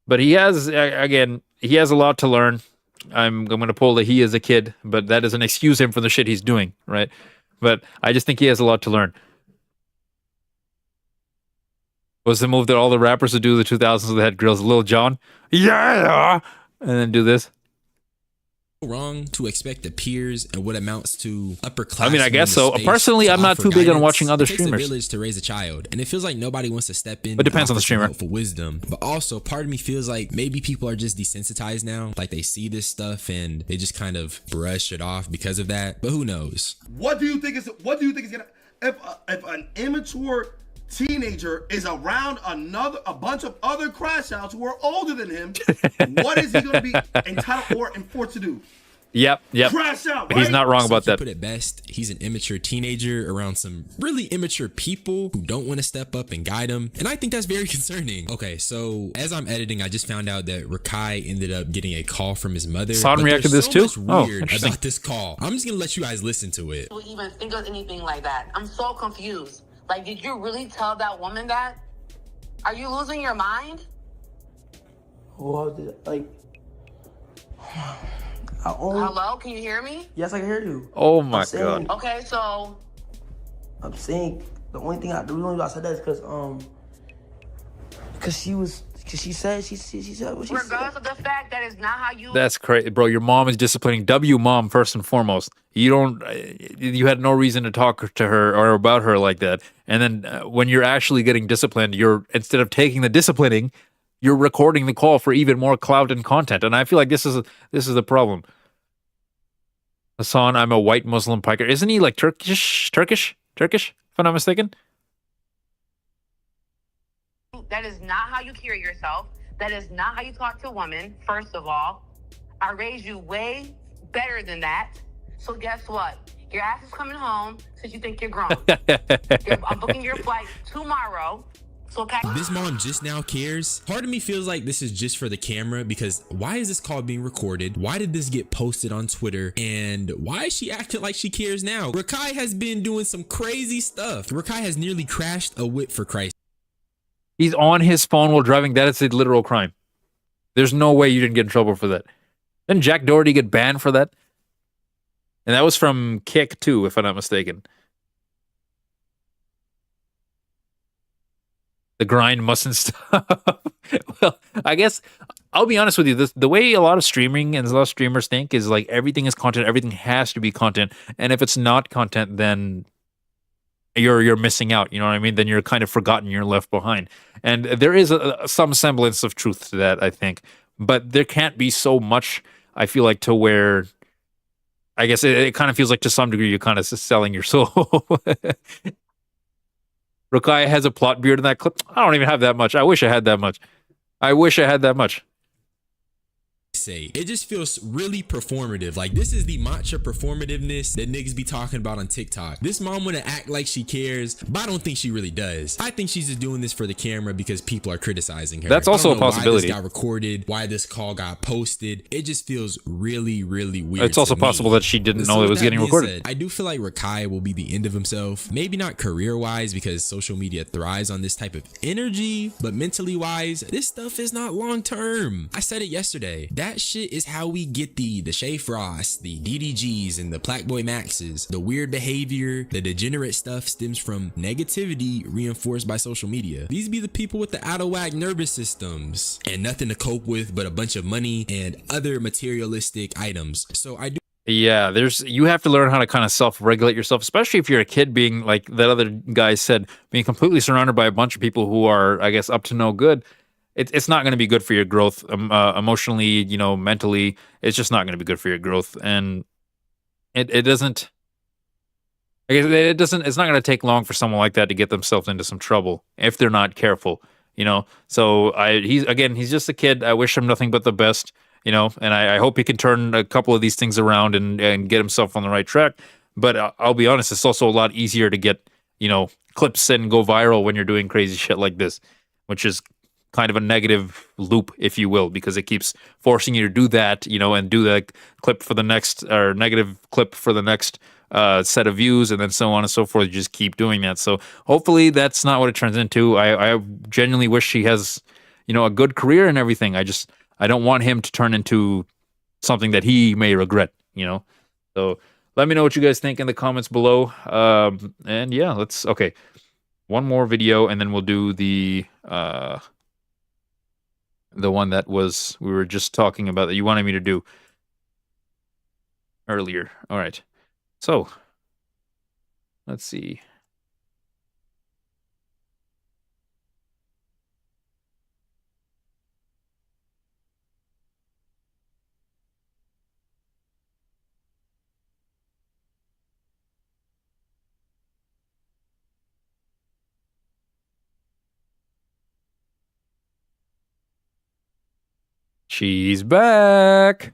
Speaker 1: But he has, again, he has a lot to learn. I'm going to pull that he is a kid, but that doesn't excuse him for the shit he's doing, right? But I just think he has a lot to learn. Was the move that all the rappers would do in the 2000s that had grills? Lil Jon? Yeah! And then do this.
Speaker 5: Wrong to expect the peers and what amounts to upper class.
Speaker 1: I mean, I guess so. Personally, I'm not too big on watching other streamers.
Speaker 5: It takes a village to raise a child, and it feels like nobody wants to step in.
Speaker 1: It depends on the streamer.
Speaker 5: For wisdom, but also part of me feels like maybe people are just desensitized now. Like they see this stuff and they just kind of brush it off because of that. But who knows?
Speaker 10: What do you think is gonna if an immature teenager is around a bunch of other crash outs who are older than him, what is he going to be entitled or enforced to do?
Speaker 1: Yep.
Speaker 10: Crash out, right?
Speaker 1: He's not wrong about that.
Speaker 5: Put it best, he's an immature teenager around some really immature people who don't want to step up and guide him, and I think that's very concerning. Okay, so as I'm editing, I just found out that Rakai ended up getting a call from his mother.
Speaker 1: Son reacted to this too?
Speaker 5: Weird about this call. I'm just gonna let you guys listen to it.
Speaker 11: Don't even think of anything like that. I'm so confused. Like, did you really tell that woman that? Are you losing your mind?
Speaker 7: Well,
Speaker 11: Hello, can you hear me?
Speaker 7: Yes, I can hear you.
Speaker 1: Oh my God.
Speaker 11: Okay, so
Speaker 7: I'm saying the only thing the reason why I said that is because she said what she said.
Speaker 11: regardless of the fact that is not how you.
Speaker 1: That's crazy, bro. Your mom is disciplining. Mom first and foremost. You had no reason to talk to her or about her like that. And then when you're actually getting disciplined, instead of taking the disciplining, you're recording the call for even more clout and content. And I feel like this is the problem. Hassan, I'm a white Muslim piker. Isn't he like Turkish, if I'm not mistaken?
Speaker 11: That is not how you carry yourself. That is not how you talk to a woman, first of all. I raised you way better than that. So guess what? Your ass is coming home since you think you're grown. I'm booking your flight tomorrow. So pack.
Speaker 5: This mom just now cares. Part of me feels like this is just for the camera, because why is this call being recorded? Why did this get posted on Twitter? And why is she acting like she cares now? Rakai has been doing some crazy stuff. Rakai has nearly crashed a whip, for Christ.
Speaker 1: He's on his phone while driving. That is a literal crime. There's no way you didn't get in trouble for that. Didn't Jack Doherty get banned for that? And that was from Kick too, if I'm not mistaken. The grind mustn't stop. Well, I guess I'll be honest with you. The way a lot of streaming and a lot of streamers think is like everything is content. Everything has to be content. And if it's not content, then you're missing out. You know what I mean? Then you're kind of forgotten. You're left behind. And there is some semblance of truth to that, I think. But there can't be so much, I feel like, to where I guess it kind of feels like to some degree you're kind of selling your soul. Rakai has a plot beard in that clip. I don't even have that much. I wish I had that much. I wish I had that much.
Speaker 5: Say it just feels really performative. Like, this is the matcha performativeness that niggas be talking about on TikTok. This mom wanna act like she cares, but I don't think she really does. I think she's just doing this for the camera because people are criticizing her.
Speaker 1: That's also a possibility.
Speaker 5: Why this got recorded, why this call got posted. It just feels really, really weird.
Speaker 1: It's also possible that she didn't know it was getting recorded.
Speaker 5: I do feel like Rakai will be the end of himself. Maybe not career-wise, because social media thrives on this type of energy, but mentally-wise, this stuff is not long-term. I said it yesterday. That shit is how we get the Shay Frost, the DDGs, and the Plackboy Maxes. The weird behavior, the degenerate stuff stems from negativity reinforced by social media. These be the people with the out-of-whack nervous systems and nothing to cope with but a bunch of money and other materialistic items. So I do.
Speaker 1: Yeah, you have to learn how to kind of self-regulate yourself, especially if you're a kid, being like that other guy said, being completely surrounded by a bunch of people who are, I guess, up to no good. It's not going to be good for your growth emotionally, mentally. It's just not going to be good for your growth. And it doesn't, I guess it's not going to take long for someone like that to get themselves into some trouble if they're not careful, So he's just a kid. I wish him nothing but the best, and I hope he can turn a couple of these things around and get himself on the right track. But I'll be honest, it's also a lot easier to get, clips and go viral when you're doing crazy shit like this, which is kind of a negative loop, if you will, because it keeps forcing you to do that, and do the clip for the next, or negative clip for the next set of views, and then so on and so forth. You just keep doing that. So hopefully that's not what it turns into. I genuinely wish he has, a good career and everything. I don't want him to turn into something that he may regret, So let me know what you guys think in the comments below. And yeah, okay. One more video, and then we'll do the one that we were just talking about that you wanted me to do earlier. All right. So, let's see. She's back.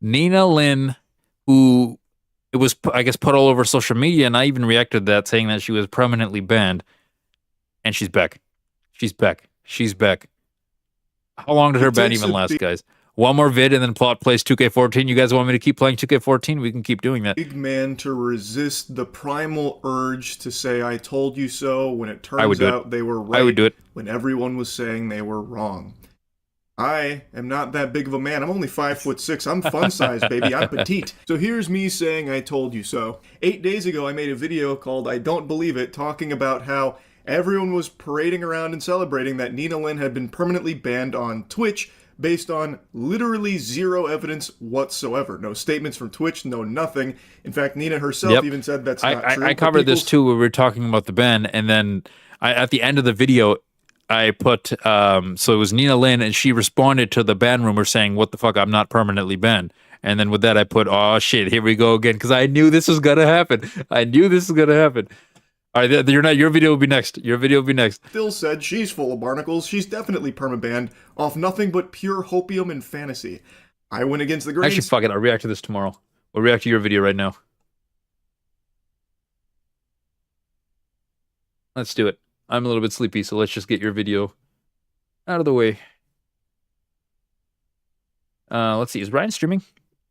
Speaker 1: Nina Lynn, who it was, I guess, put all over social media, and I even reacted to that, saying that she was permanently banned. And she's back. She's back. She's back. How long did her ban even last, guys? One more vid and then Plot plays 2K14. You guys want me to keep playing 2K14? We can keep doing that.
Speaker 12: Big man to resist the primal urge to say, I told you so, when it turns out they were right.
Speaker 1: I would do it.
Speaker 12: When everyone was saying they were wrong. I am not that big of a man. I'm only 5'6". I'm fun size, baby. I'm petite. So here's me saying I told you so. 8 days ago, I made a video called I Don't Believe It, talking about how everyone was parading around and celebrating that Nina Lynn had been permanently banned on Twitch based on literally zero evidence whatsoever. No statements from Twitch, no nothing. In fact, Nina herself even said that's not true.
Speaker 1: I covered this too, where we were talking about the ban, and then at the end of the video, I put, so it was Nina Lynn, and she responded to the ban rumor saying, what the fuck, I'm not permanently banned. And then with that, I put, oh shit, here we go again, because I knew this was going to happen. I knew this was going to happen. All right, you're not. Your video will be next. Your video will be next.
Speaker 12: Still said she's full of barnacles. She's definitely permabanned off nothing but pure hopium and fantasy. I went against the grain.
Speaker 1: Actually, fuck it. I'll react to this tomorrow. We'll react to your video right now. Let's do it. I'm a little bit sleepy, so let's just get your video out of the way. Let's see. Is Ryan streaming?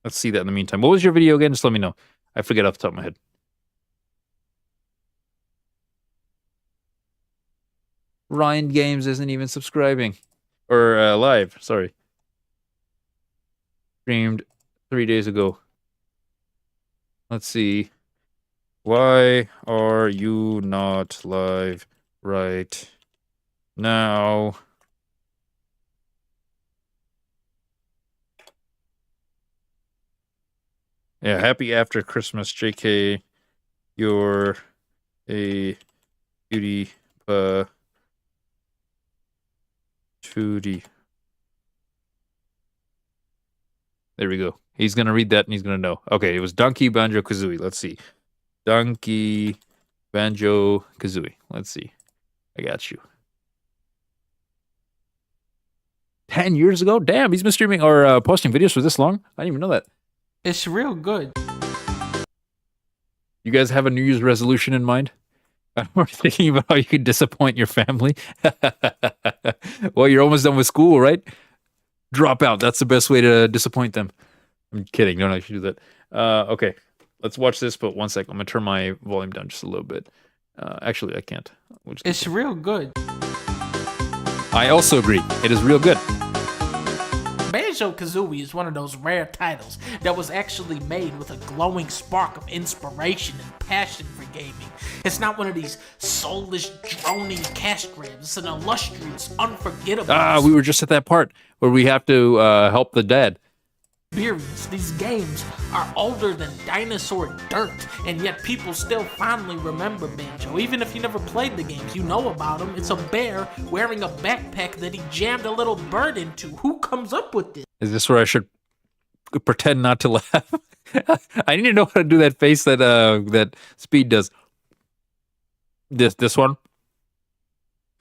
Speaker 1: Let's see that in the meantime. What was your video again? Just let me know. I forget off the top of my head. Ryan Games isn't even subscribing. Or live, sorry. Streamed 3 days ago. Let's see. Why are you not live right now? Yeah, happy after Christmas, JK. You're a beauty patootie. There we go. He's going to read that and he's going to know. Okay, it was Donkey Banjo-Kazooie. Let's see. Donkey Banjo-Kazooie. Let's see. I got you. 10 years ago? Damn, he's been streaming or posting videos for this long? I didn't even know that.
Speaker 13: It's real good.
Speaker 1: You guys have a New Year's resolution in mind? We're thinking about how you can disappoint your family. Well, you're almost done with school, right? Drop out. That's the best way to disappoint them. I'm kidding. Don't actually do that. Okay. Let's watch this, but one sec. I'm going to turn my volume down just a little bit. Actually, I can't.
Speaker 13: It's real good.
Speaker 1: I also agree. It is real good.
Speaker 13: Banjo-Kazooie is one of those rare titles that was actually made with a glowing spark of inspiration and passion for gaming. It's not one of these soulless, droning cash grabs. It's an illustrious, unforgettable
Speaker 1: we were just at that part where we have to help the dad.
Speaker 13: experience. These games are older than dinosaur dirt, and yet people still fondly remember Banjo. Even if you never played the games, you know about him. It's a bear wearing a backpack that he jammed a little bird into. Who comes up with this?
Speaker 1: Is this where I should pretend not to laugh? I need to know how to do that face that that Speed does. This one?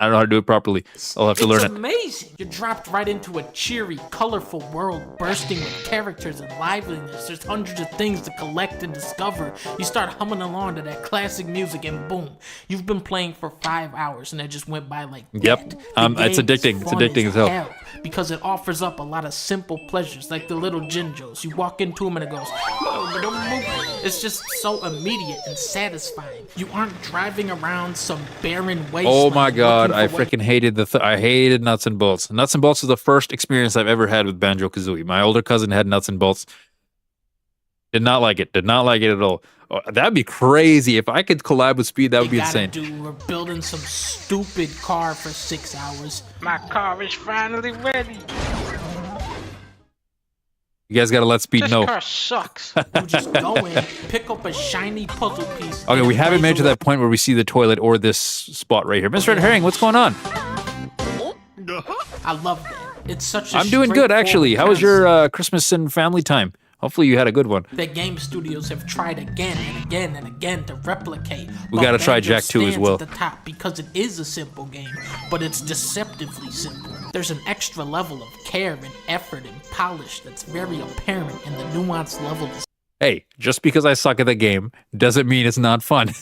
Speaker 1: I don't know how to do it properly. I'll have to learn it.
Speaker 13: It's amazing. You're dropped right into a cheery, colorful world bursting with characters and liveliness. There's hundreds of things to collect and discover. You start humming along to that classic music and boom, you've been playing for 5 hours and it just went by like
Speaker 1: Yep.
Speaker 13: that.
Speaker 1: It's addicting. It's addicting as hell.
Speaker 13: Because it offers up a lot of simple pleasures like the little Jinjos. You walk into them and it goes, it's just so immediate and satisfying. You aren't driving around some barren wasteland.
Speaker 1: Oh my god, I freaking hated I hated Nuts and Bolts. Nuts and Bolts was the first experience I've ever had with Banjo-Kazooie. My older cousin had Nuts and Bolts. Did not like it. Did not like it at all. Oh, that'd be crazy. If I could collab with Speed, that would be insane.
Speaker 13: We're building some stupid car for 6 hours. My car is finally ready.
Speaker 1: You guys gotta let Speed know.
Speaker 13: This car sucks. You just go in, pick up a shiny puzzle piece.
Speaker 1: Okay, we haven't made to that point where we see the toilet or this spot right here. Mr. Red Herring, what's going on?
Speaker 13: I love that. It's such a
Speaker 1: I'm doing good, actually. How was your Christmas and family time? Hopefully you had a good one.
Speaker 13: That game studios have tried again and again and again to replicate.
Speaker 1: We gotta try Jak 2 as well.
Speaker 13: At the top because it is a simple game, but it's deceptively simple. There's an extra level of care and effort and polish that's very apparent in the nuanced level.
Speaker 1: Hey, just because I suck at the game doesn't mean it's not fun.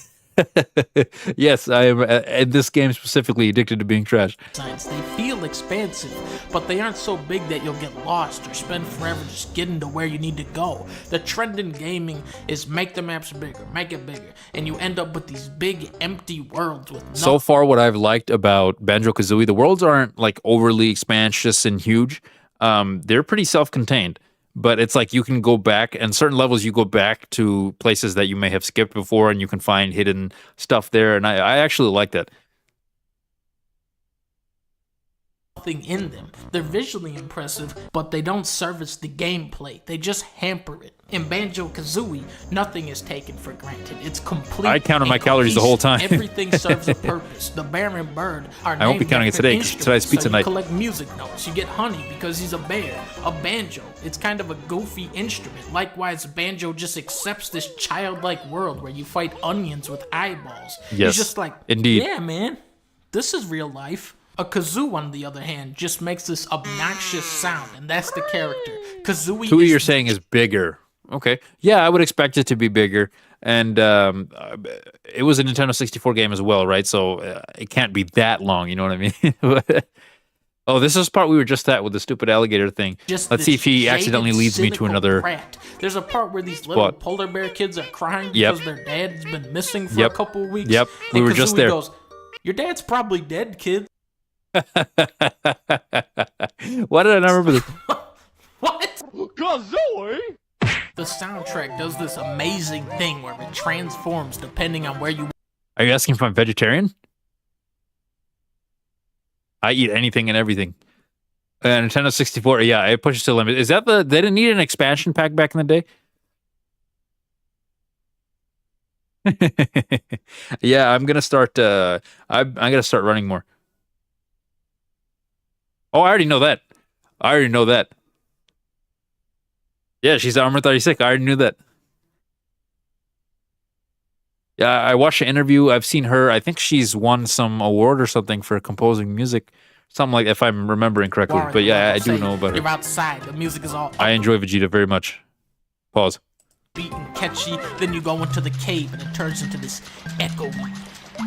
Speaker 1: Yes, I am, in this game specifically, addicted to being trash.
Speaker 13: They feel expansive, but they aren't so big that you'll get lost or spend forever just getting to where you need to go. The trend in gaming is make the maps bigger, make it bigger, and you end up with these big, empty worlds with
Speaker 1: So far, what I've liked about Banjo-Kazooie, the worlds aren't like overly expansive and huge. They're pretty self-contained. But it's like you can go back, and certain levels you go back to places that you may have skipped before, and you can find hidden stuff there, and I actually like that.
Speaker 13: nothing in them. They're visually impressive, but they don't service the gameplay. They just hamper it. In Banjo-Kazooie, nothing is taken for granted. It's complete.
Speaker 1: I counted my calories the whole time.
Speaker 13: Everything serves a purpose. The bear and bird are
Speaker 1: I won't be counting it today because today's pizza
Speaker 13: so
Speaker 1: night.
Speaker 13: You collect music notes. You get honey because he's a bear. A banjo. It's kind of a goofy instrument. Likewise, banjo just accepts this childlike world where you fight onions with eyeballs.
Speaker 1: Yes,
Speaker 13: He's just like,
Speaker 1: indeed.
Speaker 13: yeah, man, this is real life. A kazoo, on the other hand, just makes this obnoxious sound, and that's the character. Kazooie.
Speaker 1: Who you're saying is bigger. Okay. Yeah, I would expect it to be bigger. And it was a Nintendo 64 game as well, right? So it can't be that long, you know what I mean? Oh, this is the part we were just at with the stupid alligator thing. Let's see if he accidentally leads me to another
Speaker 13: brat. There's a part where these little polar bear kids are crying because their dad's been missing for a couple of weeks.
Speaker 1: Yep, we were just there.
Speaker 13: Goes, your dad's probably dead, kid.
Speaker 1: Why did I not remember this?
Speaker 13: What? Kazooie? The soundtrack does this amazing thing where it transforms depending on where you...
Speaker 1: Are you asking if I'm vegetarian? I eat anything and everything. Nintendo 64, yeah, it pushes to the limit. Is that they didn't need an expansion pack back in the day? Yeah, I'm gonna start. I'm gonna start running more. Oh, I already know that. Yeah, she's Armor 36. I already knew that. Yeah, I watched an interview. I've seen her. I think she's won some award or something for composing music. Something like, if I'm remembering correctly. But yeah, I do know about her.
Speaker 13: You're outside. The music is all...
Speaker 1: I enjoy Vegeta very much. Pause.
Speaker 13: Beat and catchy. Then you go into the cave and it turns into this echoey,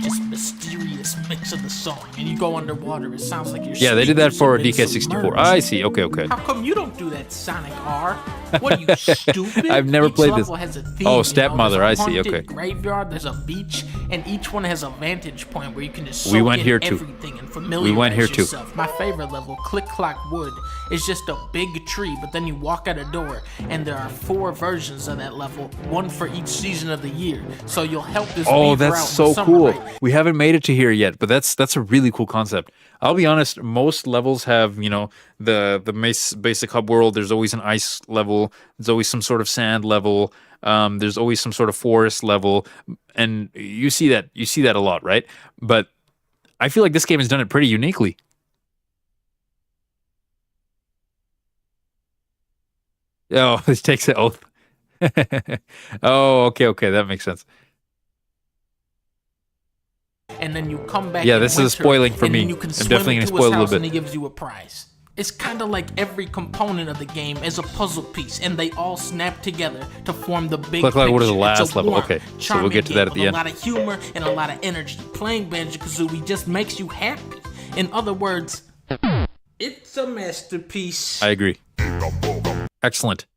Speaker 13: just mysterious mix of the song. And you go underwater. It sounds like you're...
Speaker 1: Yeah, they did that for DK64. I see. Okay.
Speaker 13: How come you don't do that, Sonic R? What are you, stupid?
Speaker 1: I've never
Speaker 13: Each
Speaker 1: played this.
Speaker 13: level has a theme,
Speaker 1: Oh, Stepmother.
Speaker 13: There's a
Speaker 1: I see.
Speaker 13: haunted
Speaker 1: Okay.
Speaker 13: Graveyard. There's a beach, and each one has a vantage point where you can just soak
Speaker 1: We went
Speaker 13: in
Speaker 1: here too.
Speaker 13: everything and familiarize yourself. My favorite level, Click Clock Wood, is just a big tree, but then you walk out a door, and there are 4 versions of that level, one for each season of the year. So you'll help this.
Speaker 1: Oh,
Speaker 13: beaver
Speaker 1: that's
Speaker 13: out in
Speaker 1: so
Speaker 13: the summer,
Speaker 1: cool.
Speaker 13: right?
Speaker 1: We haven't made it to here yet, but that's a really cool concept. I'll be honest, most levels have, the basic hub world. There's always an ice level. There's always some sort of sand level. There's always some sort of forest level. And you see that a lot, right? But I feel like this game has done it pretty uniquely. Oh, this takes an oath. Oh, okay, that makes sense.
Speaker 13: And then you come back.
Speaker 1: Yeah,
Speaker 13: in
Speaker 1: this is
Speaker 13: winter,
Speaker 1: spoiling for
Speaker 13: and
Speaker 1: me.
Speaker 13: then you can
Speaker 1: I'm
Speaker 13: swim
Speaker 1: definitely gonna
Speaker 13: into
Speaker 1: spoil
Speaker 13: his
Speaker 1: a little
Speaker 13: house and
Speaker 1: bit.
Speaker 13: he gives you a prize. It's kind of like every component of the game is a puzzle piece, and they all snap together to form the big
Speaker 1: Look like what is the
Speaker 13: picture.
Speaker 1: last
Speaker 13: It's a
Speaker 1: level.
Speaker 13: warm,
Speaker 1: Okay, so we'll
Speaker 13: charming
Speaker 1: get to that at
Speaker 13: game
Speaker 1: the
Speaker 13: with
Speaker 1: end.
Speaker 13: A lot of humor and a lot of energy. Playing Banjo-Kazooie just makes you happy. In other words, it's a masterpiece.
Speaker 1: I agree. Excellent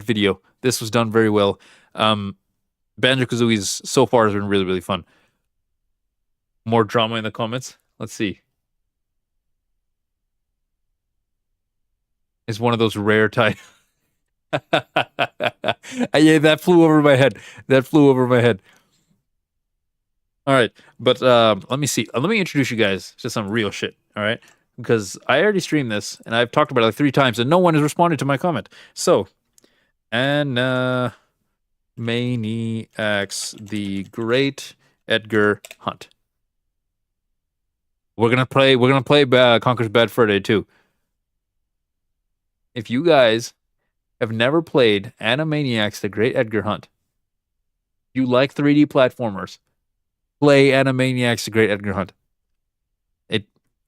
Speaker 1: video. This was done very well. Banjo-Kazooie's so far has been really, really fun. More drama in the comments. Let's see. It's one of those rare type. Yeah, that flew over my head. All right, but let me see. Let me introduce you guys to some real shit. All right, because I already streamed this and I've talked about it like 3 times and no one has responded to my comment. So, Maniacs, the Great Edgar Hunt. We're gonna play Conker's Bad Fur Day too. If you guys have never played Animaniacs, the Great Edgar Hunt, you like 3D platformers, play Animaniacs, the Great Edgar Hunt.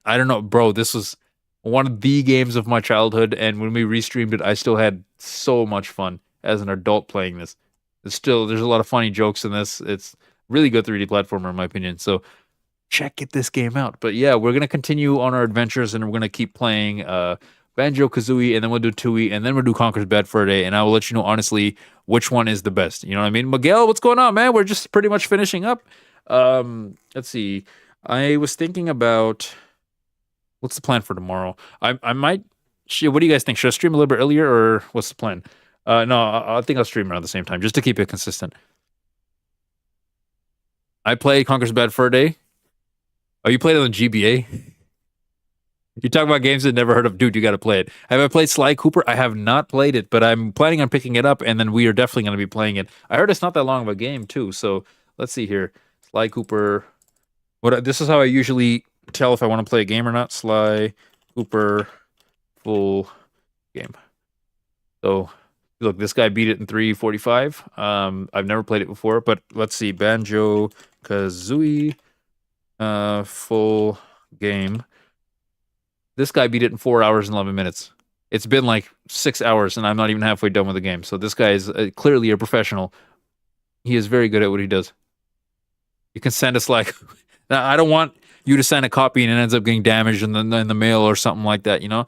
Speaker 1: I don't know, bro, this was one of the games of my childhood, and when we restreamed it, I still had so much fun as an adult playing this. There's a lot of funny jokes in this. It's really good 3D platformer in my opinion, so check this game out. But yeah, we're going to continue on our adventures, and we're going to keep playing Banjo-Kazooie, and then we'll do Tooie, and then we'll do Conker's Bad Fur Day, and I will let you know honestly which one is the best. You know what I mean? Miguel, what's going on, man? We're just pretty much finishing up. Let's see. I was thinking about what's the plan for tomorrow. I might. What do you guys think? Should I stream a little bit earlier, or what's the plan? No, I think I'll stream around the same time just to keep it consistent. I played Conker's Bad Fur Day. Oh, you played it on GBA? You talk about games that never heard of, dude. You got to play it. Have I played Sly Cooper? I have not played it, but I'm planning on picking it up, and then we are definitely going to be playing it. I heard it's not that long of a game too. So let's see here. Sly Cooper. This is how I usually tell if I want to play a game or not. Sly Cooper full game. So look, this guy beat it in 3:45. I've never played it before, but let's see. Banjo-Kazooie full game. This guy beat it in 4 hours and 11 minutes. It's been like 6 hours, and I'm not even halfway done with the game. So this guy is clearly a professional. He is very good at what he does. You can send us like... Now, I don't want you to send a copy and it ends up getting damaged in the mail or something like that, you know?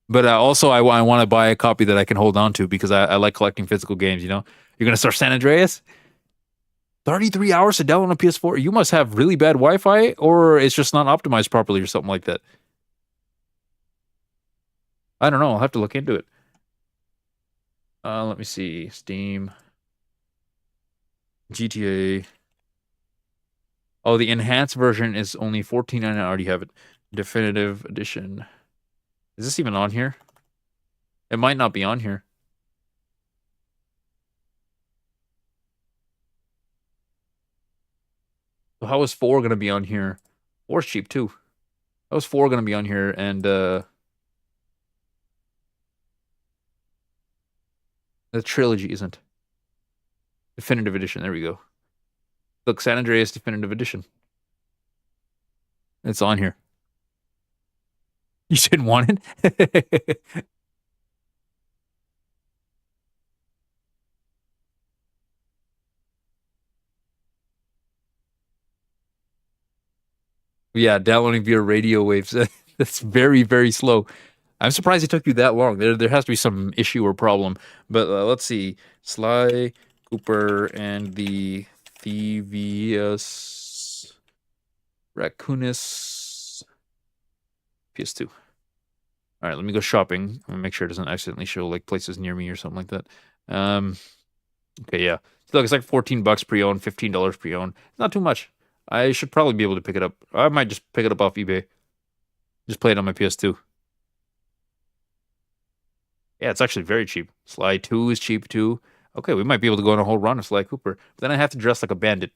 Speaker 1: But also, I want to buy a copy that I can hold on to because I like collecting physical games, you know? You're going to start San Andreas? 33 hours to download on PS4? You must have really bad Wi-Fi, or it's just not optimized properly or something like that. I don't know. I'll have to look into it. Let me see. Steam. GTA. Oh, the enhanced version is only $14.99. I already have it. Definitive edition. Is this even on here? It might not be on here. So how is 4 going to be on here? 4's cheap too. How is 4 going to be on here? And the trilogy isn't. Definitive edition. There we go. Look, San Andreas Definitive Edition. It's on here. You didn't want it? Yeah, downloading via radio waves. That's very, very slow. I'm surprised it took you that long. There has to be some issue or problem. But let's see. Sly Cooper and the Thievius Raccoonus PS2. All right, let me go shopping. I'm gonna make sure it doesn't accidentally show like places near me or something like that. Okay, yeah. So, look, it's like $14 pre-owned, $15 pre-owned. Not too much. I should probably be able to pick it up. I might just pick it up off eBay. Just play it on my PS2. Yeah, it's actually very cheap. Sly 2 is cheap too. Okay, we might be able to go on a whole run of Sly Cooper. But then I have to dress like a bandit.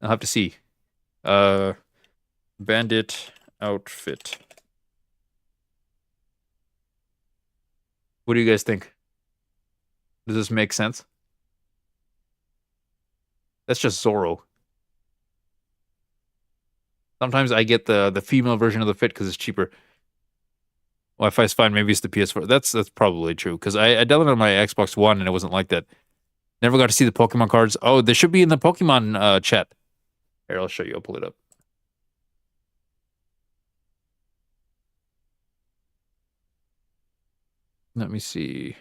Speaker 1: I'll have to see. Bandit outfit. What do you guys think? Does this make sense? That's just Zorro. Sometimes I get the female version of the fit because it's cheaper. Wi-Fi is fine. Maybe it's the PS4. That's probably true because I downloaded on my Xbox One and it wasn't like that. Never got to see the Pokemon cards. Oh, they should be in the Pokemon chat. Here, I'll show you. I'll pull it up. Let me see.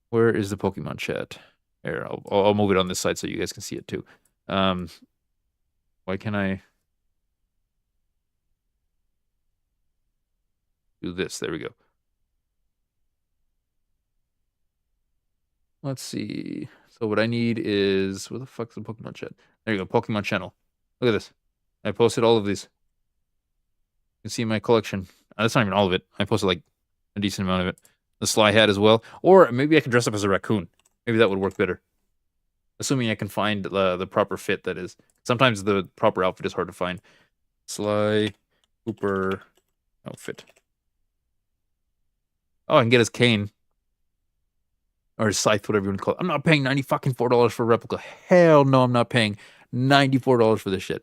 Speaker 1: Where is the Pokemon chat? Here, I'll move it on this side so you guys can see it too. Why can't I do this? There we go. Let's see. So what I need is... Where the fuck's the Pokemon chat? There you go, Pokemon channel. Look at this. I posted all of these. You can see my collection. That's not even all of it. I posted like a decent amount of it. The Sly hat as well. Or maybe I can dress up as a raccoon. Maybe that would work better. Assuming I can find the proper fit, that is. Sometimes the proper outfit is hard to find. Sly Cooper outfit. Oh, I can get his cane. Or his scythe, whatever you want to call it. I'm not paying $94 for a replica. Hell no, I'm not paying $94 for this shit.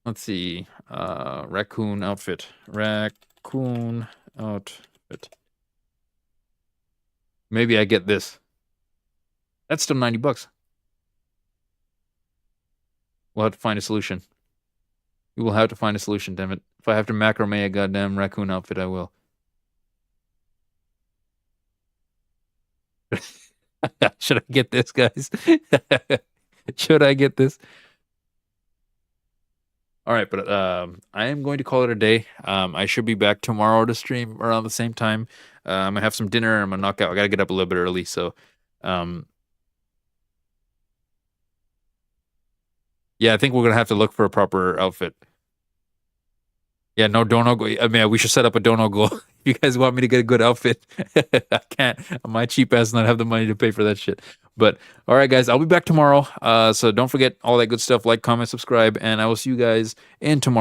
Speaker 1: Let's see. Raccoon outfit. Raccoon outfit. Maybe I get this. That's still $90. We'll have to find a solution. We will have to find a solution, damn it. If I have to macrame a goddamn raccoon outfit, I will. Should I get this, guys? Should I get this? All right, but I am going to call it a day. I should be back tomorrow to stream around the same time. I'm gonna have some dinner and I'm gonna knock out. I gotta get up a little bit early, so Yeah, I think we're gonna have to look for a proper outfit. Yeah, no dono go. I mean, we should set up a dono goal. If you guys want me to get a good outfit, I can't. My cheap ass not have the money to pay for that shit. But all right, guys, I'll be back tomorrow. So don't forget all that good stuff. Like, comment, subscribe, and I will see you guys in tomorrow.